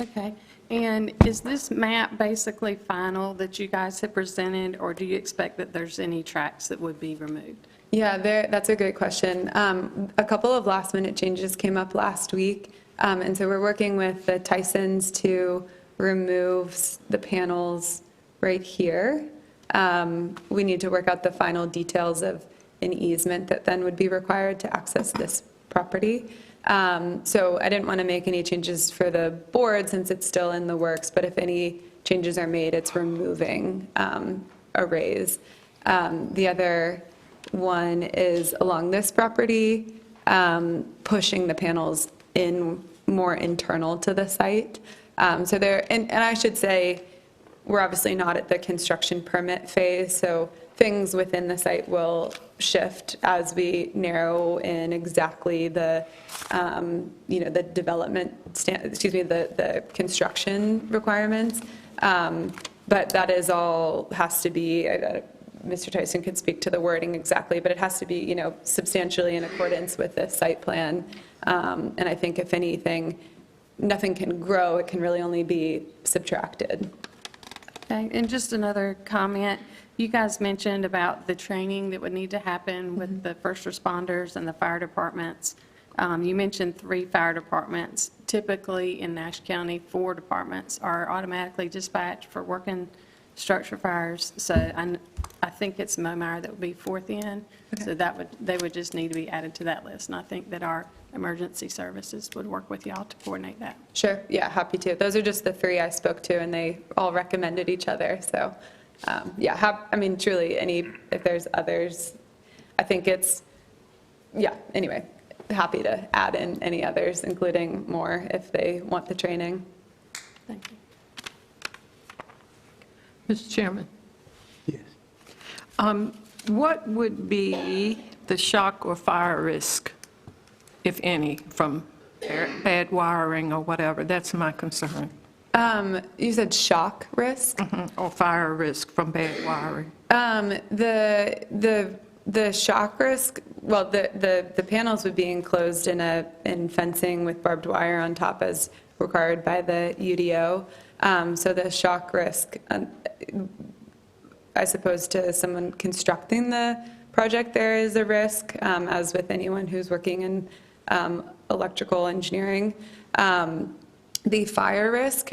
Okay. And is this map basically final that you guys have presented, or do you expect that there's any tracks that would be removed? Yeah, that's a great question. A couple of last-minute changes came up last week, and so we're working with the Tysons to remove the panels right here. We need to work out the final details of an easement that then would be required to access this property. So I didn't want to make any changes for the board since it's still in the works, but if any changes are made, it's removing arrays. The other one is along this property, pushing the panels in more internal to the site. So there, and I should say, we're obviously not at the construction permit phase, so things within the site will shift as we narrow in exactly the, the development, the construction requirements. But that is all, has to be, Mr. Tyson could speak to the wording exactly, but it has to be, substantially in accordance with the site plan. And I think if anything, nothing can grow, it can really only be subtracted. Okay, and just another comment. You guys mentioned about the training that would need to happen with the first responders and the fire departments. You mentioned 3 fire departments. Typically in Nash County, 4 departments are automatically dispatched for working structure fires. So I think it's Momire that would be 4th in. Okay. So they would just need to be added to that list. And I think that our emergency services would work with y'all to coordinate that. Sure, yeah, happy to. Those are just the 3 I spoke to, and they all recommended each other. So, yeah, truly, if there's others, I think it's, yeah, anyway, happy to add in any others, including more if they want the training. Thank you. Mr. Chairman? Yes. What would be the shock or fire risk, if any, from bad wiring or whatever? That's my concern. You said shock risk? Mm-hmm. Or fire risk from bad wiring. The shock risk, well, the panels would be enclosed in fencing with barbed wire on top as required by the UDO. So the shock risk, I suppose to someone constructing the project, there is a risk, as with anyone who's working in electrical engineering. The fire risk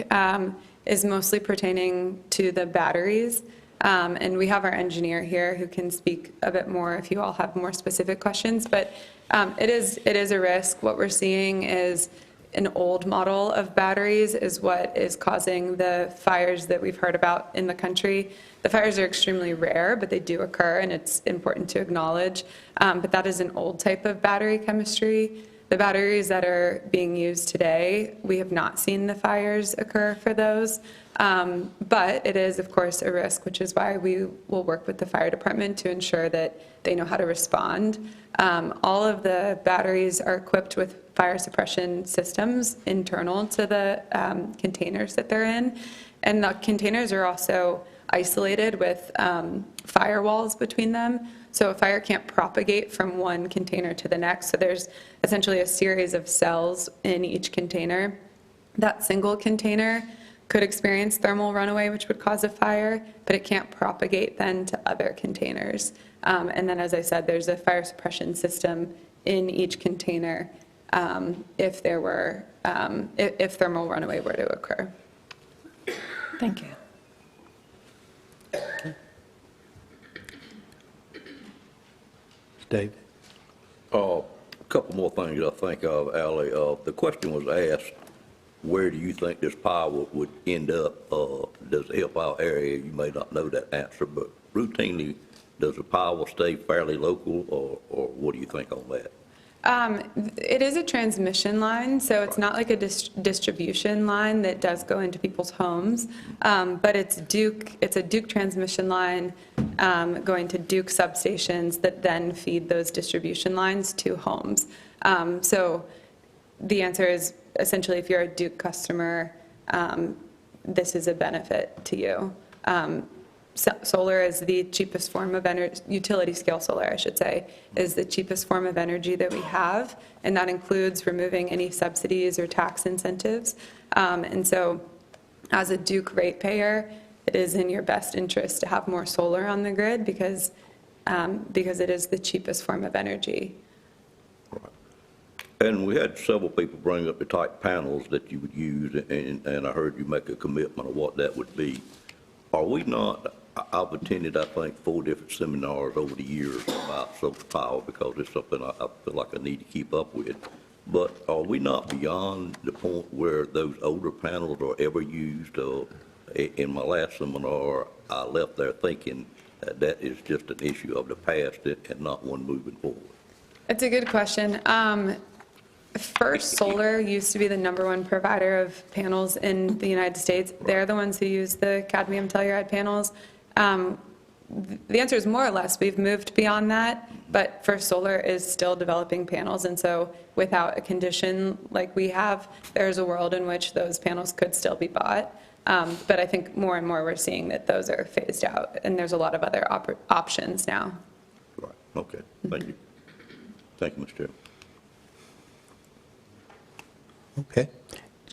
is mostly pertaining to the batteries. And we have our engineer here who can speak a bit more if you all have more specific questions. But it is a risk. What we're seeing is an old model of batteries is what is causing the fires that we've heard about in the country. The fires are extremely rare, but they do occur, and it's important to acknowledge. But that is an old type of battery chemistry. The batteries that are being used today, we have not seen the fires occur for those. But it is, of course, a risk, which is why we will work with the fire department to ensure that they know how to respond. All of the batteries are equipped with fire suppression systems internal to the containers that they're in. And the containers are also isolated with firewalls between them. So a fire can't propagate from one container to the next. So there's essentially a series of cells in each container. That single container could experience thermal runaway, which would cause a fire, but it can't propagate then to other containers. And then, as I said, there's a fire suppression system in each container if there were, if thermal runaway were to occur. Thank you. David? A couple more things I think of, Ally. The question was asked, where do you think this power would end up? Does it help our area? You may not know that answer, but routinely, does the power stay fairly local, or what do you think on that? It is a transmission line, so it's not like a distribution line that does go into people's homes, but it's a Duke transmission line going to Duke substations that then feed those distribution lines to homes. So the answer is essentially if you're a Duke customer, this is a benefit to you. Solar is the cheapest form of energy, utility scale solar, I should say, is the cheapest form of energy that we have, and that includes removing any subsidies or tax incentives. And so as a Duke ratepayer, it is in your best interest to have more solar on the grid because it is the cheapest form of energy. And we had several people bring up the type panels that you would use, and I heard you make a commitment of what that would be. Are we not, I've attended, I think, 4 different seminars over the years about solar power because it's something I feel like I need to keep up with. But are we not beyond the point where those older panels are ever used? In my last seminar, I left there thinking that that is just an issue of the past and not one moving forward. It's a good question. First Solar used to be the #1 provider of panels in the United States. They're the ones who use the cadmium telluride panels. The answer is more or less we've moved beyond that, but First Solar is still developing panels, and so without a condition like we have, there's a world in which those panels could still be bought. But I think more and more we're seeing that those are phased out, and there's a lot of other options now. Right, okay, thank you. Thank you, Mr. Chairman. Okay.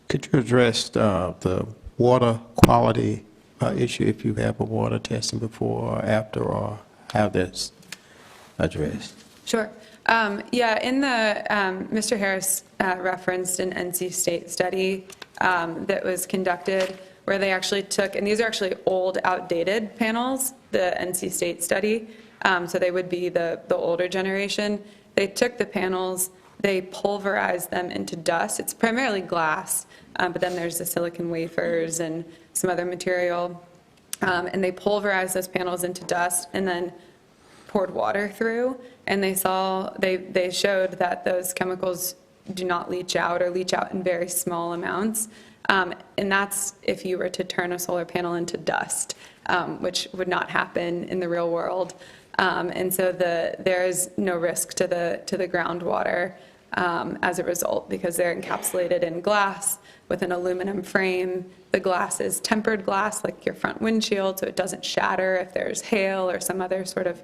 Could you address the water quality issue, if you have a water testing before or after, or how that's addressed? Sure. Yeah, in the, Mr. Harris referenced an NC State study that was conducted where they actually took, and these are actually old, outdated panels, the NC State study, so they would be the older generation. They took the panels, they pulverized them into dust. It's primarily glass, but then there's the silicon wafers and some other material. And they pulverized those panels into dust and then poured water through. And they showed that those chemicals do not leach out or leach out in very small amounts. And that's if you were to turn a solar panel into dust, which would not happen in the real world. And so there is no risk to the groundwater as a result, because they're encapsulated in glass with an aluminum frame. The glass is tempered glass, like your front windshield, so it doesn't shatter if there's hail or some other sort of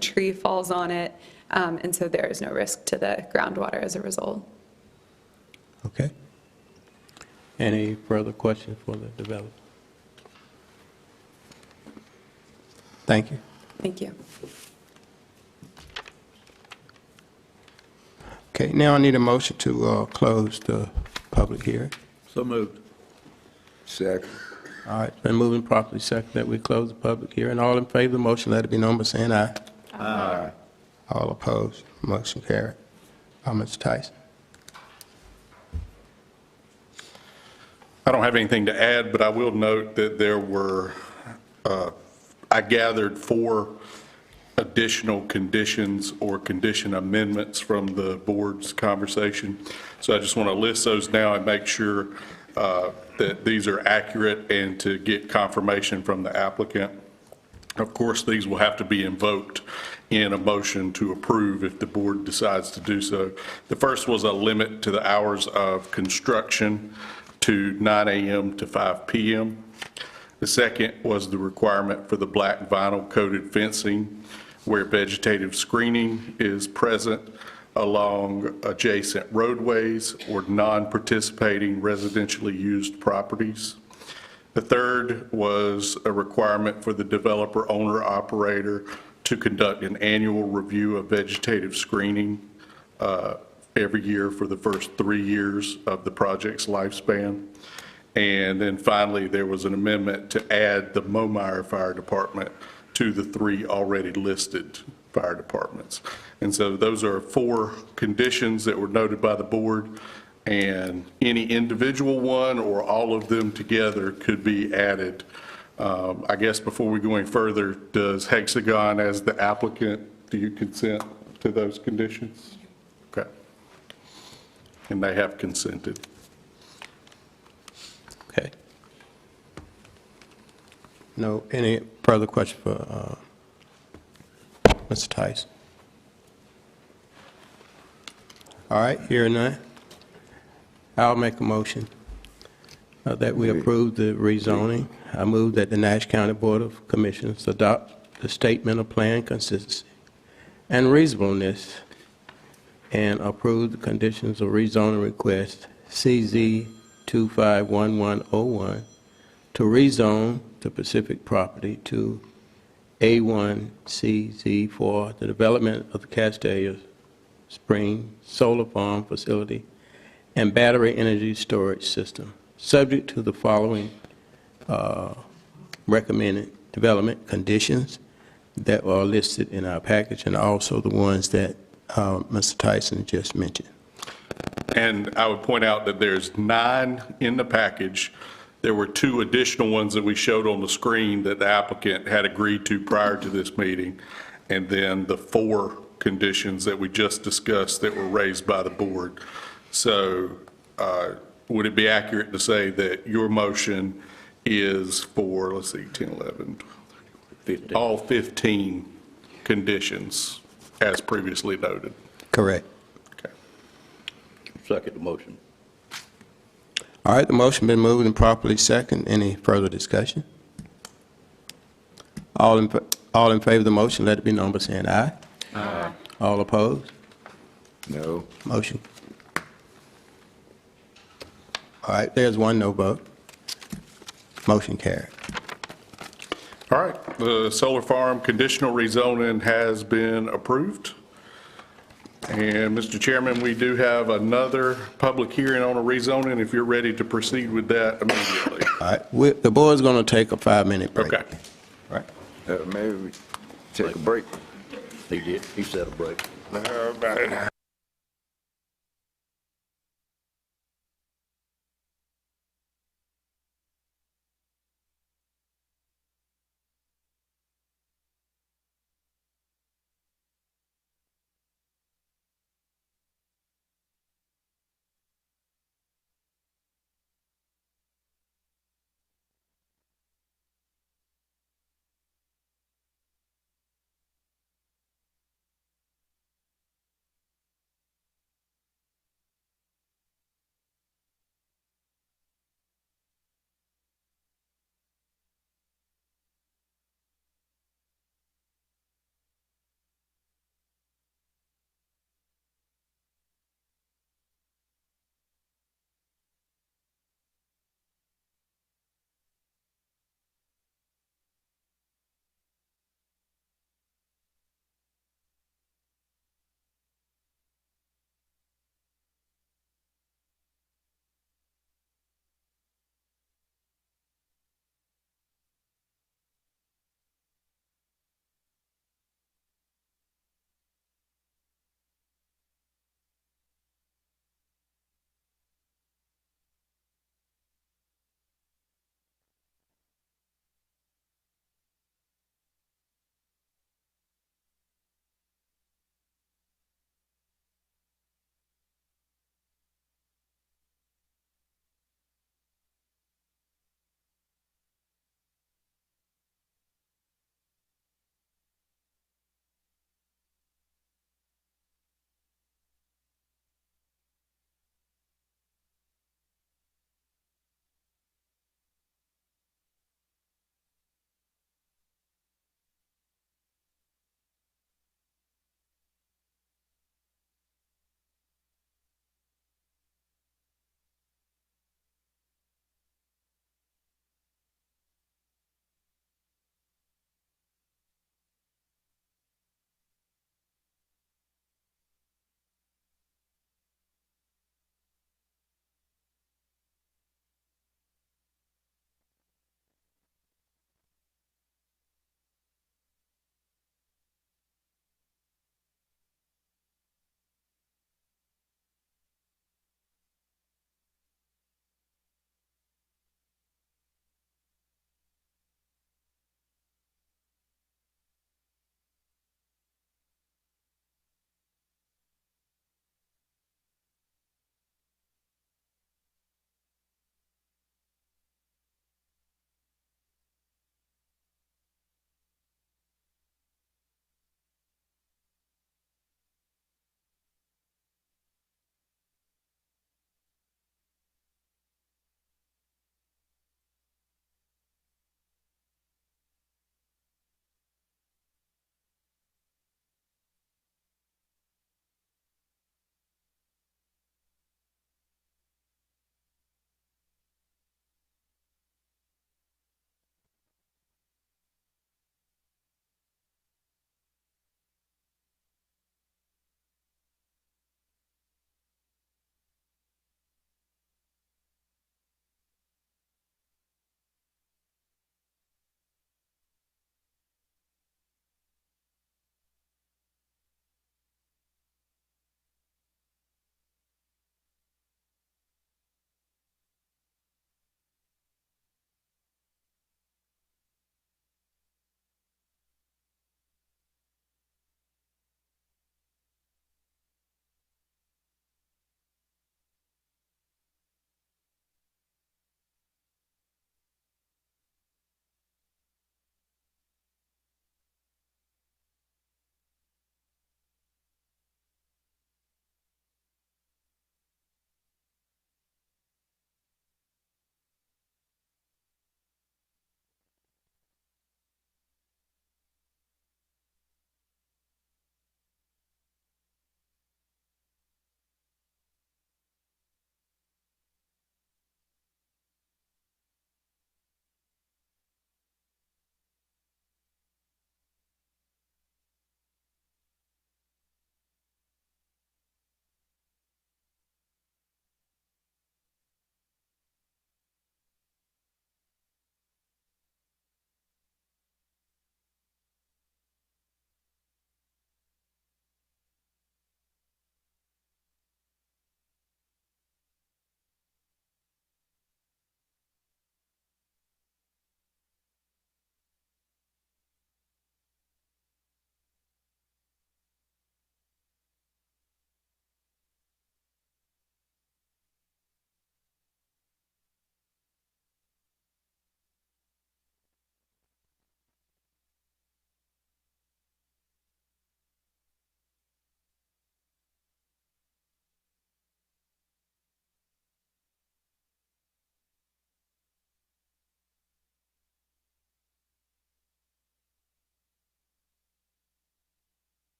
tree falls on it. And so there is no risk to the groundwater as a result. Okay. Any further questions for the developer? Thank you. Thank you. Okay, now I need a motion to close the public hearing. So moved. Second. All right, been moving properly second that we close the public hearing. All in favor of the motion, let it be known by saying aye. Aye. All opposed, motion carried. Mr. Tyson. I don't have anything to add, but I will note that there were, I gathered 4 additional conditions or condition amendments from the board's conversation. So I just want to list those now and make sure that these are accurate and to get confirmation from the applicant. Of course, these will have to be invoked in a motion to approve if the board decides to do so. The first was a limit to the hours of construction to 9 a.m. to 5 p.m. The second was the requirement for the black vinyl coated fencing where vegetative screening is present along adjacent roadways or non-participating residentially used properties. The third was a requirement for the developer, owner, operator to conduct an annual review of vegetative screening every year for the first 3 years of the project's lifespan. And then finally, there was an amendment to add the Momire Fire Department to the 3 already listed fire departments. And so those are 4 conditions that were noted by the board, and any individual one or all of them together could be added. I guess before we go any further, does Hexagon, as the applicant, do you consent to those conditions? Okay. And they have consented. Okay. No, any further question for Mr. Tyson? All right, hearing none, I'll make a motion that we approve the rezoning. I move that the Nash County Board of Commissioners adopt the statement of plan consistency and reasonableness and approve the conditions of rezoning request CZ 251101 to rezone the Pacific property to A1CZ for the development of the Castalia Spring Solar Farm facility and battery energy storage system, subject to the following recommended development conditions that are listed in our package, and also the ones that Mr. Tyson just mentioned. And I would point out that there's 9 in the package. There were 2 additional ones that we showed on the screen that the applicant had agreed to prior to this meeting, and then the 4 conditions that we just discussed that were raised by the board. So would it be accurate to say that your motion is for, let's see, 10, 11, 15. All 15 conditions as previously noted? Correct. Okay. Second the motion. All right, the motion been moved and properly second. Any further discussion? All in favor of the motion, let it be known by saying aye. Aye. All opposed? No. Motion. All right, there's 1 no vote. Motion carried. All right, the solar farm conditional rezoning has been approved. And Mr. Chairman, we do have another public hearing on a rezoning, if you're ready to proceed with that immediately. All right, the board's going to take a 5-minute break. Okay. Right. Maybe we take a break. He did. He said a break.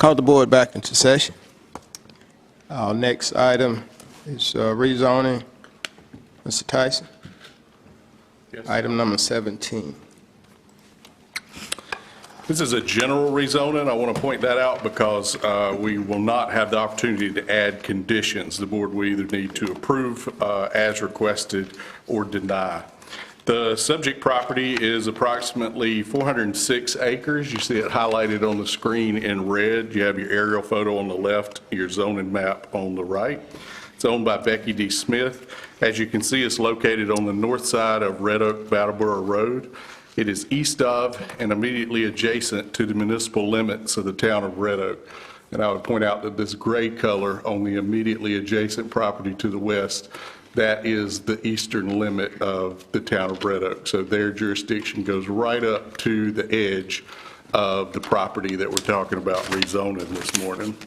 Call the board back into session. Our next item is rezoning. Mr. Tyson? Yes. Item number 17. This is a general rezoning. I want to point that out because we will not have the opportunity to add conditions. The board will either need to approve as requested or deny. The subject property is approximately 406 acres. You see it highlighted on the screen in red. You have your aerial photo on the left, your zoning map on the right. It's owned by Becky D. Smith. As you can see, it's located on the north side of Red Oak Brattleboro Road. It is east of and immediately adjacent to the municipal limits of the town of Red Oak. And I would point out that this gray color on the immediately adjacent property to the west, that is the eastern limit of the town of Red Oak. So their jurisdiction goes right up to the edge of the property that we're talking about rezoning this morning.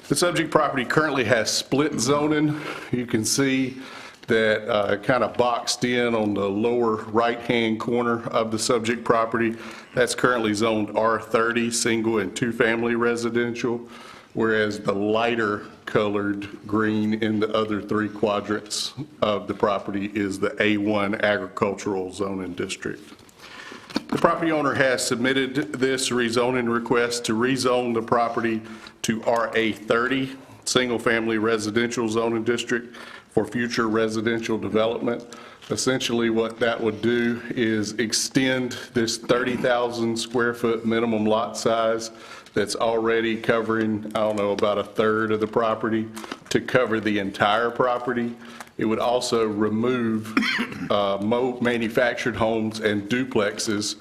The subject property currently has split zoning. You can see that kind of boxed in on the lower right-hand corner of the subject property. That's currently zoned R30, single and two-family residential, whereas the lighter colored green in the other three quadrants of the property is the A1 agricultural zoning district. The property owner has submitted this rezoning request to rezone the property to RA30, single-family residential zoning district, for future residential development. Essentially what that would do is extend this 30,000 square foot minimum lot size that's already covering, I don't know, about a third of the property to cover the entire property. It would also remove manufactured homes and duplexes,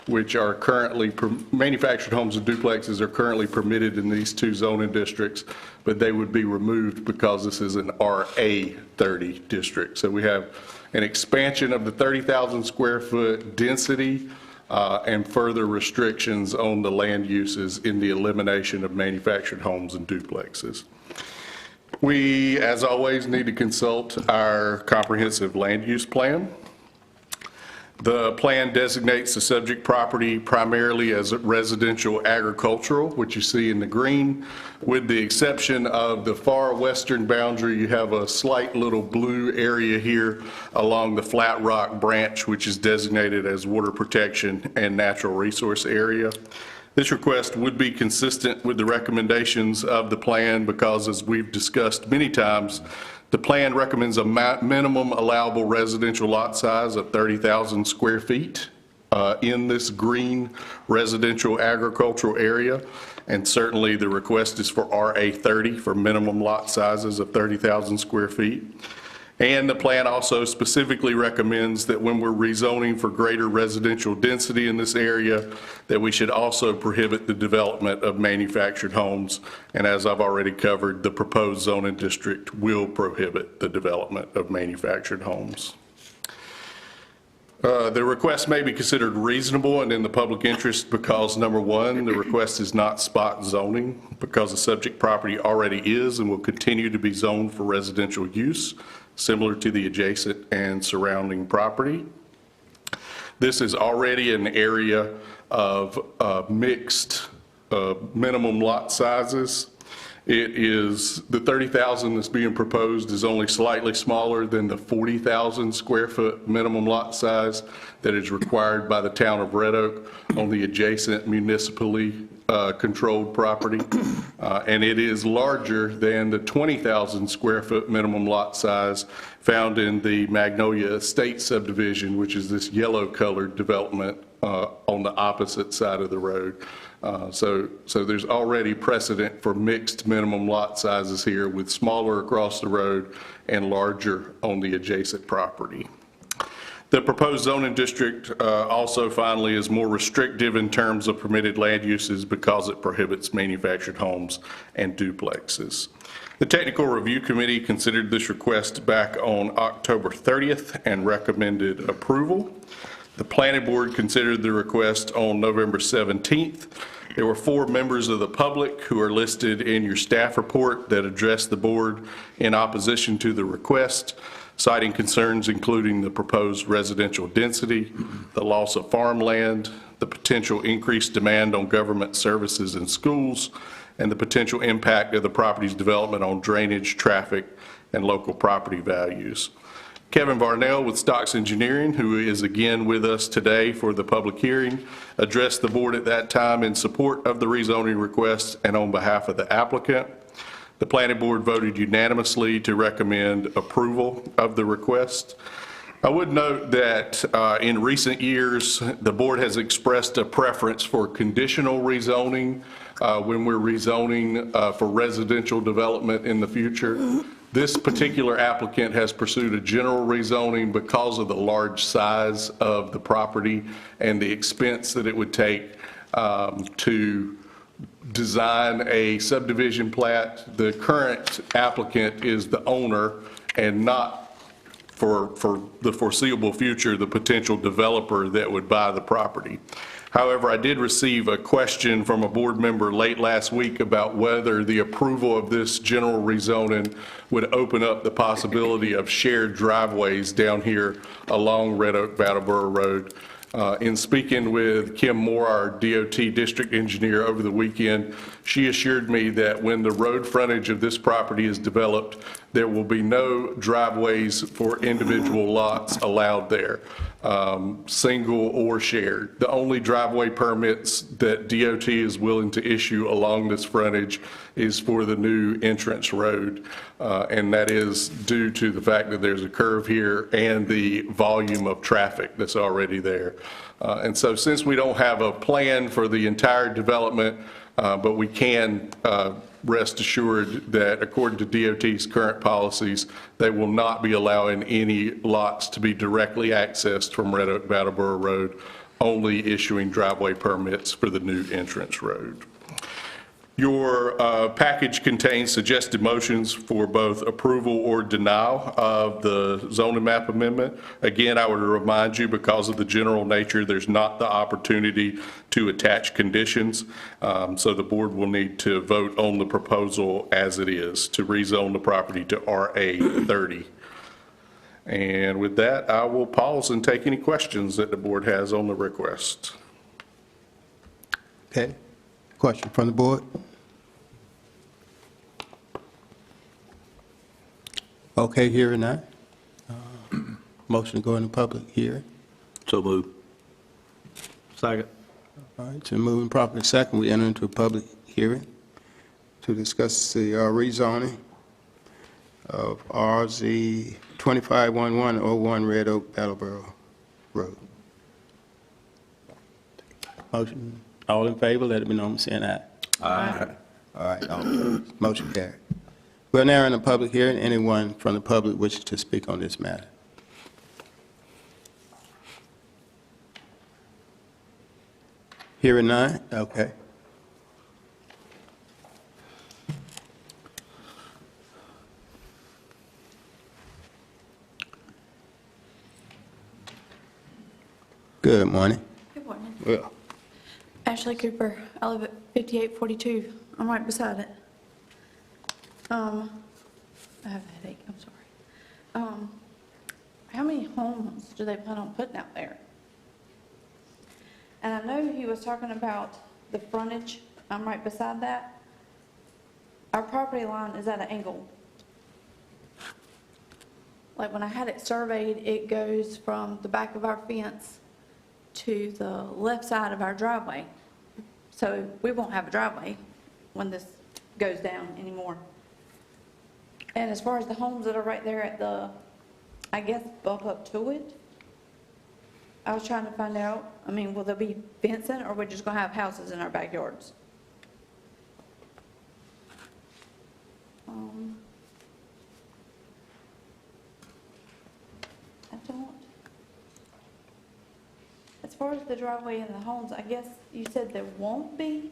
which are currently, manufactured homes and duplexes are currently permitted in these two zoning districts, but they would be removed because this is an RA30 district. So we have an expansion of the 30,000 square foot density and further restrictions on the land uses in the elimination of manufactured homes and duplexes. We, as always, need to consult our comprehensive land use plan. The plan designates the subject property primarily as residential agricultural, which you see in the green. With the exception of the far western boundary, you have a slight little blue area here along the Flat Rock branch, which is designated as water protection and natural resource area. This request would be consistent with the recommendations of the plan because, as we've discussed many times, the plan recommends a minimum allowable residential lot size of 30,000 square feet in this green residential agricultural area. And certainly the request is for RA30 for minimum lot sizes of 30,000 square feet. And the plan also specifically recommends that when we're rezoning for greater residential density in this area, that we should also prohibit the development of manufactured homes. And as I've already covered, the proposed zoning district will prohibit the development of manufactured homes. The request may be considered reasonable and in the public interest because, number one, the request is not spot zoning because the subject property already is and will continue to be zoned for residential use, similar to the adjacent and surrounding property. This is already an area of mixed minimum lot sizes. It is, the 30,000 that's being proposed is only slightly smaller than the 40,000 square foot minimum lot size that is required by the town of Red Oak on the adjacent municipally controlled property. And it is larger than the 20,000 square foot minimum lot size found in the Magnolia Estate subdivision, which is this yellow colored development on the opposite side of the road. So there's already precedent for mixed minimum lot sizes here with smaller across the road and larger on the adjacent property. The proposed zoning district also finally is more restrictive in terms of permitted land uses because it prohibits manufactured homes and duplexes. The Technical Review Committee considered this request back on October 30th and recommended approval. The Planning Board considered the request on November 17th. There were 4 members of the public who are listed in your staff report that addressed the board in opposition to the request, citing concerns including the proposed residential density, the loss of farmland, the potential increased demand on government services and schools, and the potential impact of the property's development on drainage, traffic, and local property values. Kevin Varnell with Stocks Engineering, who is again with us today for the public hearing, addressed the board at that time in support of the rezoning request and on behalf of the applicant. The planning board voted unanimously to recommend approval of the request. I would note that in recent years, the board has expressed a preference for conditional rezoning when we're rezoning for residential development in the future. This particular applicant has pursued a general rezoning because of the large size of the property and the expense that it would take to design a subdivision plat. The current applicant is the owner and not for the foreseeable future the potential developer that would buy the property. However, I did receive a question from a board member late last week about whether the approval of this general rezoning would open up the possibility of shared driveways down here along Red Oak Brattleboro Road. In speaking with Kim Moore, our DOT district engineer, over the weekend, she assured me that when the road frontage of this property is developed, there will be no driveways for individual lots allowed there, single or shared. The only driveway permits that DOT is willing to issue along this frontage is for the new entrance road, and that is due to the fact that there's a curve here and the volume of traffic that's already there. And so since we don't have a plan for the entire development, but we can rest assured that according to DOT's current policies, they will not be allowing any lots to be directly accessed from Red Oak Brattleboro Road, only issuing driveway permits for the new entrance road. Your package contains suggested motions for both approval or denial of the zoning map amendment. Again, I would remind you, because of the general nature, there's not the opportunity to attach conditions. So the board will need to vote on the proposal as it is to rezone the property to RA 30. And with that, I will pause and take any questions that the board has on the request. Okay. Question from the board? Okay, hearing none. Motion to go into public hearing. So move. Second. All right, so moving properly second, we enter into a public hearing to discuss the rezoning of RZ 251101 Red Oak Brattleboro Road. Motion, all in favor, let it be known by saying aye. Aye. All right, all opposed. Motion carried. We're now in a public hearing. Anyone from the public wishes to speak on this matter? Hearing none? Okay. Good morning. Good morning. Well, Ashley Cooper. I live at 5842. I'm right beside it. I have a headache. I'm sorry. How many homes do they plan on putting out there? And I know he was talking about the frontage. I'm right beside that. Our property line is at an angle. Like when I had it surveyed, it goes from the back of our fence to the left side of our driveway. So we won't have a driveway when this goes down anymore. And as far as the homes that are right there at the, I guess, bump up to it, I was trying to find out, I mean, will there be fencing, or are we just going to have houses in our backyards? I don't. As far as the driveway and the homes, I guess you said there won't be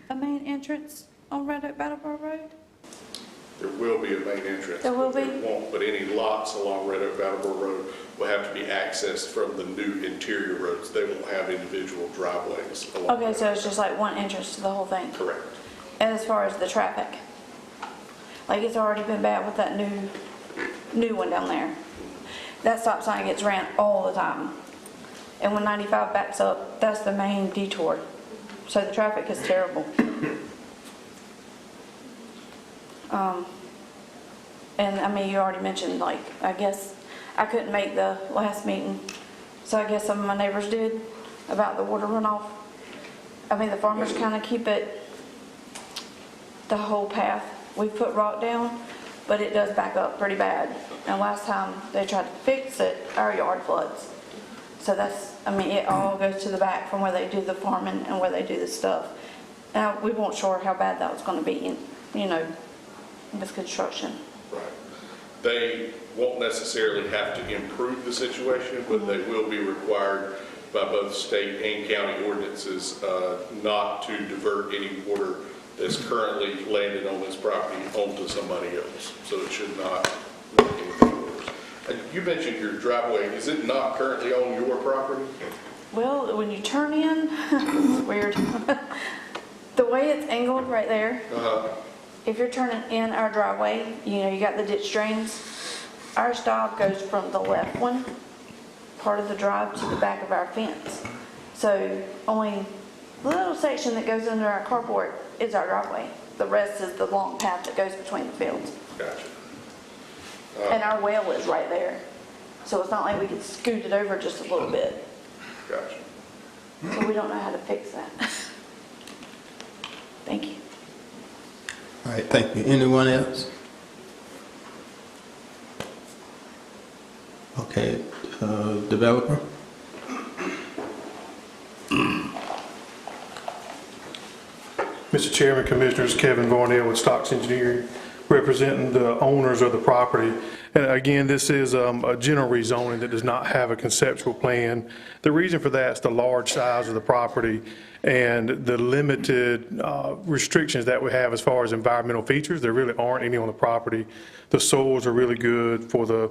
a main entrance on Red Oak Brattleboro Road? There will be a main entrance. There will be? There won't, but any lots along Red Oak Brattleboro Road will have to be accessed from the new interior roads. They won't have individual driveways along. Okay, so it's just like one entrance to the whole thing? Correct. And as far as the traffic, like it's already been bad with that new one down there. That stop sign gets ran all the time. And when 95 backs up, that's the main detour. So the traffic is terrible. And I mean, you already mentioned, like, I guess I couldn't make the last meeting, so I guess some of my neighbors did about the water runoff. I mean, the farmers kind of keep it the whole path. We put rock down, but it does back up pretty bad. And last time they tried to fix it, our yard floods. So that's, I mean, it all goes to the back from where they do the farming and where they do the stuff. Now, we weren't sure how bad that was going to be, you know, with construction. Right. They won't necessarily have to improve the situation, but they will be required by both state and county ordinances not to divert any water that's currently landed on this property onto somebody else. So it should not make anything worse. And you mentioned your driveway. Is it not currently on your property? Well, when you turn in, it's weird. The way it's angled right there, if you're turning in our driveway, you know, you got the ditch drains. Our stop goes from the left one, part of the drive, to the back of our fence. So only the little section that goes under our carport is our driveway. The rest is the long path that goes between the fields. Gotcha. And our well is right there. So it's not like we can scoot it over just a little bit. Gotcha. So we don't know how to fix that. Thank you. All right, thank you. Anyone else? Okay, developer? Mr. Chairman, Commissioners, Kevin Varnell with Stocks Engineering, representing the owners of the property. And again, this is a general rezoning that does not have a conceptual plan. The reason for that is the large size of the property and the limited restrictions that we have as far as environmental features. There really aren't any on the property. The soils are really good for the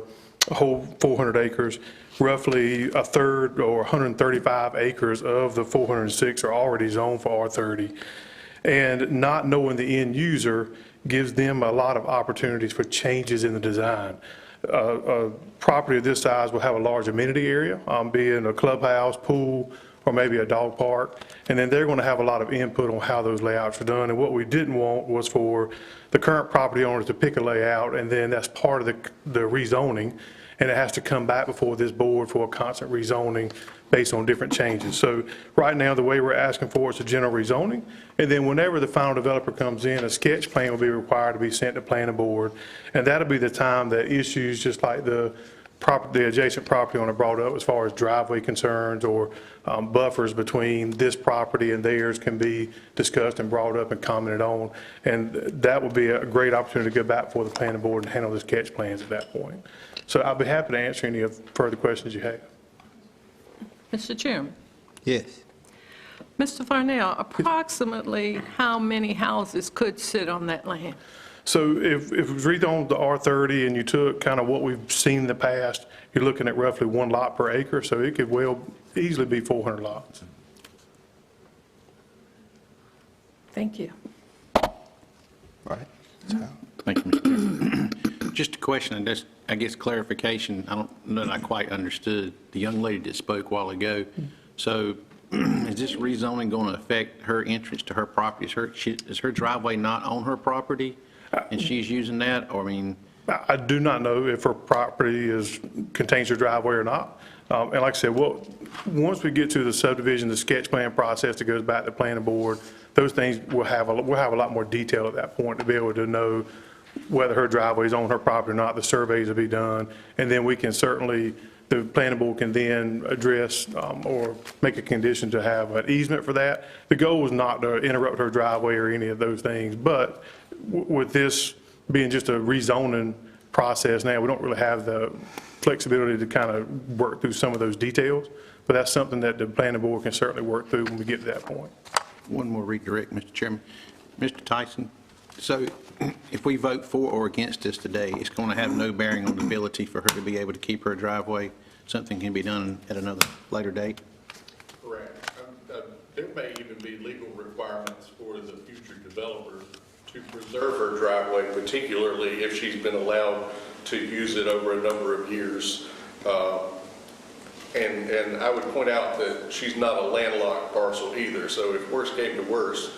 whole 400 acres. Roughly a third, or 135 acres of the 406 are already zoned for R30. And not knowing the end user gives them a lot of opportunities for changes in the design. A property of this size will have a large amenity area, being a clubhouse, pool, or maybe a dog park. And then they're going to have a lot of input on how those layouts are done. And what we didn't want was for the current property owners to pick a layout, and then that's part of the rezoning, and it has to come back before this board for a constant rezoning based on different changes. So right now, the way we're asking for is a general rezoning, and then whenever the final developer comes in, a sketch plan will be required to be sent to planning board, and that'll be the time that issues just like the adjacent property owner brought up as far as driveway concerns or buffers between this property and theirs can be discussed and brought up and commented on, and that will be a great opportunity to go back before the planning board and handle the sketch plans at that point. So I'll be happy to answer any further questions you have. Mr. Chairman. Yes. Mr. Varnell, approximately how many houses could sit on that land? So if it was rezoned to R30 and you took kind of what we've seen in the past, you're looking at roughly 1 lot per acre, so it could well easily be 400 lots. Thank you. All right. Thank you, Mr. Chairman. Just a question, and just, I guess, clarification. I don't know that I quite understood the young lady that spoke a while ago. So is this rezoning going to affect her entrance to her property? Is her driveway not on her property, and she's using that, or I mean? I do not know if her property contains her driveway or not. And like I said, once we get to the subdivision, the sketch plan process that goes back to the planning board, those things we'll have a lot more detail at that point to be able to know whether her driveway is on her property or not. The surveys will be done, and then we can certainly, the planning board can then address or make a condition to have an easement for that. The goal was not to interrupt her driveway or any of those things, but with this being just a rezoning process now, we don't really have the flexibility to kind of work through some of those details, but that's something that the planning board can certainly work through when we get to that point. One more redirect, Mr. Chairman. Mr. Tyson, so if we vote for or against this today, it's going to have no bearing on the ability for her to be able to keep her driveway? Something can be done at another later date? Correct. There may even be legal requirements for the future developer to preserve her driveway, particularly if she's been allowed to use it over a number of years. And I would point out that she's not a landlocked parcel either, so if worse came to worse,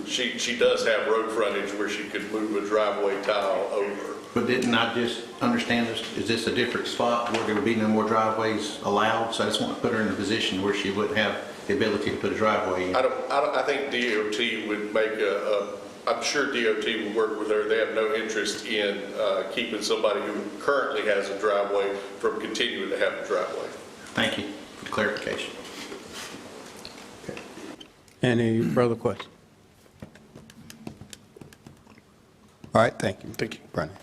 she does have road frontage where she could move a driveway tile over. But didn't I just understand this, is this a different spot where there would be no more driveways allowed? So I just want to put her in a position where she wouldn't have the ability to put a driveway in. I think DOT would make I'm sure DOT will work with her. They have no interest in keeping somebody who currently has a driveway from continuing to have a driveway. Thank you for the clarification. Any further questions? All right, thank you. Thank you. Brennan.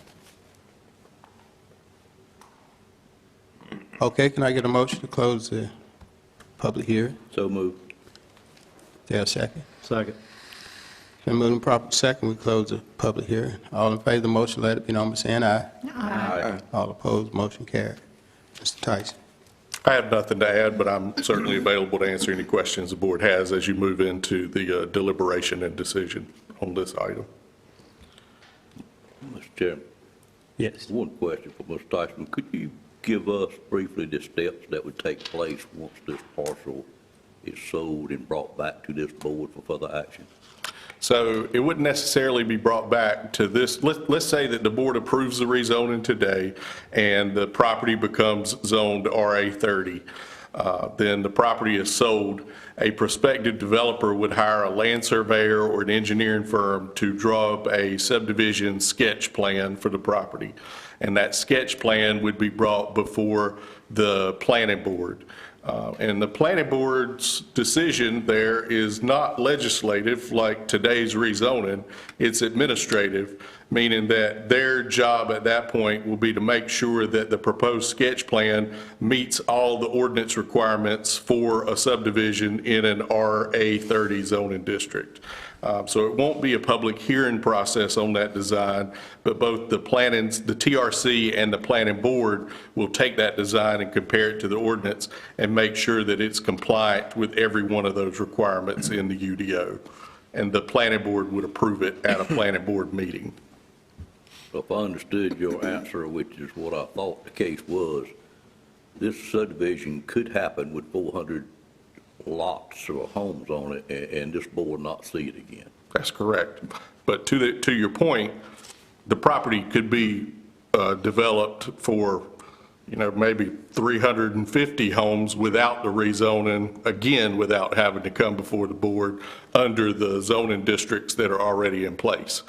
Okay, can I get a motion to close the public hearing? So moved. Is there a second? Second. Been moved and properly second, we close the public hearing. All in favor of the motion, let it be known by saying aye. Aye. All opposed, motion carried. Mr. Tyson. I have nothing to add, but I'm certainly available to answer any questions the board has as you move into the deliberation and decision on this item. Mr. Chairman. Yes. One question for Mr. Tyson. Could you give us briefly the steps that would take place once this parcel is sold and brought back to this board for further action? So it wouldn't necessarily be brought back to this. Let's say that the board approves the rezoning today and the property becomes zoned RA30. Then the property is sold. A prospective developer would hire a land surveyor or an engineering firm to draw up a subdivision sketch plan for the property. And that sketch plan would be brought before the planning board. And the planning board's decision there is not legislative like today's rezoning, it's administrative, meaning that their job at that point will be to make sure that the proposed sketch plan meets all the ordinance requirements for a subdivision in an RA30 zoning district. So it won't be a public hearing process on that design, but both the TRC and the planning board will take that design and compare it to the ordinance and make sure that it's compliant with every one of those requirements in the UDO. And the planning board would approve it at a planning board meeting. So if I understood your answer, which is what I thought the case was, this subdivision could happen with 400 lots or homes on it, and this board not see it again. That's correct. But to your point, the property could be developed for, maybe 350 homes without the rezoning, again, without having to come before the board under the zoning districts that are already in place.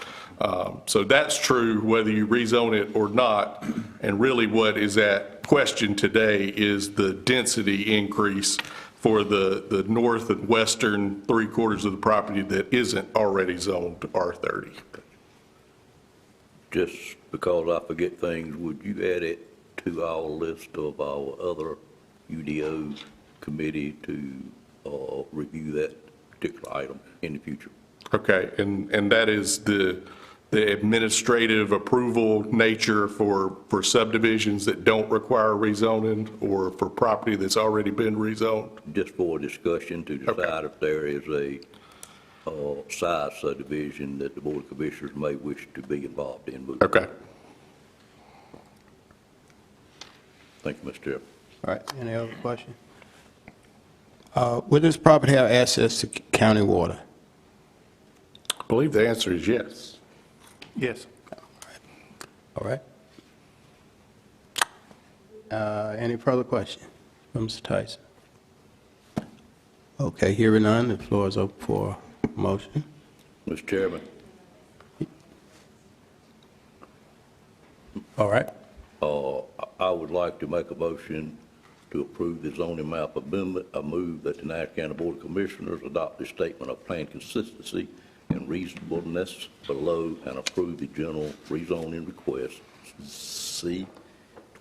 So that's true whether you rezone it or not. And really what is at question today is the density increase for the north and western 3/4 of the property that isn't already zoned R30. Just because I forget things, would you add it to our list of our other UDO committee to review that particular item in the future? Okay, and that is the administrative approval nature for subdivisions that don't require rezoning or for property that's already been rezoned? Just for discussion to decide if there is a size subdivision that the Board of Commissioners may wish to be involved in. Okay. Thank you, Mr. Chairman. All right, any other questions? Would this property have access to county water? I believe the answer is yes. Yes. All right. Any further questions from Mr. Tyson? Okay, hearing none, the floor is open for motion. Mr. Chairman. All right. I would like to make a motion to approve the zoning map amendment. I move that the Nash County Board of Commissioners adopt the statement of plan consistency and reasonableness below and approve the general rezoning request, C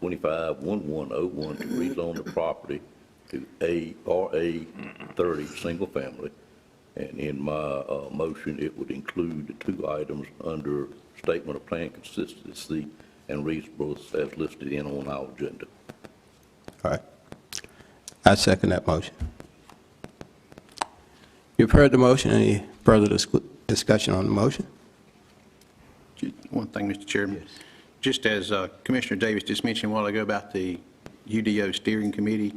251101, to rezone the property to RA 30 single family. And in my motion, it would include the two items under statement of plan consistency and reasonableness as listed in on our agenda. All right. I second that motion. You've heard the motion. Any further discussion on the motion? One thing, Mr. Chairman. Yes. Just as Commissioner Davis just mentioned a while ago about the UDO steering committee,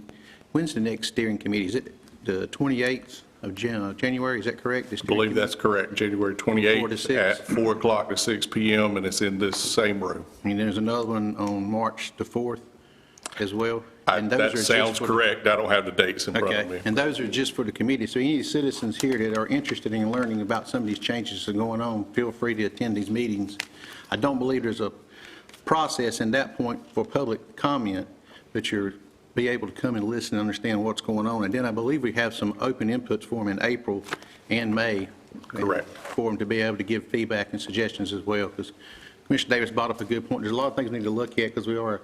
when's the next steering committee? Is it the 28th of January, is that correct? I believe that's correct, January 4 to 28th 6. at 4 o'clock to 6 p.m., and it's in this same room. And there's another one on March the 4th as well? And those are That just sounds for the- correct. I don't have the dates in front of me. Okay, and those are just for the committee. So any citizens here that are interested in learning about some of these changes that are going on, feel free to attend these meetings. I don't believe there's a process in that point for public comment, but you'll be able to come and listen and understand what's going on. And then I believe we have some open inputs for them in April and May. Correct. For them to be able to give feedback and suggestions as well, because Commissioner Davis brought up a good point. There's a lot of things we need to look at because we are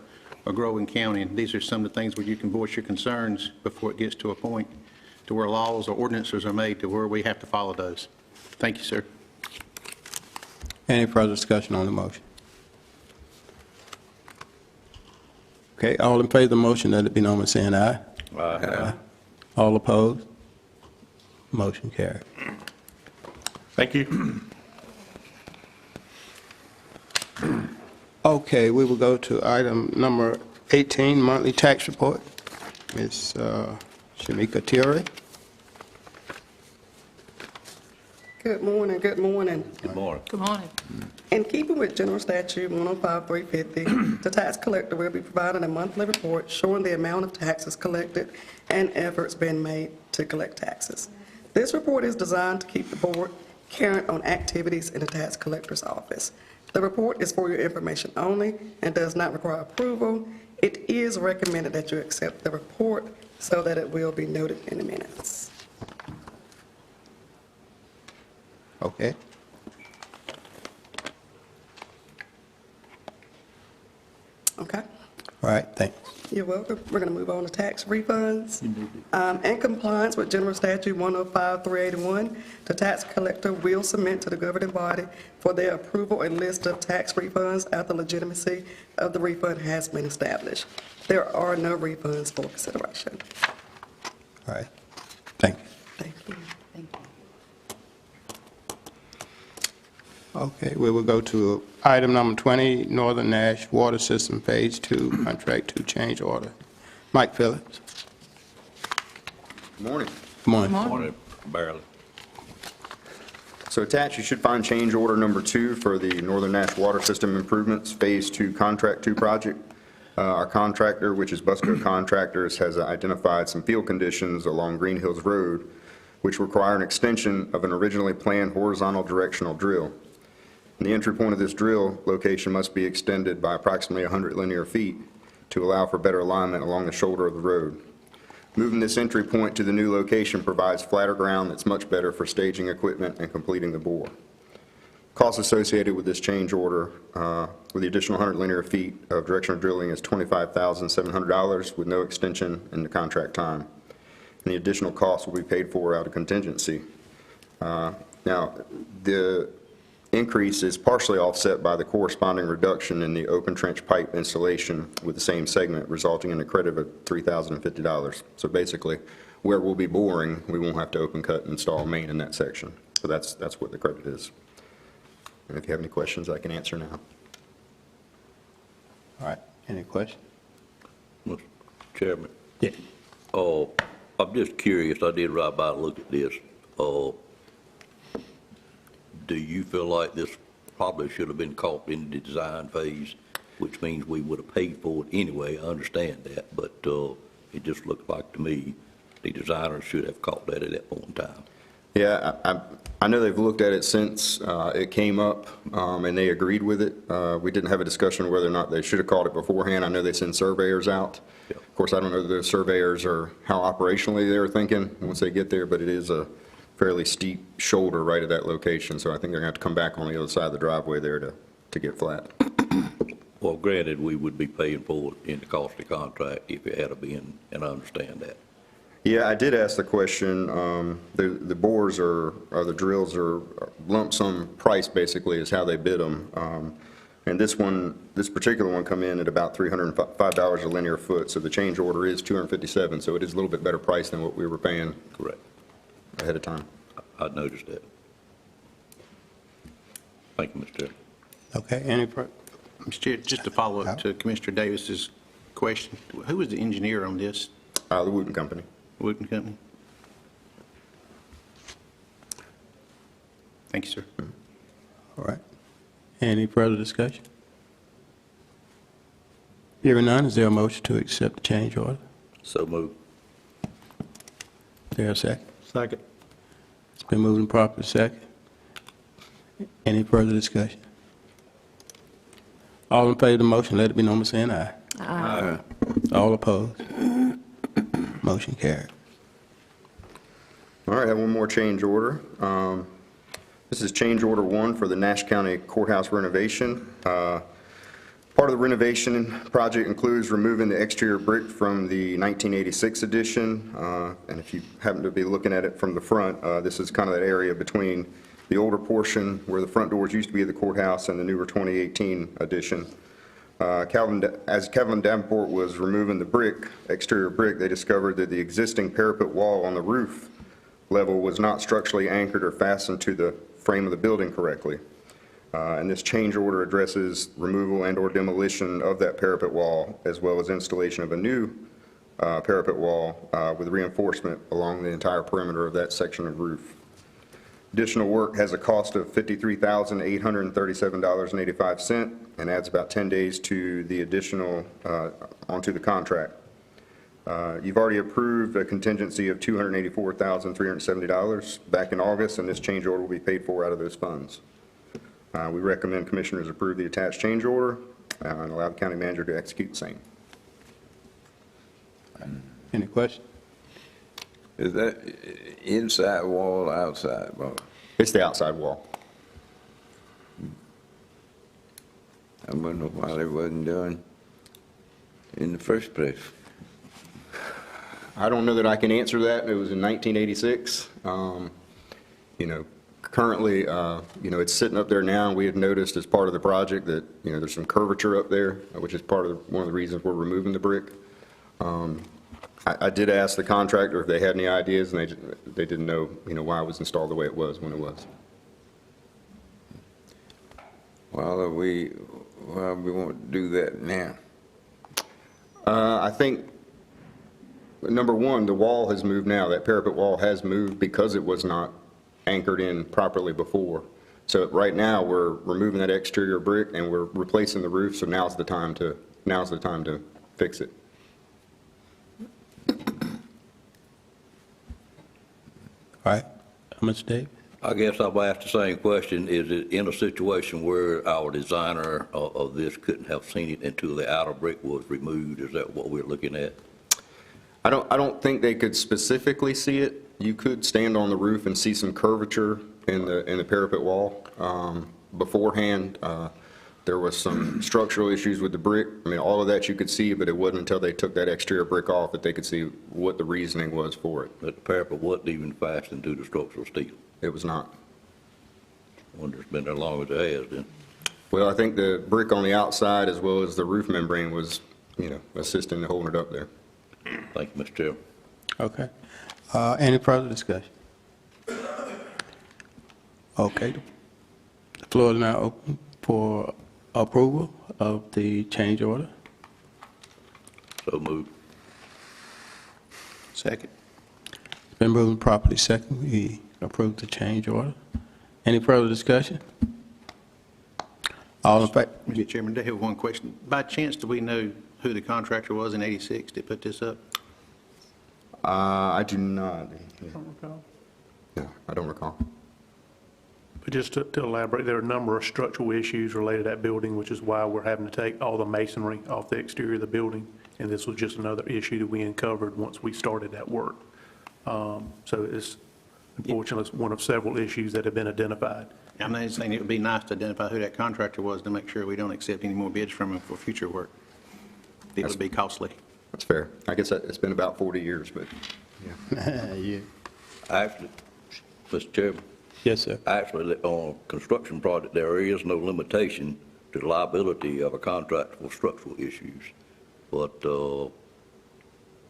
a growing county, and these are some of the things where you can voice your concerns before it gets to a point to where laws or ordinances are made to where we have to follow those. Thank you, sir. Any further discussion on the motion? Okay, all in favor of the motion, let it be known by saying aye. Aye. All opposed? Motion carried. Thank you. Okay, we will go to item number 18, monthly tax report. Ms. Shamika Thierry. Good morning, good morning. Good morning. Good morning. In keeping with General Statute 105-350, the tax collector will be providing a monthly report showing the amount of taxes collected and efforts being made to collect taxes. This report is designed to keep the board current on activities in the tax collector's office. The report is for your information only and does not require approval. It is recommended that you accept the report so that it will be noted in the minutes. Okay. Okay? All right, thanks. You're welcome. We're going to move on to tax refunds. In compliance with General Statute 105-381, the tax collector will submit to the governing body for their approval a list of tax refunds after legitimacy of the refund has been established. There are no refunds for consideration. All right, thank you. Thank you. Okay, we will go to item number 20, Northern Nash Water System Phase 2, Contract 2 Change Order. Mike Phillips. Good morning. Good morning. Morning. Barely. So attached, you should find change order number 2 for the Northern Nash Water System Improvements Phase 2 Contract 2 project. Our contractor, which is Busco Contractors, has identified some field conditions along Green Hills Road which require an extension of an originally planned horizontal directional drill. And the entry point of this drill location must be extended by approximately 100 linear feet to allow for better alignment along the shoulder of the road. Moving this entry point to the new location provides flatter ground that's much better for staging equipment and completing the bore. Costs associated with this change order with the additional 100 linear feet of directional drilling is $25,700 with no extension in the contract time. And the additional costs will be paid for out of contingency. Now, the increase is partially offset by the corresponding reduction in the open trench pipe installation with the same segment, resulting in a credit of $3,050. So basically, where we'll be boring, we won't have to open cut and install a main in that section. So that's what the credit is. And if you have any questions, I can answer now. All right, any questions? Mr. Chairman? Yeah. I'm just curious, I did ride by and look at this. Do you feel like this probably should have been caught in the design phase, which means we would have paid for it anyway? I understand that, but it just looked like to me the designers should have caught that at that point in time. Yeah, I know they've looked at it since it came up, and they agreed with it. We didn't have a discussion whether or not they should have caught it beforehand. I know they send surveyors out. Yeah. Of course, I don't know the surveyors or how operationally they're thinking once they get there, but it is a fairly steep shoulder right at that location, so I think they're going to have to come back on the other side of the driveway there to get flat. Well, granted, we would be paying for it in the cost of contract if it had been, and I understand that. Yeah, I did ask the question. The bores or the drills are lump sum price, basically, is how they bid them. And this particular one come in at about $305 a linear foot, so the change order is $257, so it is a little bit better price than what we were paying. Correct. Ahead of time. I noticed that. Thank you, Mr. Chairman. Okay, Mr. Chair, just to follow up to Commissioner Davis's question, who was the engineer on this? The Wooten Company. Wooten Company. Thank you, sir. All right. Any further discussion? Hearing none, is there a motion to accept the change order? So moved. Is there a second? Second. It's been moved and properly second. Any further discussion? All in favor of the motion, let it be known by saying aye. Aye. All opposed? Motion carried. All right, I have one more change order. This is change order 1 for the Nash County Courthouse renovation. Part of the renovation project includes removing the exterior brick from the 1986 edition. And if you happen to be looking at it from the front, this is kind of that area between the older portion where the front doors used to be of the courthouse and the newer 2018 edition. As Kevin Davenport was removing the exterior brick, they discovered that the existing parapet wall on the roof level was not structurally anchored or fastened to the frame of the building correctly. And this change order addresses removal and/or demolition of that parapet wall, as well as installation of a new parapet wall with reinforcement along the entire perimeter of that section of roof. Additional work has a cost of $53,837.85 and adds about 10 days to the additional onto the contract. You've already approved a contingency of $284,370 back in August, and this change order will be paid for out of those funds. We recommend commissioners approve the attached change order and allow the county manager to execute the same. Any questions? Is that inside wall or outside wall? It's the outside wall. I wonder why it wasn't done in the first place. I don't know that I can answer that. It was in 1986. Currently, it's sitting up there now, and we had noticed as part of the project that, there's some curvature up there, which is one of the reasons we're removing the brick. I did ask the contractor if they had any ideas, and they didn't know, why it was installed the way it was when it was. Why we want to do that now? I think, number one, the wall has moved now. That parapet wall has moved because it was not anchored in properly before. So right now, we're removing that exterior brick and we're replacing the roof, so now's the time to fix it. All right. Mr. Davis? I guess I'll ask the same question. Is it in a situation where our designer of this couldn't have seen it until the outer brick was removed? Is that what we're looking at? I don't think they could specifically see it. You could stand on the roof and see some curvature in the parapet wall. Beforehand, there was some structural issues with the brick. I mean, all of that you could see, but it wasn't until they took that exterior brick off that they could see what the reasoning was for it. But the parapet wasn't even fastened to the structural steel? It was not. I wonder it's been that long as it has then. Well, I think the brick on the outside as well as the roof membrane was, assisting in holding it up there. Thank you, Mr. Chairman. Okay. Any further discussion? Okay. The floor is now open for approval of the change order. So moved. Second. It's been moved and properly second. We approve the change order. Any further discussion? All in favor? Mr. Chairman, I have one question. By chance, do we know who the contractor was in '86 that put this up? I do not. No, I don't recall. But just to elaborate, there are a number of structural issues related to that building, which is why we're having to take all the masonry off the exterior of the building. And this was just another issue that we uncovered once we started that work. So it's, unfortunately, it's one of several issues that have been identified. I'm not saying it would be nice to identify who that contractor was to make sure we don't accept any more bids from him for future work. It would be costly. That's fair. I guess it's been about 40 years, but, yeah. Yeah. Actually, Mr. Chairman. Yes, sir. Actually, on a construction project, there is no limitation to the liability of a contractor for structural issues. But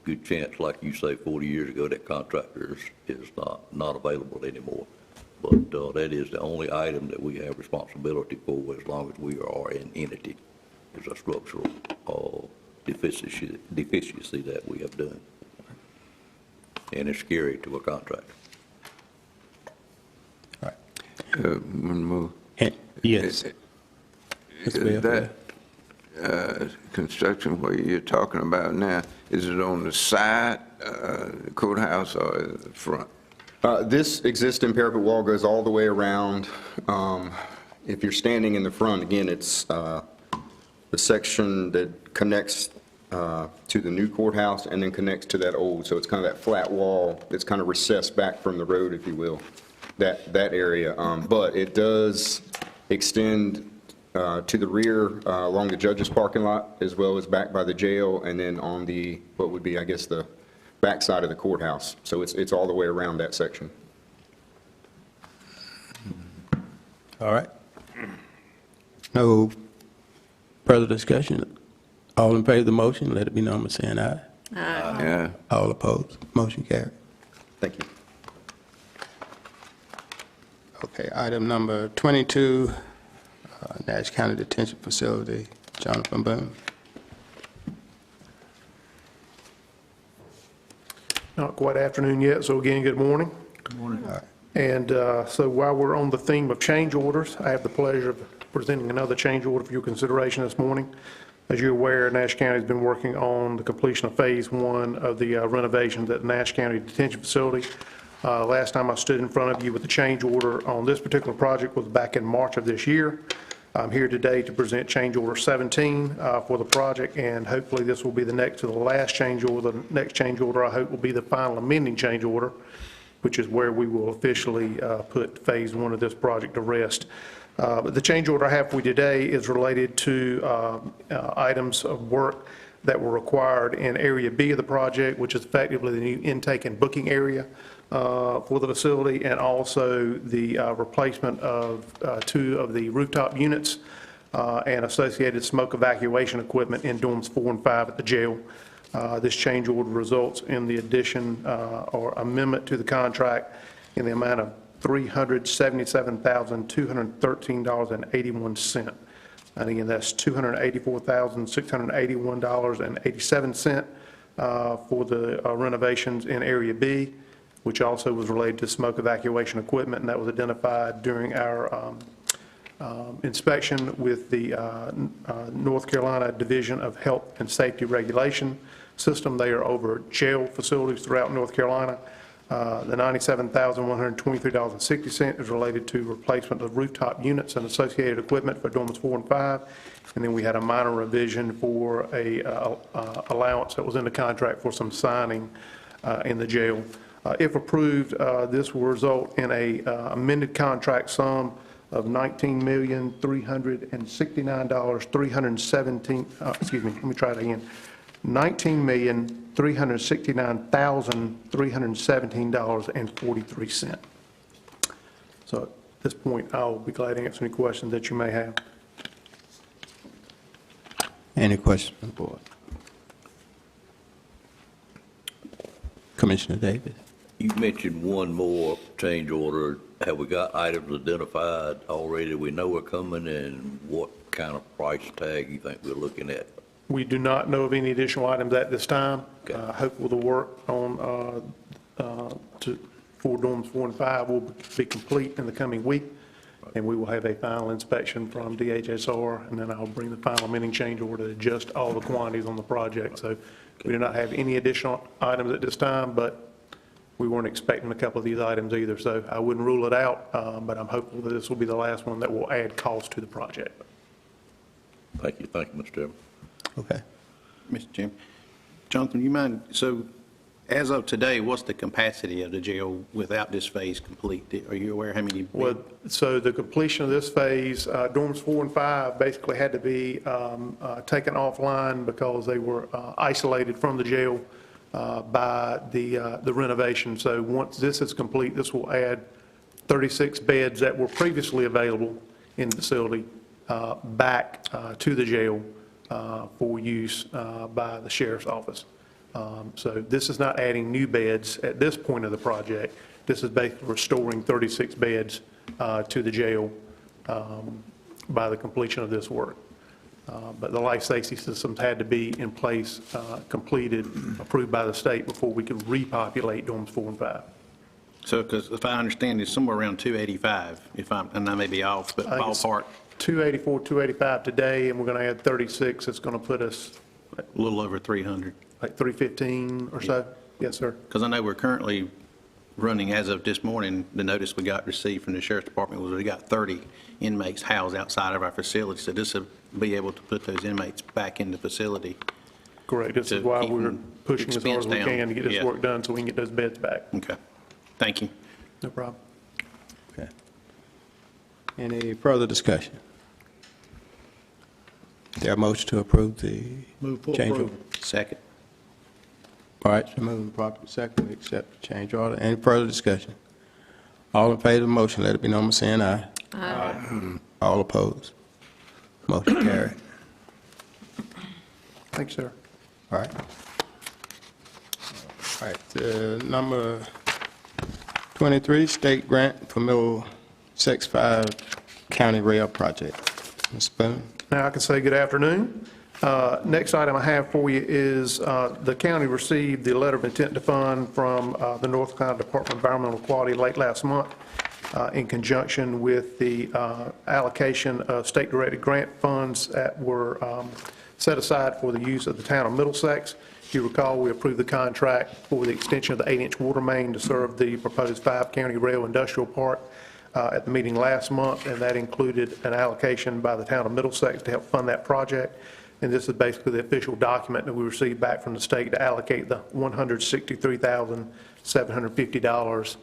good chance, like you say, 40 years ago, that contractor is not available anymore. But that is the only item that we have responsibility for as long as we are an entity, is a structural deficiency that we have done. and it's scary to a contractor. One more. Yes. Is that construction where you're talking about now, is it on the side, courthouse, or the front? This existing parapet wall goes all the way around. If you're standing in the front, again, it's the section that connects to the new courthouse and then connects to that old, so it's kind of that flat wall that's kind of recessed back from the road, if you will, that area. But it does extend to the rear along the judge's parking lot, as well as back by the jail, and then on the, what would be, I guess, the backside of the courthouse. So it's all the way around that section. All right. No further discussion. All in favor of the motion, let it be known by saying aye. Yeah. All opposed, motion carried. Thank you. Okay, item number 22, Nash County Detention Facility, Jonathan Boone. Not quite afternoon yet, so again, good morning. Good morning. And so while we're on the theme of change orders, I have the pleasure of presenting another change order for your consideration this morning. As you're aware, Nash County has been working on the completion of Phase 1 of the renovations at Nash County Detention Facility. Last time I stood in front of you with the change order on this particular project was back in March of this year. I'm here today to present change order 17 for the project, and hopefully this will be the next to the last change order. The next change order, I hope, will be the final amending change order, which is where we will officially put Phase 1 of this project to rest. But the change order I have for you today is related to items of work that were required in Area B of the project, which is effectively the new intake and booking area for the facility, and also the replacement of 2 of the rooftop units and associated smoke evacuation equipment in dorms 4 and 5 at the jail. This change order results in the addition or amendment to the contract in the amount of $377,213.81. And again, that's $284,681.87 for the renovations in Area B, which also was related to smoke evacuation equipment, and that was identified during our inspection with the North Carolina Division of Health and Safety Regulation System. They are over jail facilities throughout North Carolina. The $97,123.60 is related to replacement of rooftop units and associated equipment for dorms 4 and 5. And then we had a minor revision for a allowance that was in the contract for some signing in the jail. If approved, this will result in a amended contract sum of $19,369,317, excuse me, let me try it again. $19,369,317.43. So at this point, I'll be glad to answer any questions that you may have. Any questions from the board? Commissioner Davis. You mentioned one more change order. Have we got items identified already we know are coming, and what kind of price tag you think we're looking at? We do not know of any additional items at this time. Hopefully the work on for dorms 4 and 5 will be complete in the coming week, and we will have a final inspection from DHSR, and then I'll bring the final amending change order to adjust all the quantities on the project. So we do not have any additional items at this time, but we weren't expecting a couple of these items either, so I wouldn't rule it out, but I'm hopeful that this will be the last one that will add cost to the project. Thank you, Mr. Chairman. Okay. Mr. Chairman. Jonathan, you mind, so as of today, what's the capacity of the jail without this phase complete? Are you aware how many? Well, so the completion of this phase, dorms 4 and 5 basically had to be taken offline because they were isolated from the jail by the renovation. So once this is complete, this will add 36 beds that were previously available in the facility back to the jail for use by the sheriff's office. So this is not adding new beds at this point of the project. This is basically restoring 36 beds to the jail by the completion of this work. But the life safety systems had to be in place, completed, approved by the state before we could repopulate dorms 4 and 5. So, because if I understand, it's somewhere around 285, and I may be off, but I think it's ballpark, 284, 285 today, and we're going to add 36. It's going to put us a little over 300. like 315 or so. Yes, sir. Because I know we're currently running, as of this morning, the notice we got received from the sheriff's department was we got 30 inmates housed outside of our facility. So this will be able to put those inmates back in the facility. Correct. This is to why keep we're pushing as hard as we expense down. can to get this Yeah. work done so we can get those beds back. Okay. Thank you. No problem. Okay. Any further discussion? There a motion to approve the change order? Second. All right, so moving properly second, we accept the change order. Any further discussion? All in favor of the motion, let it be known by saying aye. Aye. All opposed? Motion carried. Thank you, sir. All right. All right, number 23, state grant for Middlesex 5 County Rail Project. Ms. Boone? Now I can say good afternoon. Next item I have for you is the county received the letter of intent to fund from the North Carolina Department of Environmental Quality late last month in conjunction with the allocation of state-directed grant funds that were set aside for the use of the town of Middlesex. If you recall, we approved the contract for the extension of the 8-inch water main to serve the proposed 5-county rail industrial park at the meeting last month, and that included an allocation by the town of Middlesex to help fund that project. And this is basically the official document that we received back from the state to allocate the $163,750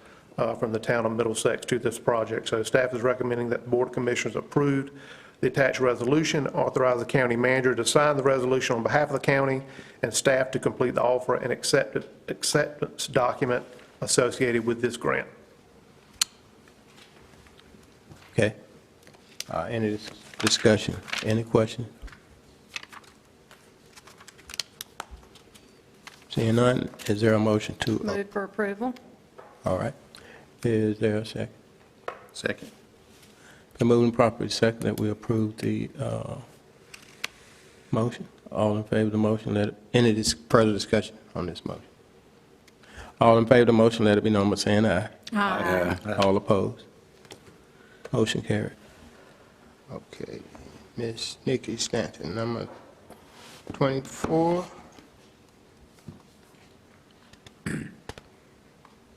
from the town of Middlesex to this project. So staff is recommending that the Board of Commissioners approve the attached resolution, authorize the county manager to sign the resolution on behalf of the county, and staff to complete the offer and acceptance document associated with this grant. Okay. Any discussion? Any questions? Seeing none, is there a motion to? Move for approval. All right. Is there a second? Second. The moving properly second that we approve the motion. All in favor of the motion, let it, any further discussion on this motion? All in favor of the motion, let it be known by saying aye. Aye. All opposed? Motion carried. Okay. Ms. Nikki Stanton, number 24.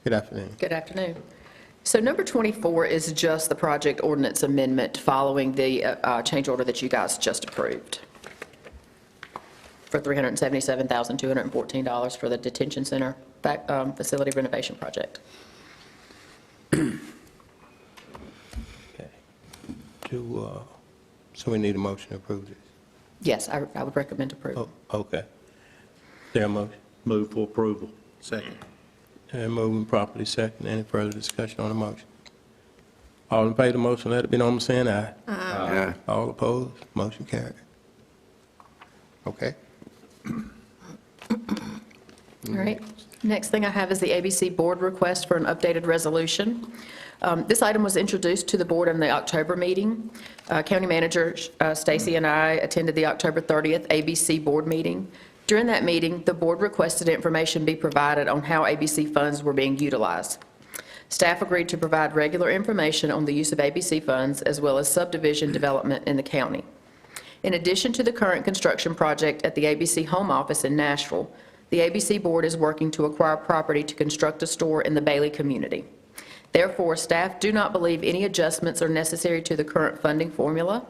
Good afternoon. Good afternoon. So number 24 is just the project ordinance amendment following the change order that you guys just approved for $377,214 for the detention center facility renovation project. Okay. So we need a motion to approve this? Yes, I would recommend approval. Oh, okay. Is there a motion? Move for approval. Second. And moving properly second. Any further discussion on the motion? All in favor of the motion, let it be known by saying aye. Aye. All opposed? Motion carried. Okay. All right. Next thing I have is the ABC Board request for an updated resolution. This item was introduced to the board in the October meeting. County Manager Stacy and I attended the October 30th ABC Board meeting. During that meeting, the board requested information be provided on how ABC funds were being utilized. Staff agreed to provide regular information on the use of ABC funds as well as subdivision development in the county. In addition to the current construction project at the ABC home office in Nashville, the ABC Board is working to acquire property to construct a store in the Bailey community. Therefore, staff do not believe any adjustments are necessary to the current funding formula.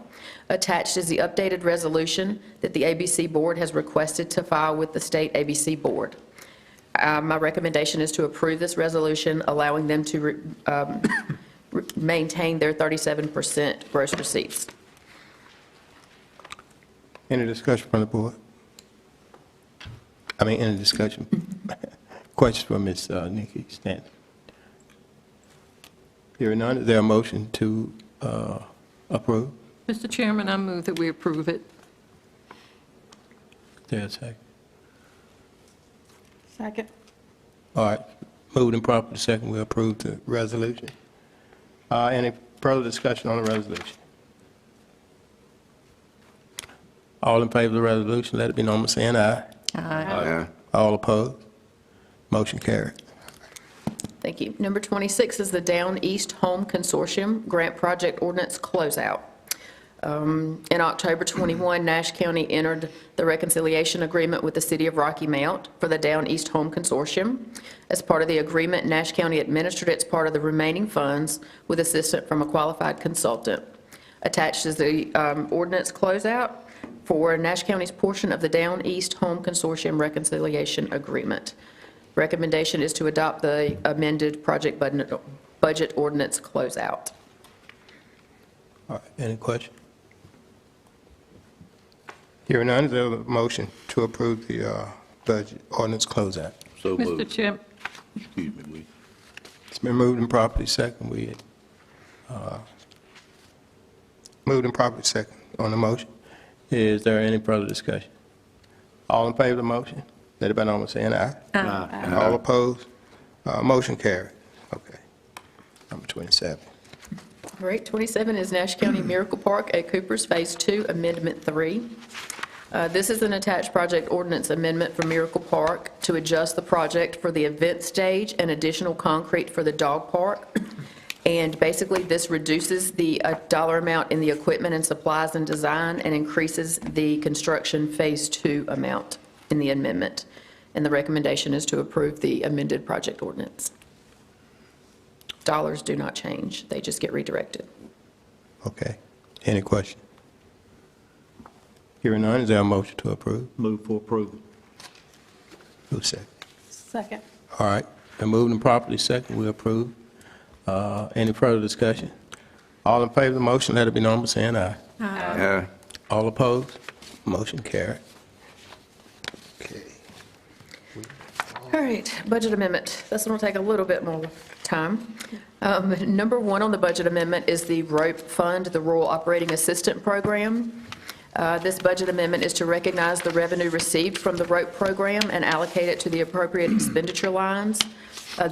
Attached is the updated resolution that the ABC Board has requested to file with the State ABC Board. My recommendation is to approve this resolution, allowing them to maintain their 37% gross receipts. Any discussion from the board? I mean, any discussion? Questions for Ms. Nikki Stanton? Hearing none, is there a motion to approve? Mr. Chairman, I move that we approve it. Is there a second? Second. All right, moved and properly second, we approve the resolution. Any further discussion on the resolution? All in favor of the resolution, let it be known by saying aye. Aye. All opposed? Motion carried. Thank you. Number 26 is the Down East Home Consortium Grant Project Ordinance Closeout. In October 21, Nash County entered the reconciliation agreement with the City of Rocky Mount for the Down East Home Consortium. As part of the agreement, Nash County administered its part of the remaining funds with assistance from a qualified consultant. Attached is the ordinance closeout for Nash County's portion of the Down East Home Consortium Reconciliation Agreement. Recommendation is to adopt the amended project budget ordinance closeout. All right, any questions? Hearing none, is there a motion to approve the budget ordinance closeout? So Mr. moved. Chairman, Excuse me, please. It's been moved and properly second. Moved and properly second on the motion. Is there any further discussion? All in favor of the motion, let it be known by saying aye. Aye. All opposed? Motion carried. Okay. Number 27. All right, 27 is Nash County Miracle Park at Coopers Phase 2, Amendment 3. This is an attached project ordinance amendment for Miracle Park to adjust the project for the event stage and additional concrete for the dog park. And basically, this reduces the dollar amount in the equipment and supplies and design and increases the construction Phase 2 amount in the amendment. And the recommendation is to approve the amended project ordinance. Dollars do not change, they just get redirected. Okay. Any question? Hearing none, is there a motion to approve? Move for approval. Who's second? Second. All right. Been moved and properly second. We approve. Any further discussion? All in favor of the motion, let it be known by saying aye. Aye. All opposed? Motion carried. Okay. All right, budget amendment. This one will take a little bit more time. Number 1 on the budget amendment is the ROPE Fund, the Rural Operating Assistant Program. This budget amendment is to recognize the revenue received from the ROPE program and allocate it to the appropriate expenditure lines.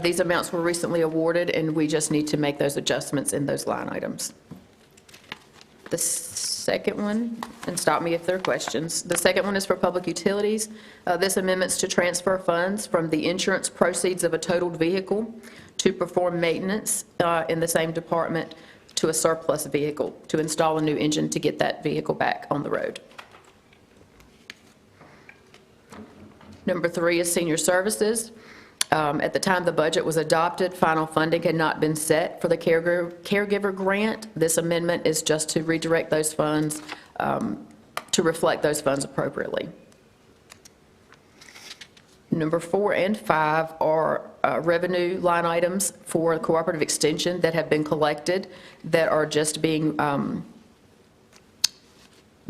These amounts were recently awarded, and we just need to make those adjustments in those line items. The second one, and stop me if there are questions, the second one is for public utilities. This amendment's to transfer funds from the insurance proceeds of a totaled vehicle to perform maintenance in the same department to a surplus vehicle, to install a new engine to get that vehicle back on the road. Number 3 is senior services. At the time the budget was adopted, final funding had not been set for the caregiver grant. This amendment is just to redirect those funds to reflect those funds appropriately. Number 4 and 5 are revenue line items for cooperative extension that have been collected that are just being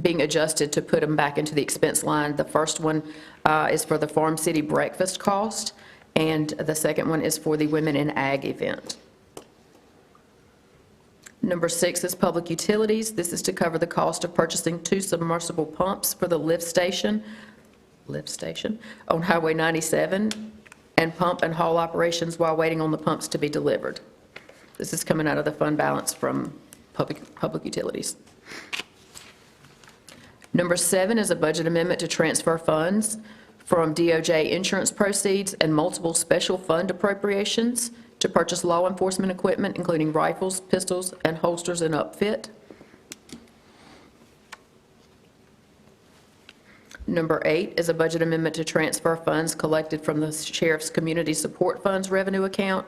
adjusted to put them back into the expense line. The first one is for the Farm City breakfast cost, and the second one is for the Women in Ag event. Number 6 is public utilities. This is to cover the cost of purchasing 2 submersible pumps for the lift station on Highway 97, and pump and haul operations while waiting on the pumps to be delivered. This is coming out of the fund balance from public utilities. Number 7 is a budget amendment to transfer funds from DOJ insurance proceeds and multiple special fund appropriations to purchase law enforcement equipment, including rifles, pistols, and holsters and upfit. Number 8 is a budget amendment to transfer funds collected from the Sheriff's Community Support Funds revenue account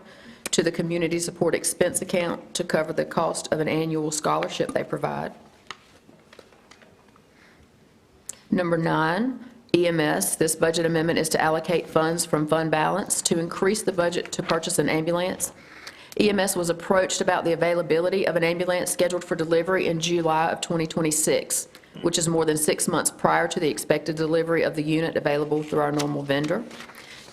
to the Community Support Expense account to cover the cost of an annual scholarship they provide. Number 9, EMS. This budget amendment is to allocate funds from fund balance to increase the budget to purchase an ambulance. EMS was approached about the availability of an ambulance scheduled for delivery in July of 2026, which is more than 6 months prior to the expected delivery of the unit available through our normal vendor.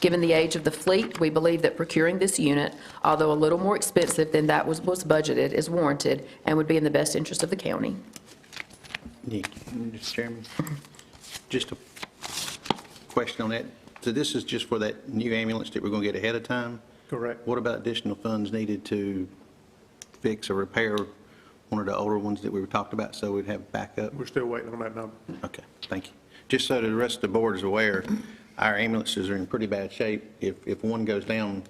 Given the age of the fleet, we believe that procuring this unit, although a little more expensive than that was budgeted, is warranted and would be in the best interest of the county. Nick, Mr. Chairman, just a question on that. So this is just for that new ambulance that we're going to get ahead of time? Correct. What about additional funds needed to fix or repair one of the older ones that we were talked about, so we'd have backup? We're still waiting on that number. Okay. Thank you. Just so the rest of the board is aware, our ambulances are in pretty bad shape. If one goes down,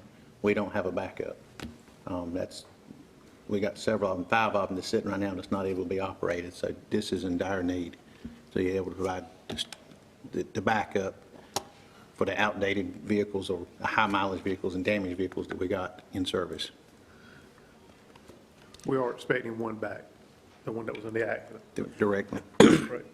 we don't have a backup. We got several of them, 5 of them that's sitting right now that's not able to be operated, so this is in dire need. So you're able to provide just the backup for the outdated vehicles or high mileage vehicles and damaged vehicles that we got in service. We are expecting one back, the one that was in the accident. Directly. Right.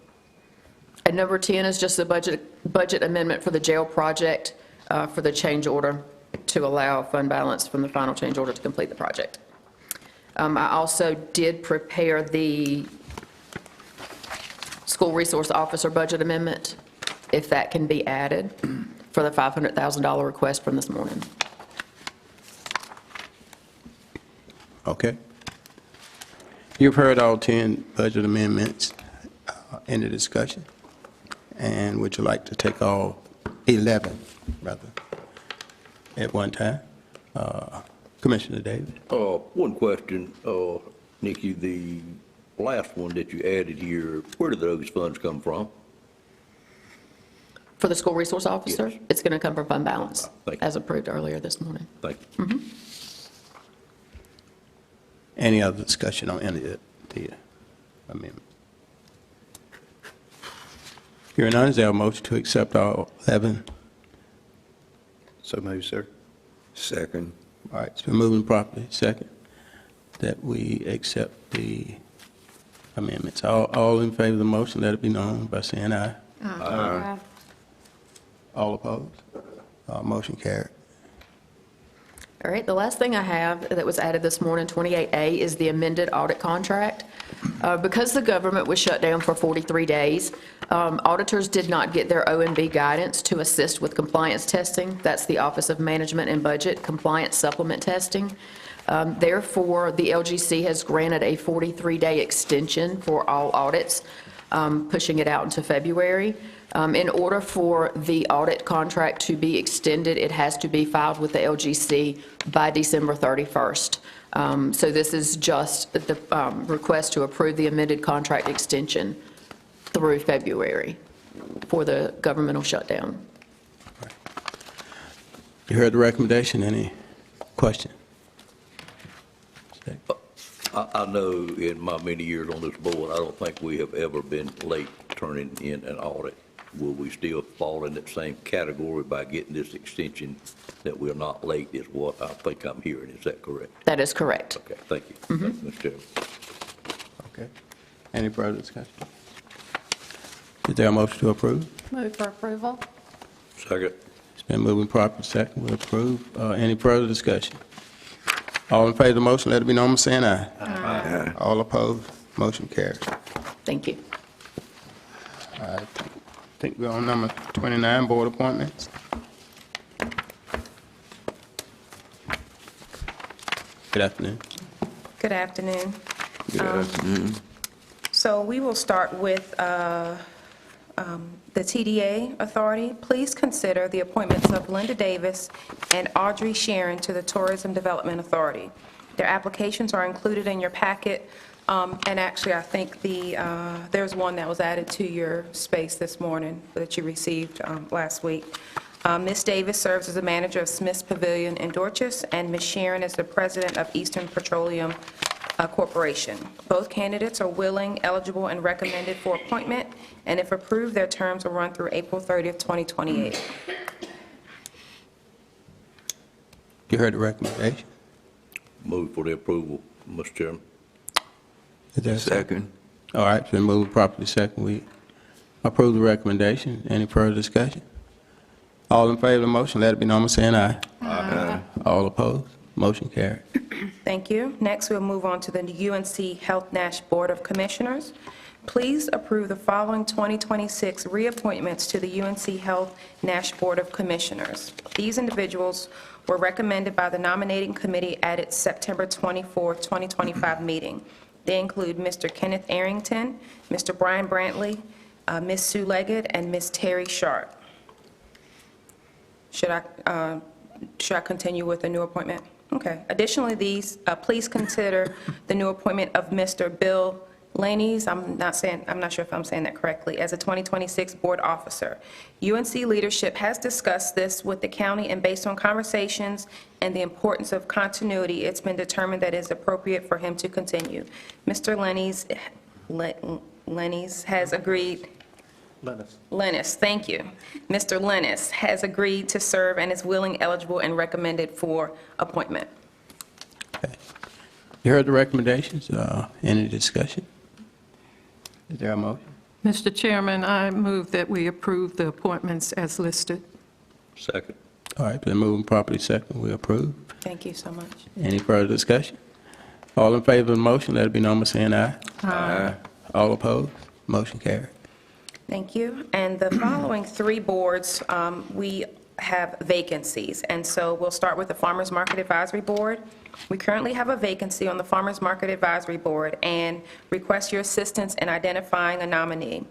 And number 10 is just a budget amendment for the jail project for the change order to allow fund balance from the final change order to complete the project. I also did prepare the school resource officer budget amendment, if that can be added, for the $500,000 request from this morning. Okay. You've heard all 10 budget amendments. Any discussion? And would you like to take all 11, rather, at one time? Commissioner Davis? One question, Nikki, the last one that you added here, where did those funds come from? For the school resource officer, Yes. it's going to come from fund balance, Thank you. as approved earlier this morning. Thank you. Any other discussion on any of the amendment? Hearing none, is there a motion to accept all 11? So moved, sir. Second. All right, it's been moving properly. Second, that we accept the amendments. All in favor of the motion, let it be known by saying aye. Aye. All opposed? Motion carried. All right, the last thing I have that was added this morning, 28A, is the amended audit contract. Because the government was shut down for 43 days, auditors did not get their OMB guidance to assist with compliance testing. That's the Office of Management and Budget Compliance Supplement Testing. Therefore, the LGC has granted a 43-day extension for all audits, pushing it out into February. In order for the audit contract to be extended, it has to be filed with the LGC by December 31st. So this is just the request to approve the amended contract extension through February for the governmental shutdown. You heard the recommendation. Any question? I know in my many years on this board, I don't think we have ever been late turning in an audit. Will we still fall in that same category by getting this extension that we're not late is what I think I'm hearing. Is that correct? That is correct. Okay, thank you. Thank you, Mr. Chairman. Okay. Any further discussion? Is there a motion to approve? Move for approval. Second. It's been moving properly. Second, we approve. Any further discussion? All in favor of the motion, let it be known by saying aye. Aye. All opposed? Motion carried. Thank you. I think we're on number 29, board appointments. Good afternoon. Good afternoon. Good afternoon. So we will start with the TDA Authority. Please consider the appointments of Linda Davis and Audrey Sharon to the Tourism Development Authority. Their applications are included in your packet, and actually, I think there's one that was added to your space this morning that you received last week. Ms. Davis serves as the manager of Smith's Pavilion in Dorchester, and Ms. Sharon is the president of Eastern Petroleum Corporation. Both candidates are willing, eligible, and recommended for appointment, and if approved, their terms will run through April 30th, 2028. You heard the recommendation. Move for the approval, Mr. Chairman. Is there a Second. All right, it's been moved properly. Second, we approve the recommendation. Any further discussion? All in favor of the motion, let it be known by saying aye. Aye. All opposed? Motion carried. Thank you. Next, we'll move on to the UNC Health Nash Board of Commissioners. Please approve the following 2026 reappointments to the UNC Health Nash Board of Commissioners. These individuals were recommended by the nominating committee at its September 24, 2025 meeting. They include Mr. Kenneth Arrington, Mr. Brian Brantley, Ms. Sue Leggett, and Ms. Terry Sharp. Should I continue with the new appointment? Okay. Additionally, please consider the new appointment of Mr. Bill Laney's, I'm not sure if I'm saying that correctly, as a 2026 board officer. UNC leadership has discussed this with the county, and based on conversations and the importance of continuity, it's been determined that it's appropriate for him to continue. Mr. Lennies has agreed. Lennis, thank you. Mr. Lennis has agreed to serve and is willing, eligible, and recommended for appointment. You heard the recommendations. Any discussion? Is there a motion? Mr. Chairman, I move that we approve the appointments as listed. Second. All right, been moving properly second. We approve. Thank you so much. Any further discussion? All in favor of the motion, let it be known by saying aye. Aye. All opposed? Motion carried. Thank you. And the following three boards, we have vacancies. And so we'll start with the Farmers Market Advisory Board. We currently have a vacancy on the Farmers Market Advisory Board and request your assistance in identifying a nominee.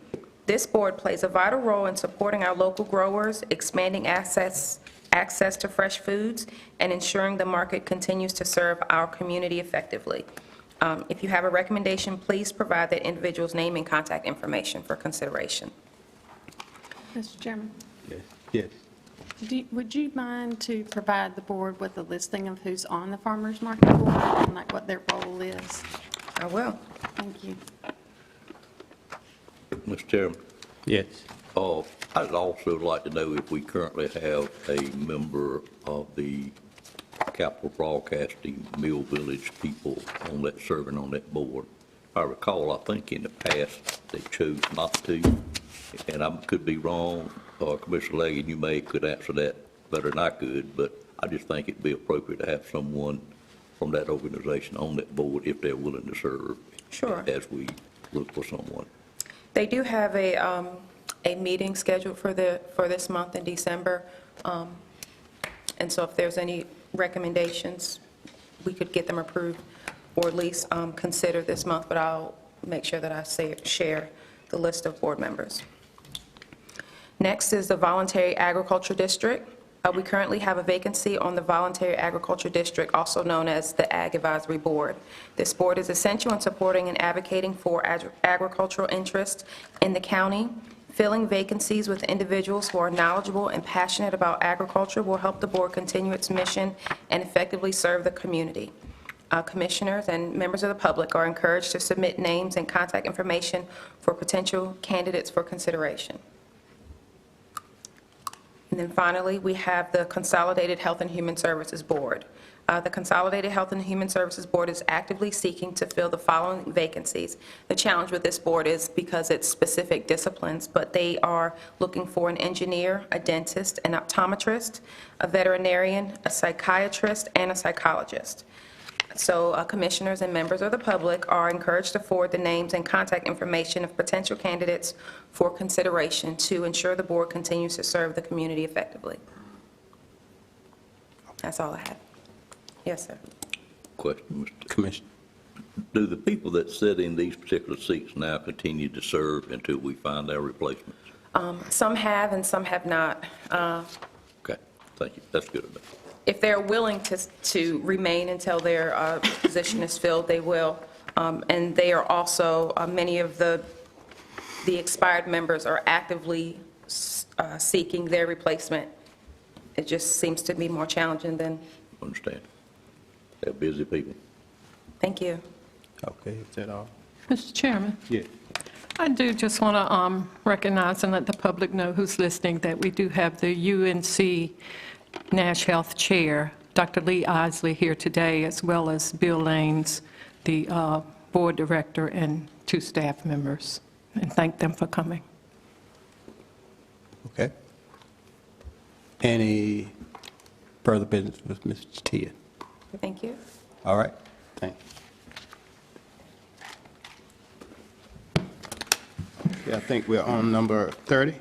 This board plays a vital role in supporting our local growers, expanding access to fresh foods, and ensuring the market continues to serve our community effectively. If you have a recommendation, please provide that individual's name and contact information for consideration. Mr. Chairman, Yes. would you mind to provide the board with a listing of who's on the farmer's market board and like what their role is? I will. Thank you. Mr. Chairman? Yes. I'd also like to know if we currently have a member of the Capital Broadcasting Mill Village people serving on that board. If I recall, I think in the past, they chose not to, and I could be wrong. Commissioner Leggett, you could answer that better than I could, but I just think it'd be appropriate to have someone from that organization on that board if they're willing to serve. Sure. As we look for someone. They do have a meeting scheduled for this month in December. And so if there's any recommendations, we could get them approved or at least consider this month, but I'll make sure that I share the list of board members. Next is the Voluntary Agriculture District. We currently have a vacancy on the Voluntary Agriculture District, also known as the Ag Advisory Board. This board is essential in supporting and advocating for agricultural interests in the county. Filling vacancies with individuals who are knowledgeable and passionate about agriculture will help the board continue its mission and effectively serve the community. Commissioners and members of the public are encouraged to submit names and contact information for potential candidates for consideration. And then finally, we have the Consolidated Health and Human Services Board. The Consolidated Health and Human Services Board is actively seeking to fill the following vacancies. The challenge with this board is because it's specific disciplines, but they are looking for an engineer, a dentist, an optometrist, a veterinarian, a psychiatrist, and a psychologist. So commissioners and members of the public are encouraged to forward the names and contact information of potential candidates for consideration to ensure the board continues to serve the community effectively. That's all I have. Yes, sir. Question, Mr. Commissioner. Do the people that sit in these particular seats now continue to serve until we find their replacements? Some have and some have not. Okay, thank you. That's good enough. If they're willing to remain until their position is filled, they will. And they are also, many of the expired members are actively seeking their replacement. It just seems to be more challenging than. Understand. They're busy people. Thank you. Okay, is that all? Mr. Chairman? Yes. I do just want to recognize and let the public know who's listening that we do have the UNC Nash Health Chair, Dr. Lee Isley, here today, as well as Bill Lanes, the board director, and 2 staff members, and thank them for coming. Okay. Any further business with Mr. Tia? Thank you. All right, thank you. Yeah, I think we're on number 30,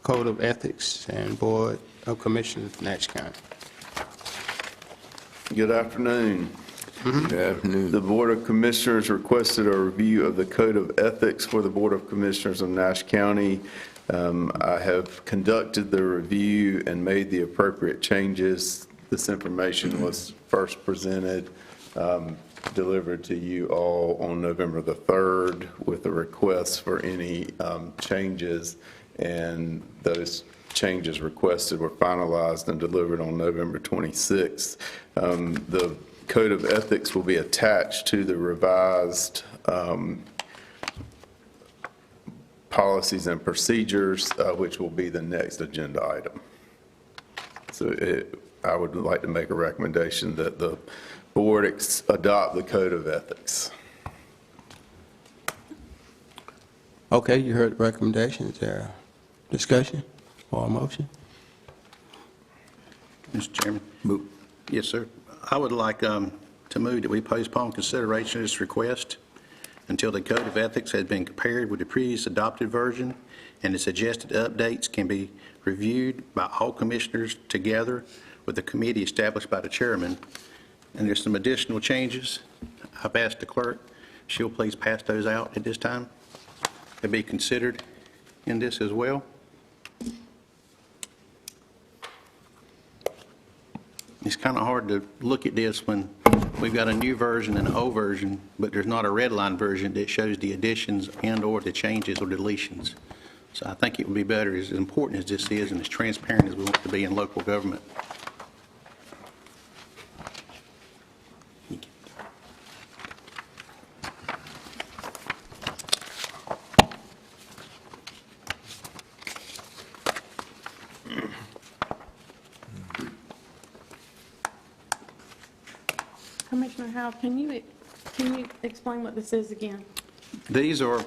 Code of Ethics and Board of Commissioners, Nash County. Good afternoon. Good afternoon. The Board of Commissioners requested a review of the Code of Ethics for the Board of Commissioners of Nash County. I have conducted the review and made the appropriate changes. This information was first presented delivered to you all on November the 3rd with a request for any changes, and those changes requested were finalized and delivered on November 26th. The Code of Ethics will be attached to the revised policies and procedures, which will be the next agenda item. So I would like to make a recommendation that the board adopt the Code of Ethics. Okay, you heard the recommendation. Is there a discussion or a motion? Mr. Chairman? Yes, sir. I would like to move that we postpone consideration of this request until the Code of Ethics has been compared with the previous adopted version, and the suggested updates can be reviewed by all commissioners together with the committee established by the chairman. And there's some additional changes. I've asked the clerk, she'll please pass those out at this time. They'll be considered in this as well. It's kind of hard to look at this when we've got a new version and an old version, but there's not a red line version that shows the additions and/or the changes or deletions. So I think it would be better, as important as this is and as transparent as we want to be in local government. Commissioner Howell, can you explain what this is again? These are,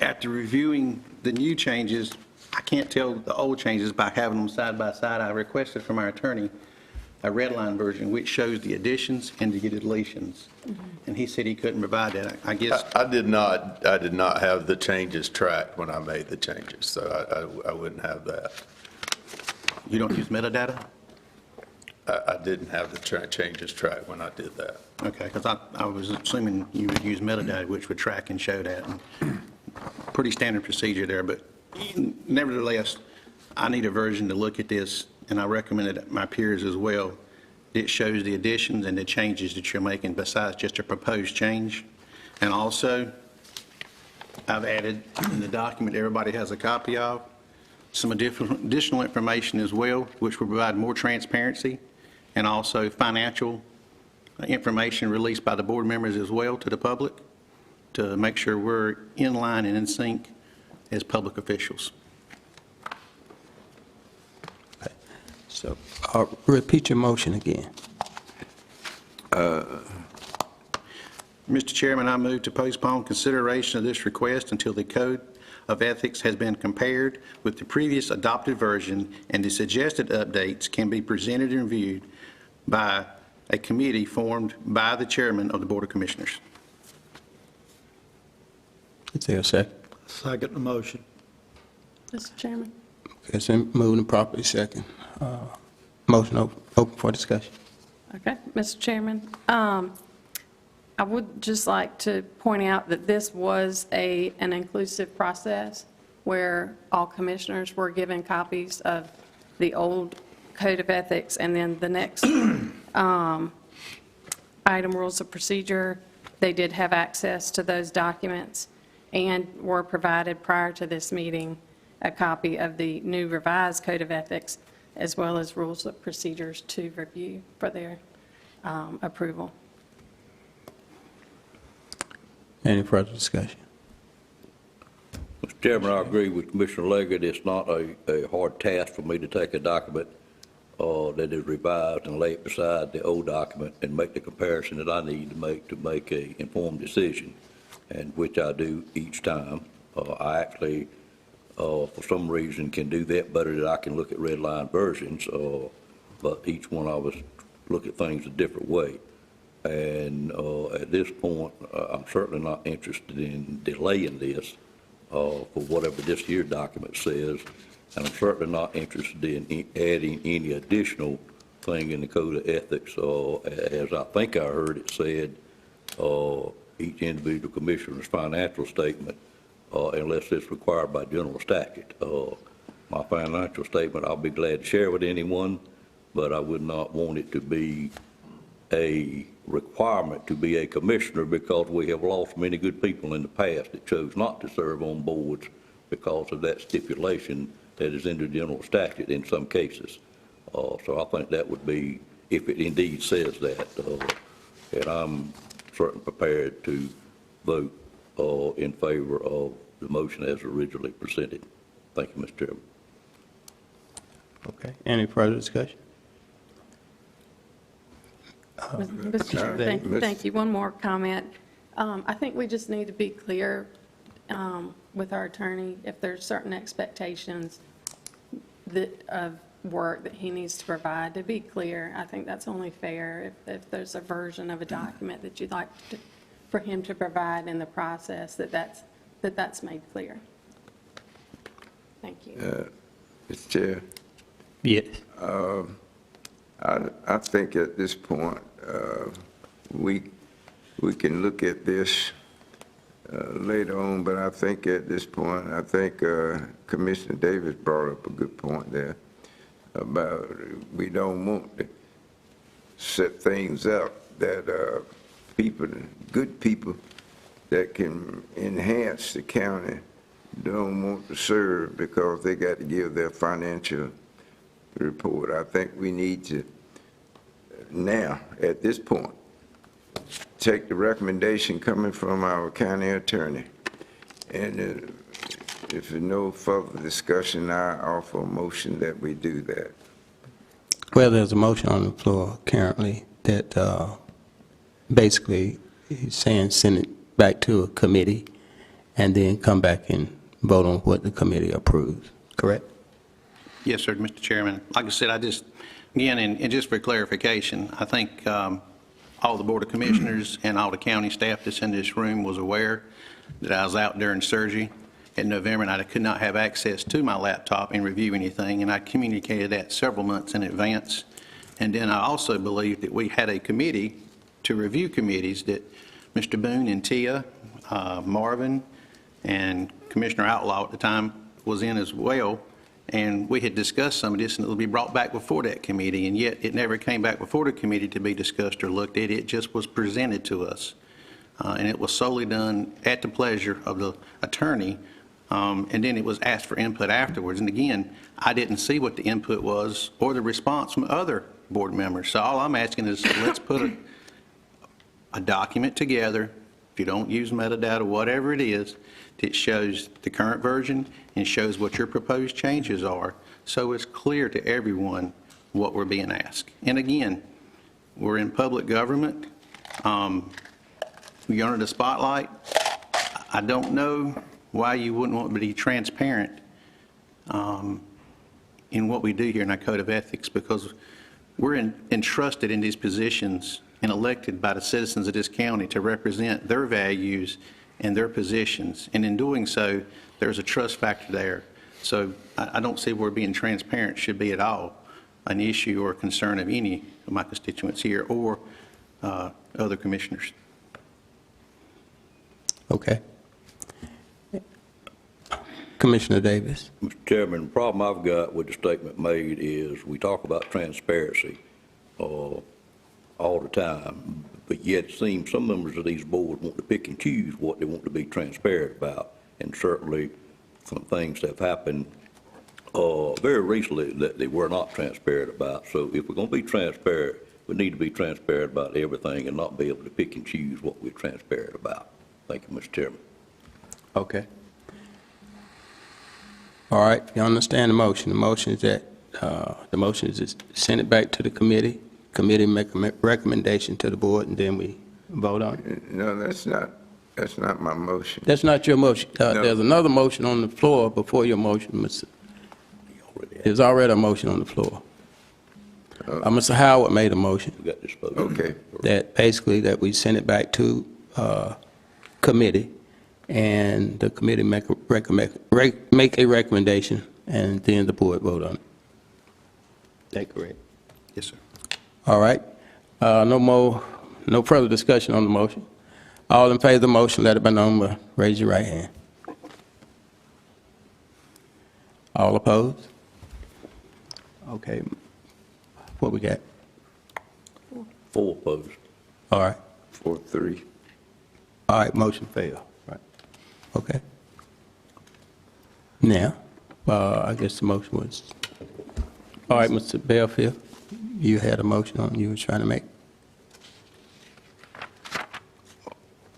after reviewing the new changes, I can't tell the old changes by having them side by side. I requested from our attorney a red line version which shows the additions and the deletions. And he said he couldn't provide that. I guess. I did not have the changes tracked when I made the changes, so I wouldn't have that. You don't use metadata? I didn't have the changes tracked when I did that. Okay, because I was assuming you would use metadata, which would track and show that. And pretty standard procedure there, but nevertheless, I need a version to look at this, and I recommended my peers as well. It shows the additions and the changes that you're making besides just a proposed change. And also, I've added in the document everybody has a copy of some additional information as well, which will provide more transparency, and also financial information released by the board members as well to the public to make sure we're in line and in sync as public officials. So repeat your motion again. Mr. Chairman, I move to postpone consideration of this request until the Code of Ethics has been compared with the previous adopted version, and the suggested updates can be presented and reviewed by a committee formed by the chairman of the Board of Commissioners. Is there a second? Second the motion. Mr. Chairman? Okay, it's been moved and properly second. Motion open for discussion. Okay, Mr. Chairman, I would just like to point out that this was an inclusive process where all commissioners were given copies of the old Code of Ethics, and then the next item, Rules of Procedure, they did have access to those documents and were provided prior to this meeting a copy of the new revised Code of Ethics as well as Rules of Procedures to review for their approval. Any further discussion? Mr. Chairman, I agree with Commissioner Leggett. It's not a hard task for me to take a document that is revised and lay it beside the old document and make the comparison that I need to make a informed decision, and which I do each time. I actually, for some reason, can do that better than I can look at red line versions, but each one of us look at things a different way. And at this point, I'm certainly not interested in delaying this for whatever this year's document says, and I'm certainly not interested in adding any additional thing in the Code of Ethics. As I think I heard it said, each individual commissioner's financial statement, unless it's required by general statute. My financial statement, I'll be glad to share with anyone, but I would not want it to be a requirement to be a commissioner because we have lost many good people in the past that chose not to serve on boards because of that stipulation that is in the general statute in some cases. So I think that would be, if it indeed says that, and I'm certainly prepared to vote in favor of the motion as originally presented. Thank you, Mr. Chairman. Okay, any further discussion? Mr. Chair, thank you. One more comment. I think we just need to be clear with our attorney if there's certain expectations of work that he needs to provide, to be clear. I think that's only fair if there's a version of a document that you'd like for him to provide in the process, that's made clear. Thank you. Mr. Chair? Yes. I think at this point, we can look at this later on, but I think at this point, I think Commissioner Davis brought up a good point there about we don't want to set things up that people, good people that can enhance the county don't want to serve because they got to give their financial report. I think we need to now, at this point, take the recommendation coming from our county attorney. And if there's no further discussion, I offer a motion that we do that. Well, there's a motion on the floor currently that basically is saying send it back to a committee and then come back and vote on what the committee approves, correct? Yes, sir, Mr. Chairman. Like I said, again, and just for clarification, I think all the Board of Commissioners and all the county staff that's in this room was aware that I was out during surgery in November, and I could not have access to my laptop and review anything, and I communicated that several months in advance. And then I also believe that we had a committee to review committees that Mr. Boone and Tia, Marvin, and Commissioner Outlaw at the time was in as well, and we had discussed some of this, and it will be brought back before that committee, and yet it never came back before the committee to be discussed or looked at. It just was presented to us, and it was solely done at the pleasure of the attorney, and then it was asked for input afterwards. And again, I didn't see what the input was or the response from other board members. So all I'm asking is let's put a document together. If you don't use metadata, whatever it is, that shows the current version and shows what your proposed changes are, so it's clear to everyone what we're being asked. And again, we're in public government. We're under the spotlight. I don't know why you wouldn't want to be transparent in what we do here in our Code of Ethics, because we're entrusted in these positions and elected by the citizens of this county to represent their values and their positions. And in doing so, there's a trust factor there. So I don't see where being transparent should be at all an issue or a concern of any of my constituents here or other commissioners. Okay. Commissioner Davis. Mr. Chairman, the problem I've got with the statement made is we talk about transparency all the time, but yet it seems some members of these boards want to pick and choose what they want to be transparent about. And certainly some things have happened very recently that they were not transparent about. So if we're going to be transparent, we need to be transparent about everything and not be able to pick and choose what we're transparent about. Thank you, Mr. Chairman. Okay. All right, you understand the motion. The motion is that, the motion is to send it back to the committee. Committee make a recommendation to the board, and then we vote on it. No, that's not my motion. That's not your motion. No. There's another motion on the floor before your motion, Mr. There's already a motion on the floor. Mr. Howard made a motion. We got this vote. Okay. That basically that we send it back to committee, and the committee make a recommendation, and then the board vote on it. Is that correct? Yes, sir. All right. No further discussion on the motion. All in favor of the motion, let it be known by raise your right hand. All opposed? Okay. What we got? 4 opposed. All right. 4-3. All right, motion failed. Right. Okay. Now, I guess the motion was, all right, Mr. Belfield, you had a motion on you were trying to make.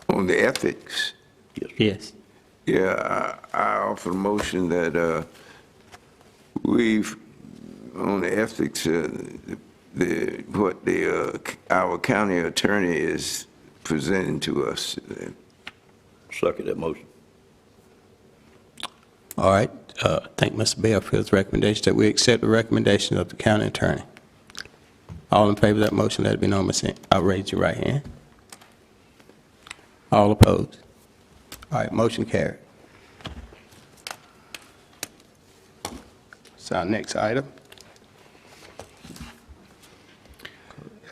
On the ethics, Yes. yeah, I offer a motion that on the ethics, our county attorney is presenting to us. Second that motion. All right, thank Mr. Belfield's recommendation that we accept the recommendation of the county attorney. All in favor of that motion, let it be known by saying, raise your right hand. All opposed? All right, motion carried. So our next item.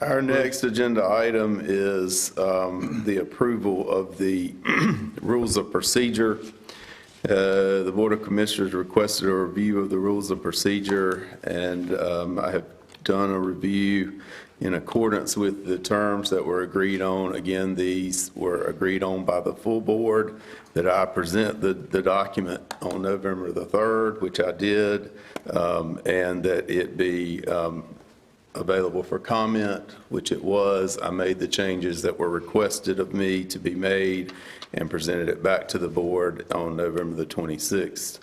Our next agenda item is the approval of the rules of procedure. The Board of Commissioners requested a review of the rules of procedure, and I have done a review in accordance with the terms that were agreed on. Again, these were agreed on by the full board, that I present the document on November the 3rd, which I did, and that it be available for comment, which it was. I made the changes that were requested of me to be made and presented it back to the board on November the 26th.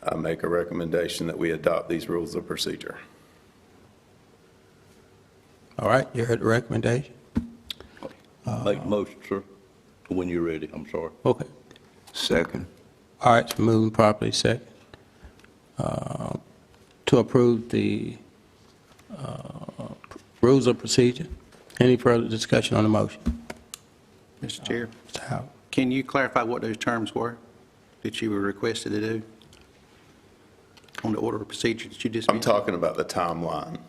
I make a recommendation that we adopt these rules of procedure. All right, you heard the recommendation? Make the motion, sir, when you're ready. I'm sorry. Okay. Second. All right, it's moving properly second. To approve the rules of procedure. Any further discussion on the motion? Mr. Chair, Mr. Howard. can you clarify what those terms were that you were requested to do on the order of procedure that you just I'm mentioned? talking about the timeline.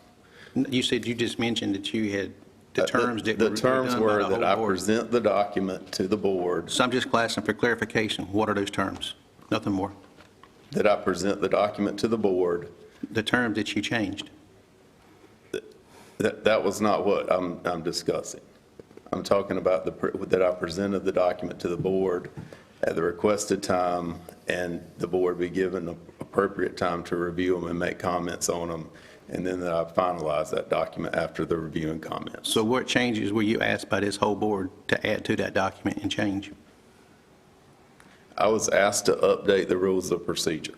You said you just mentioned that you had the terms that were The terms done by were the that whole I board. present the document to the board, So I'm just asking for clarification. What are those terms? Nothing more. that I present the document to the board. The terms that you changed. That was not what I'm discussing. I'm talking about that I presented the document to the board at the requested time, and the board be given the appropriate time to review them and make comments on them, and then that I finalize that document after the review and comments. So what changes were you asked by this whole board to add to that document and change? I was asked to update the rules of procedure.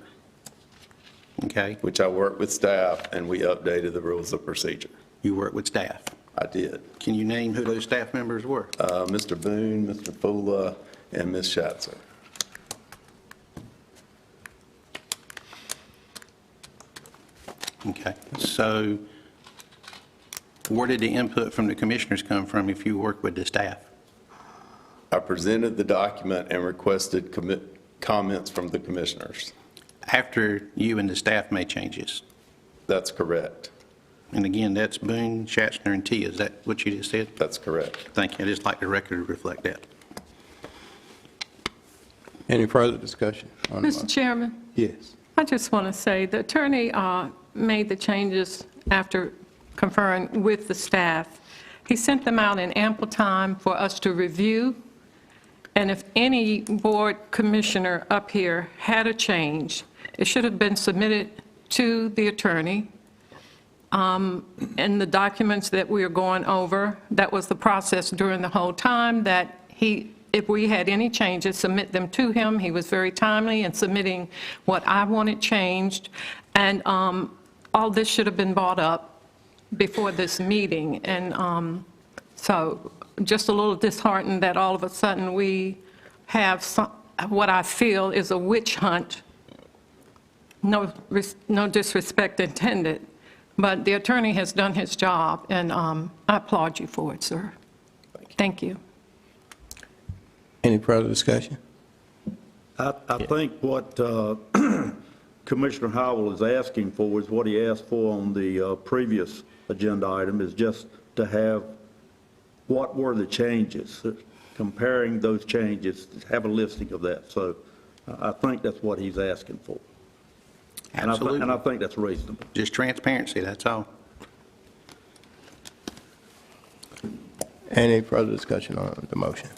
Okay. Which I worked with staff, and we updated the rules of procedure. You worked with staff. I did. Can you name who those staff members were? Mr. Boone, Mr. Fula, and Ms. Schatzer. Okay. So where did the input from the commissioners come from if you worked with the staff? I presented the document and requested comments from the commissioners. After you and the staff made changes? That's correct. And again, that's Boone, Schatzner, and Tia. Is that what you just said? That's correct. Thank you. I just like the record to reflect that. Any further discussion on the Mr. motion? Chairman, Yes. I just want to say the attorney made the changes after conferring with the staff. He sent them out in ample time for us to review, and if any board commissioner up here had a change, it should have been submitted to the attorney. And the documents that we are going over, that was the process during the whole time, that if we had any changes, submit them to him. He was very timely in submitting what I wanted changed. And all this should have been brought up before this meeting. And so just a little disheartened that all of a sudden we have what I feel is a witch hunt. No disrespect intended. But the attorney has done his job, and I applaud you for it, sir. Thank you. Any further discussion? I think what Commissioner Howell is asking for is what he asked for on the previous agenda item, is just to have what were the changes, comparing those changes, have a listing of that. So I think that's what he's asking for. Absolutely. And I think that's reasonable. Just transparency, that's all. Any further discussion on the motion?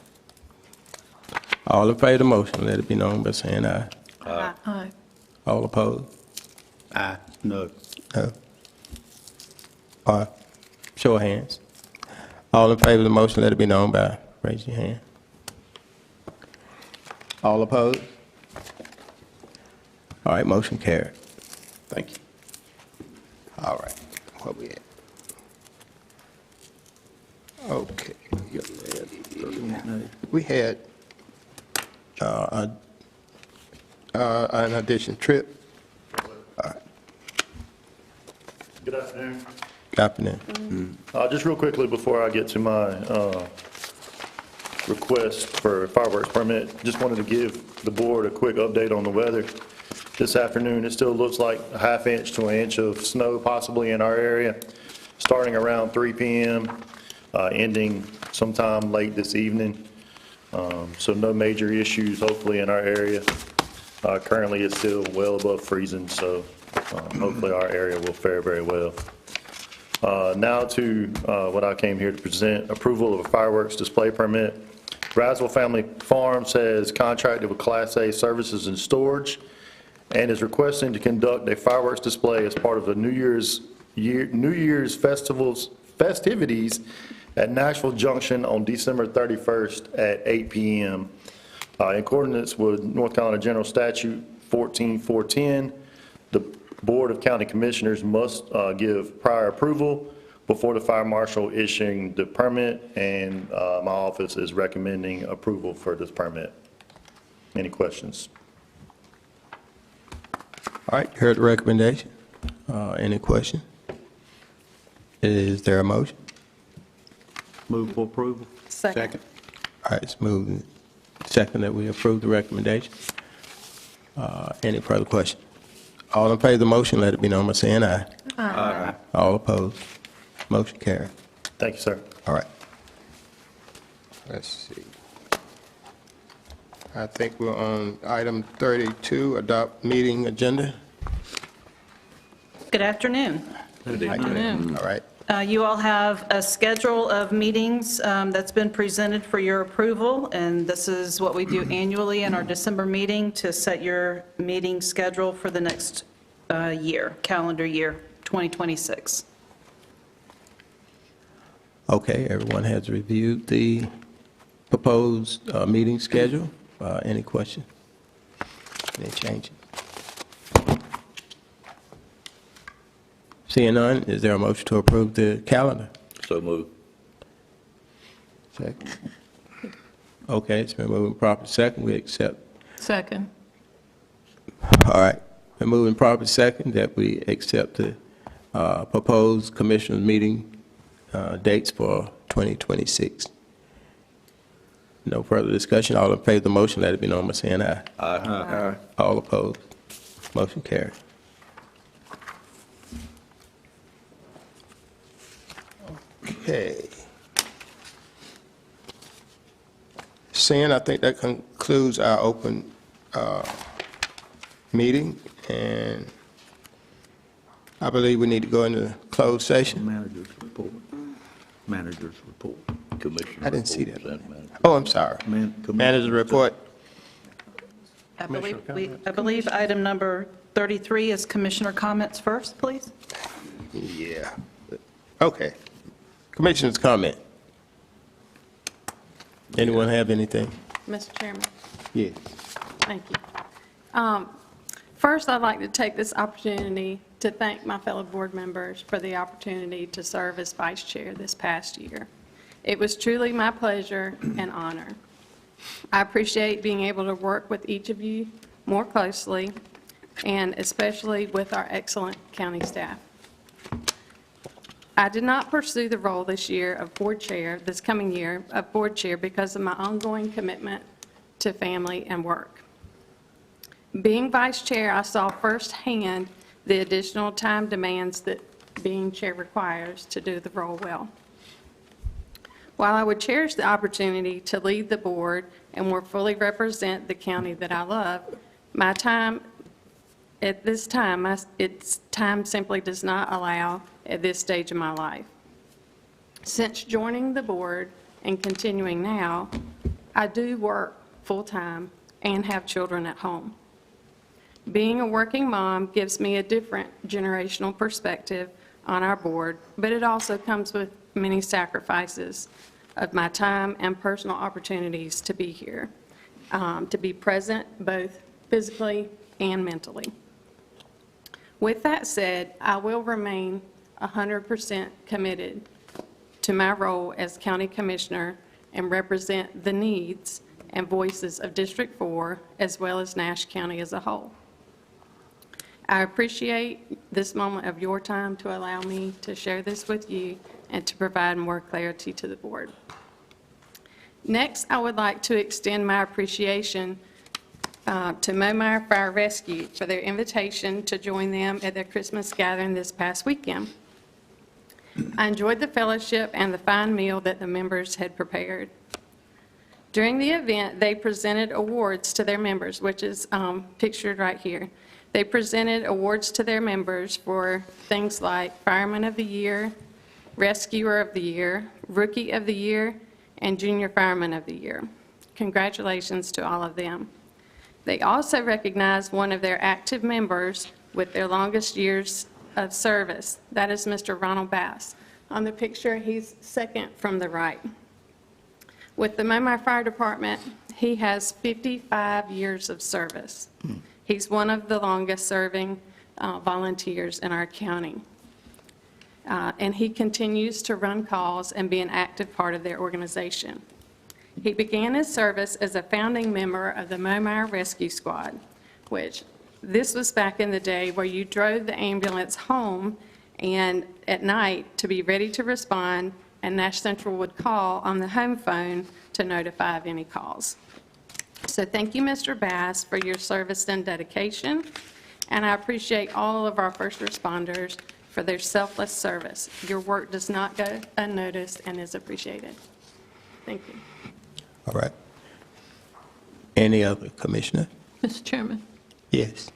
All in favor of the motion, let it be known by saying aye. Aye. All opposed? Aye. No. No. Show of hands. All in favor of the motion, let it be known by raising your hand. All opposed? All right, motion carried. Thank you. All right, where we at? Okay. We had an addition trip. Good afternoon. Good afternoon. Just real quickly before I get to my request for a fireworks permit, just wanted to give the board a quick update on the weather. This afternoon, it still looks like a ½ inch to an inch of snow possibly in our area, starting around 3 p.m., ending sometime late this evening. So no major issues hopefully in our area. Currently, it's still well above freezing, so hopefully our area will fare very well. Now to what I came here to present, approval of a fireworks display permit. Braswell Family Farms has contracted with Class A Services and Storage and is requesting to conduct a fireworks display as part of the New Year's festivities at Nashville Junction on December 31st at 8 p.m. In accordance with North Carolina General Statute 14410, the Board of County Commissioners must give prior approval before the fire marshal issuing the permit, and my office is recommending approval for this permit. Any questions? All right, you heard the recommendation. Any question? Is there a motion? Move for approval. Second. All right, it's moved and second that we approve the recommendation. Any further question? All in favor of the motion, let it be known by saying aye. Aye. All opposed? Motion carried. Thank you, sir. All right. Let's see. I think we're on item 32, adopt meeting agenda. Good afternoon. Good afternoon. All right. You all have a schedule of meetings that's been presented for your approval, and this is what we do annually in our December meeting to set your meeting schedule for the next year, calendar year 2026. Okay, everyone has reviewed the proposed meeting schedule. Any questions? Any changes? Seeing none, is there a motion to approve the calendar? So moved. Second. Okay, it's been moving properly second. We accept. Second. All right. Been moving properly second that we accept the proposed commissioners' meeting dates for 2026. No further discussion. All in favor of the motion, let it be known by saying aye. Aye. All opposed? Motion carried. Okay. Seeing, I think that concludes our open meeting, and I believe we need to go into closed session. Manager's report. Manager's report. Commissioner I didn't see reports that. and manager. Oh, I'm sorry. Manager's report. I believe item number 33 is commissioner comments first, please. Yeah. Okay. Commissioner's comment. Anyone have anything? Mr. Chairman, Yes. thank you. First, I'd like to take this opportunity to thank my fellow board members for the opportunity to serve as vice chair this past year. It was truly my pleasure and honor. I appreciate being able to work with each of you more closely, and especially with our excellent county staff. I did not pursue the role this year of board chair, this coming year of board chair, because of my ongoing commitment to family and work. Being vice chair, I saw firsthand the additional time demands that being chair requires to do the role well. While I would cherish the opportunity to lead the board and more fully represent the county that I love, my time at this time, its time simply does not allow at this stage of my life. Since joining the board and continuing now, I do work full-time and have children at home. Being a working mom gives me a different generational perspective on our board, but it also comes with many sacrifices of my time and personal opportunities to be here, to be present both physically and mentally. With that said, I will remain 100% committed to my role as County Commissioner and represent the needs and voices of District 4 as well as Nash County as a whole. I appreciate this moment of your time to allow me to share this with you and to provide more clarity to the board. Next, I would like to extend my appreciation to Momire Fire Rescue for their invitation to join them at their Christmas gathering this past weekend. I enjoyed the fellowship and the fine meal that the members had prepared. During the event, they presented awards to their members, which is pictured right here. They presented awards to their members for things like Fireman of the Year, Rescuer of the Year, Rookie of the Year, and Junior Fireman of the Year. Congratulations to all of them. They also recognized one of their active members with their longest years of service. That is Mr. Ronald Bass. On the picture, he's second from the right. With the Momire Fire Department, he has 55 years of service. He's one of the longest-serving volunteers in our county. And he continues to run calls and be an active part of their organization. He began his service as a founding member of the Momire Rescue Squad, which this was back in the day where you drove the ambulance home and at night to be ready to respond, and Nash Central would call on the home phone to notify of any calls. So thank you, Mr. Bass, for your service and dedication, and I appreciate all of our first responders for their selfless service. Your work does not go unnoticed and is appreciated. Thank you. All right. Any other commissioner? Mr. Chairman. Yes.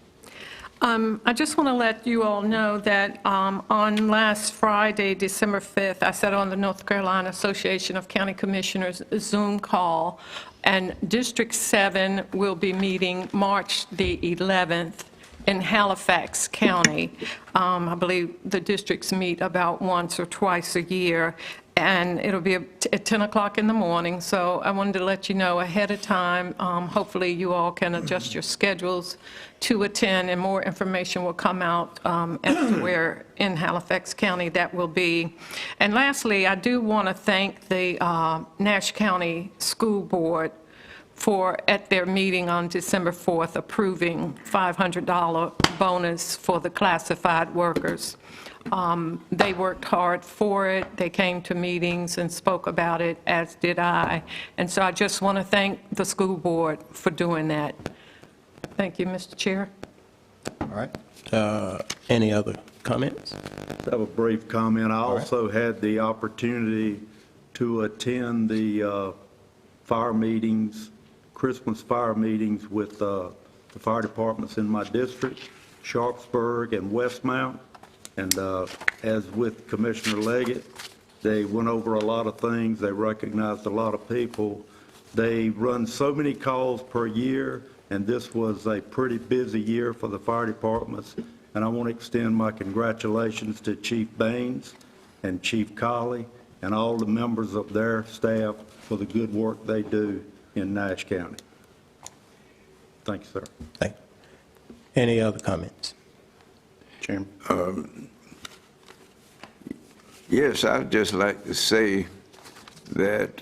I just want to let you all know that on last Friday, December 5th, I sat on the North Carolina Association of County Commissioners Zoom call, and District 7 will be meeting March the 11th in Halifax County. I believe the districts meet about once or twice a year, and it'll be at 10 o'clock in the morning, so I wanted to let you know ahead of time. Hopefully you all can adjust your schedules to attend, and more information will come out as to where in Halifax County that will be. And lastly, I do want to thank the Nash County School Board for, at their meeting on December 4th, approving $500 bonus for the classified workers. They worked hard for it. They came to meetings and spoke about it, as did I. And so I just want to thank the school board for doing that. Thank you, Mr. Chair. All right. Any other comments? I have a brief comment. I also had the opportunity to attend the fire meetings, Christmas fire meetings with the fire departments in my district, Sharpsburg and Westmount. And as with Commissioner Leggett, they went over a lot of things. They recognized a lot of people. They run so many calls per year, and this was a pretty busy year for the fire departments. And I want to extend my congratulations to Chief Baines and Chief Colley and all the members of their staff for the good work they do in Nash County. Thank you, sir. Thank you. Any other comments? Chairman. Yes, I'd just like to say that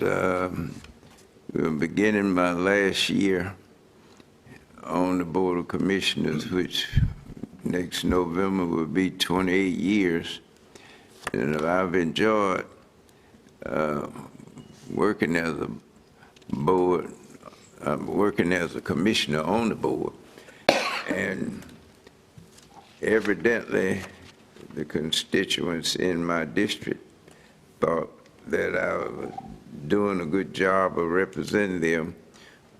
beginning my last year on the Board of Commissioners, which next November will be 28 years, and I've enjoyed working as a board, working as a commissioner on the board, and evidently the constituents in my district thought that I was doing a good job of representing them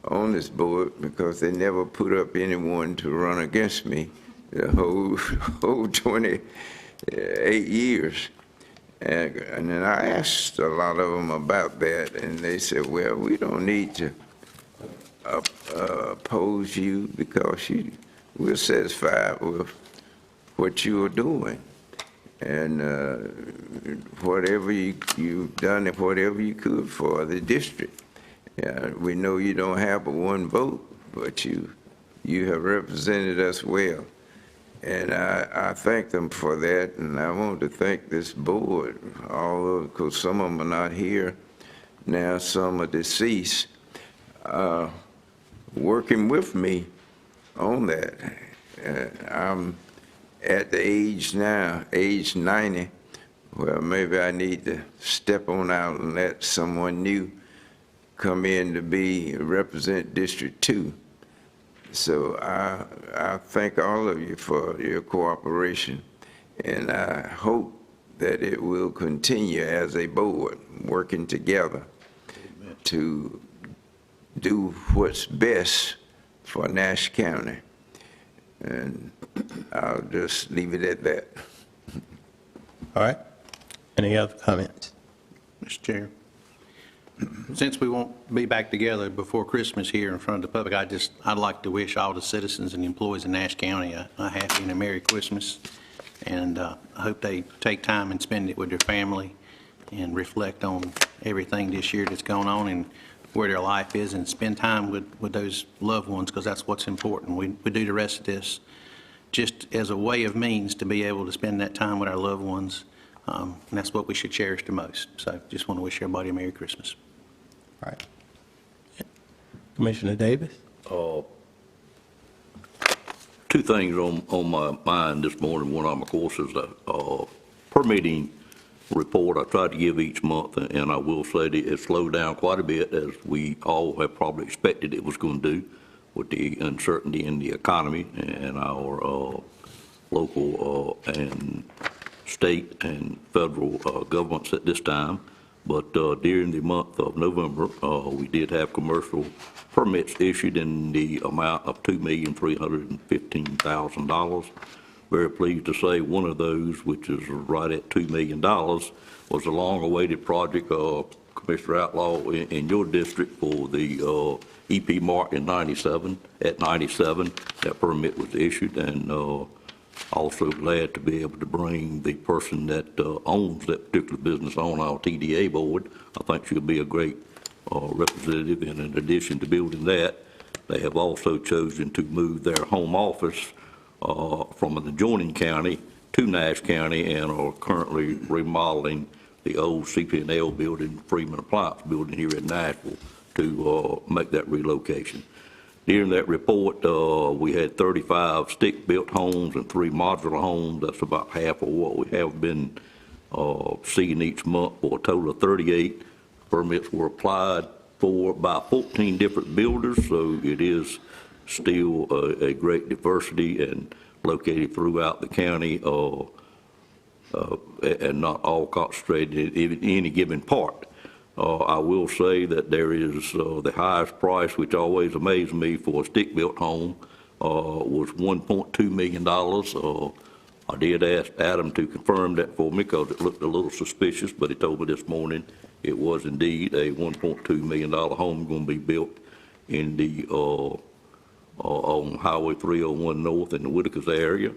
on this board, because they never put up anyone to run against me the whole 28 years. And then I asked a lot of them about that, and they said, well, we don't need to oppose you because we're satisfied with what you are doing. And whatever you've done and whatever you could for the district. We know you don't have but one vote, but you have represented us well. And I thank them for that, and I want to thank this board, although, because some of them are not here now, some are deceased, working with me on that. I'm at the age now, age 90, well, maybe I need to step on out and let someone new come in to represent District 2. So I thank all of you for your cooperation, and I hope that it will continue as a board, working together to do what's best for Nash County. And I'll just leave it at that. All right. Any other comments? Mr. Chair, since we won't be back together before Christmas here in front of the public, I'd like to wish all the citizens and employees in Nash County a happy and a Merry Christmas. And I hope they take time and spend it with their family and reflect on everything this year that's going on and where their life is, and spend time with those loved ones, because that's what's important. We do the rest of this just as a way of means to be able to spend that time with our loved ones, and that's what we should cherish the most. So just want to wish everybody a Merry Christmas. All right. Commissioner Davis? Two things on my mind this morning. One of them, of course, is the permitting report I try to give each month, and I will say that it slowed down quite a bit, as we all have probably expected it was going to do, with the uncertainty in the economy and our local and state and federal governments at this time. But during the month of November, we did have commercial permits issued in the amount of $2,315,000. Very pleased to say one of those, which is right at $2 million, was a long-awaited project, Commissioner Outlaw, in your district for the EP Mart in 97. At 97, that permit was issued, and also glad to be able to bring the person that owns that particular business on our TDA board. I think she'll be a great representative, and in addition to building that, they have also chosen to move their home office from an adjoining county to Nash County, and are currently remodeling the old CP&L building, Freeman Appliance building here in Nashville, to make that relocation. During that report, we had 35 stick-built homes and 3 modular homes. That's about half of what we have been seeing each month, for a total of 38. Permits were applied for by 14 different builders, so it is still a great diversity and located throughout the county, and not all concentrated in any given part. I will say that there is the highest price, which always amazed me, for a stick-built home was $1.2 million. I did ask Adam to confirm that for me, because it looked a little suspicious, but he told me this morning it was indeed a $1.2 million home going to be built in the on Highway 301 North in the Whitakers area.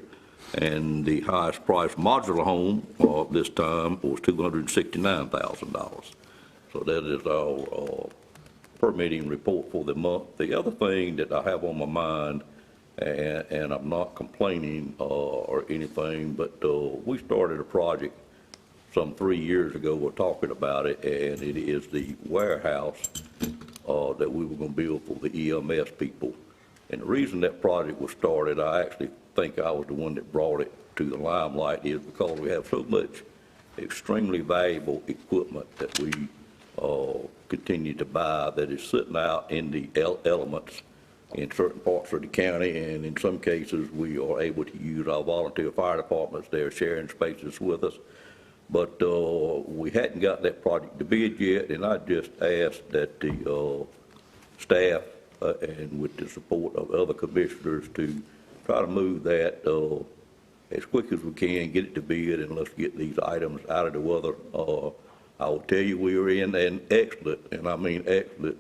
And the highest priced modular home this time was $269,000. So that is our permitting report for the month. The other thing that I have on my mind, and I'm not complaining or anything, but we started a project some 3 years ago. We're talking about it, and it is the warehouse that we were going to build for the EMS people. And the reason that project was started, I actually think I was the one that brought it to the limelight, is because we have so much extremely valuable equipment that we continue to buy that is sitting out in the elements in certain parts of the county, and in some cases we are able to use our volunteer fire departments. They're sharing spaces with us. But we hadn't got that project to bid yet, and I just asked that the staff and with the support of other commissioners to try to move that as quick as we can, get it to bid, and let's get these items out of the weather. I will tell you, we are in an excellent, and I mean excellent,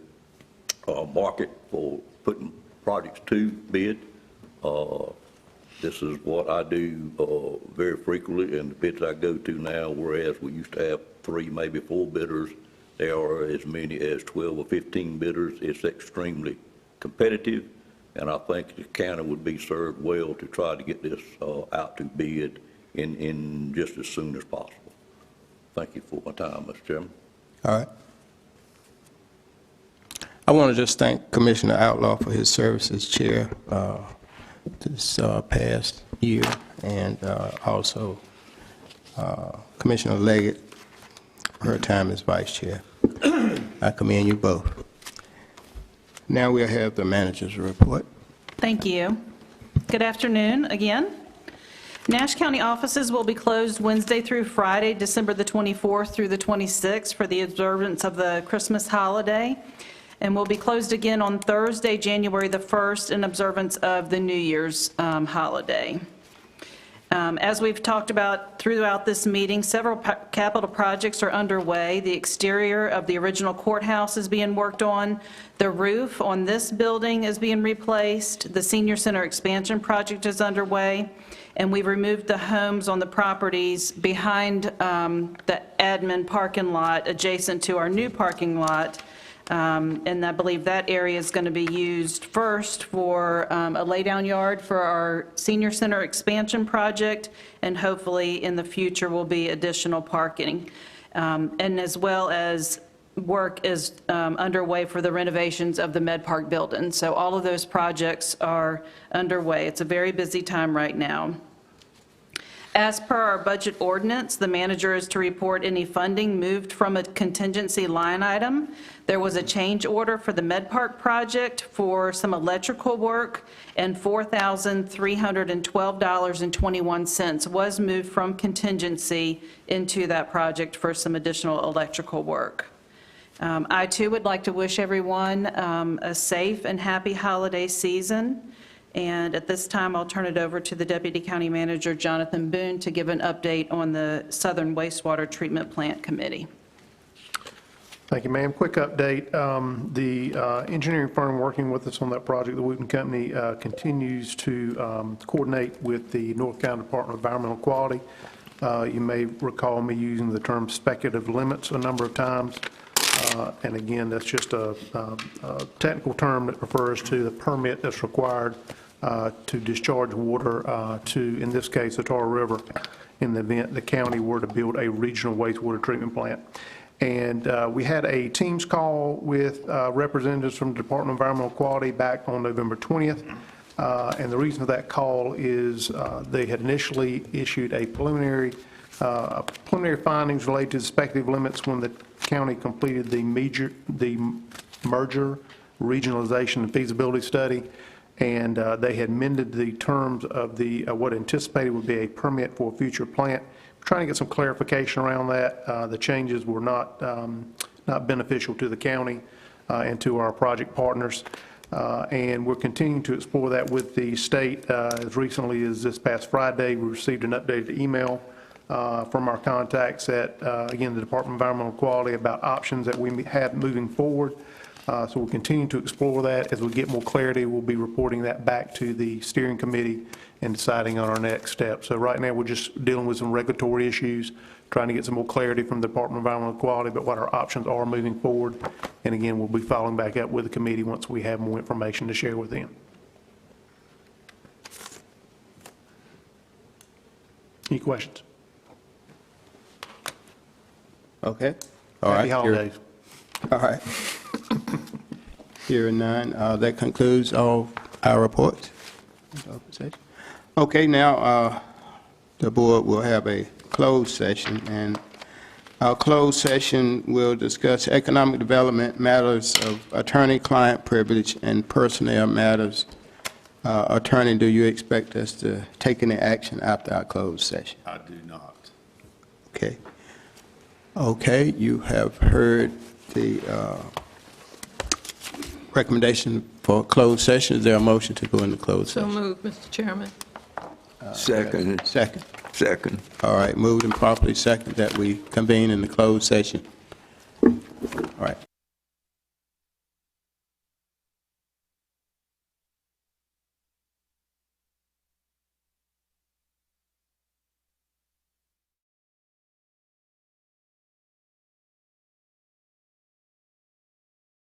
market for putting projects to bid. This is what I do very frequently, and the bids I go to now, whereas we used to have 3, maybe 4 bidders, there are as many as 12 or 15 bidders. It's extremely competitive, and I think the county would be served well to try to get this out to bid in just as soon as possible. Thank you for my time, Mr. Chairman. All right. I want to just thank Commissioner Outlaw for his service as chair this past year, and also Commissioner Leggett for her time as vice chair. I commend you both. Now we'll have the manager's report. Thank you. Good afternoon again. Nash County offices will be closed Wednesday through Friday, December the 24th through the 26th for the observance of the Christmas holiday, and will be closed again on Thursday, January the 1st, in observance of the New Year's holiday. As we've talked about throughout this meeting, several capital projects are underway. The exterior of the original courthouse is being worked on. The roof on this building is being replaced. The senior center expansion project is underway. And we've removed the homes on the properties behind the admin parking lot adjacent to our new parking lot. And I believe that area is going to be used first for a laydown yard for our senior center expansion project, and hopefully in the future will be additional parking. And as well as work is underway for the renovations of the Med Park building. So all of those projects are underway. It's a very busy time right now. As per our budget ordinance, the manager is to report any funding moved from a contingency line item. There was a change order for the Med Park project for some electrical work, and $4,312.21 was moved from contingency into that project for some additional electrical work. I too would like to wish everyone a safe and happy holiday season. And at this time, I'll turn it over to the Deputy County Manager, Jonathan Boone, to give an update on the Southern Wastewater Treatment Plant Committee. Thank you, ma'am. Quick update. The engineering firm working with us on that project, the Wooten Company, continues to coordinate with the North Carolina Department of Environmental Quality. You may recall me using the term speculative limits a number of times. And again, that's just a technical term that refers to the permit that's required to discharge water to, in this case, the Tar River, in the event the county were to build a regional wastewater treatment plant. And we had a Teams call with representatives from the Department of Environmental Quality back on November 20th. And the reason for that call is they had initially issued a preliminary findings related to the speculative limits when the county completed the merger, regionalization, and feasibility study. And they had amended the terms of the what anticipated would be a permit for a future plant. We're trying to get some clarification around that. The changes were not beneficial to the county and to our project partners. And we're continuing to explore that with the state. As recently as this past Friday, we received an updated email from our contacts at, again, the Department of Environmental Quality about options that we have moving forward. So we'll continue to explore that. As we get more clarity, we'll be reporting that back to the steering committee and deciding on our next step. So right now, we're just dealing with some regulatory issues, trying to get some more clarity from the Department of Environmental Quality about what our options are moving forward. And again, we'll be following back up with the committee once we have more information to share with them. Any questions? Okay. All Happy right. holidays. All right. Hearing none, that concludes all our reports. Okay, now the board will have a closed session, and our closed session will discuss economic development matters of attorney-client privilege and personnel matters. Attorney, do you expect us to take any action after our closed session? I do not. Okay. Okay, you have heard the recommendation for closed session. Is there a motion to go into closed So session? moved, Mr. Chairman. Second. Second. Second. All right, moved and properly second that we convene in the closed session. All right.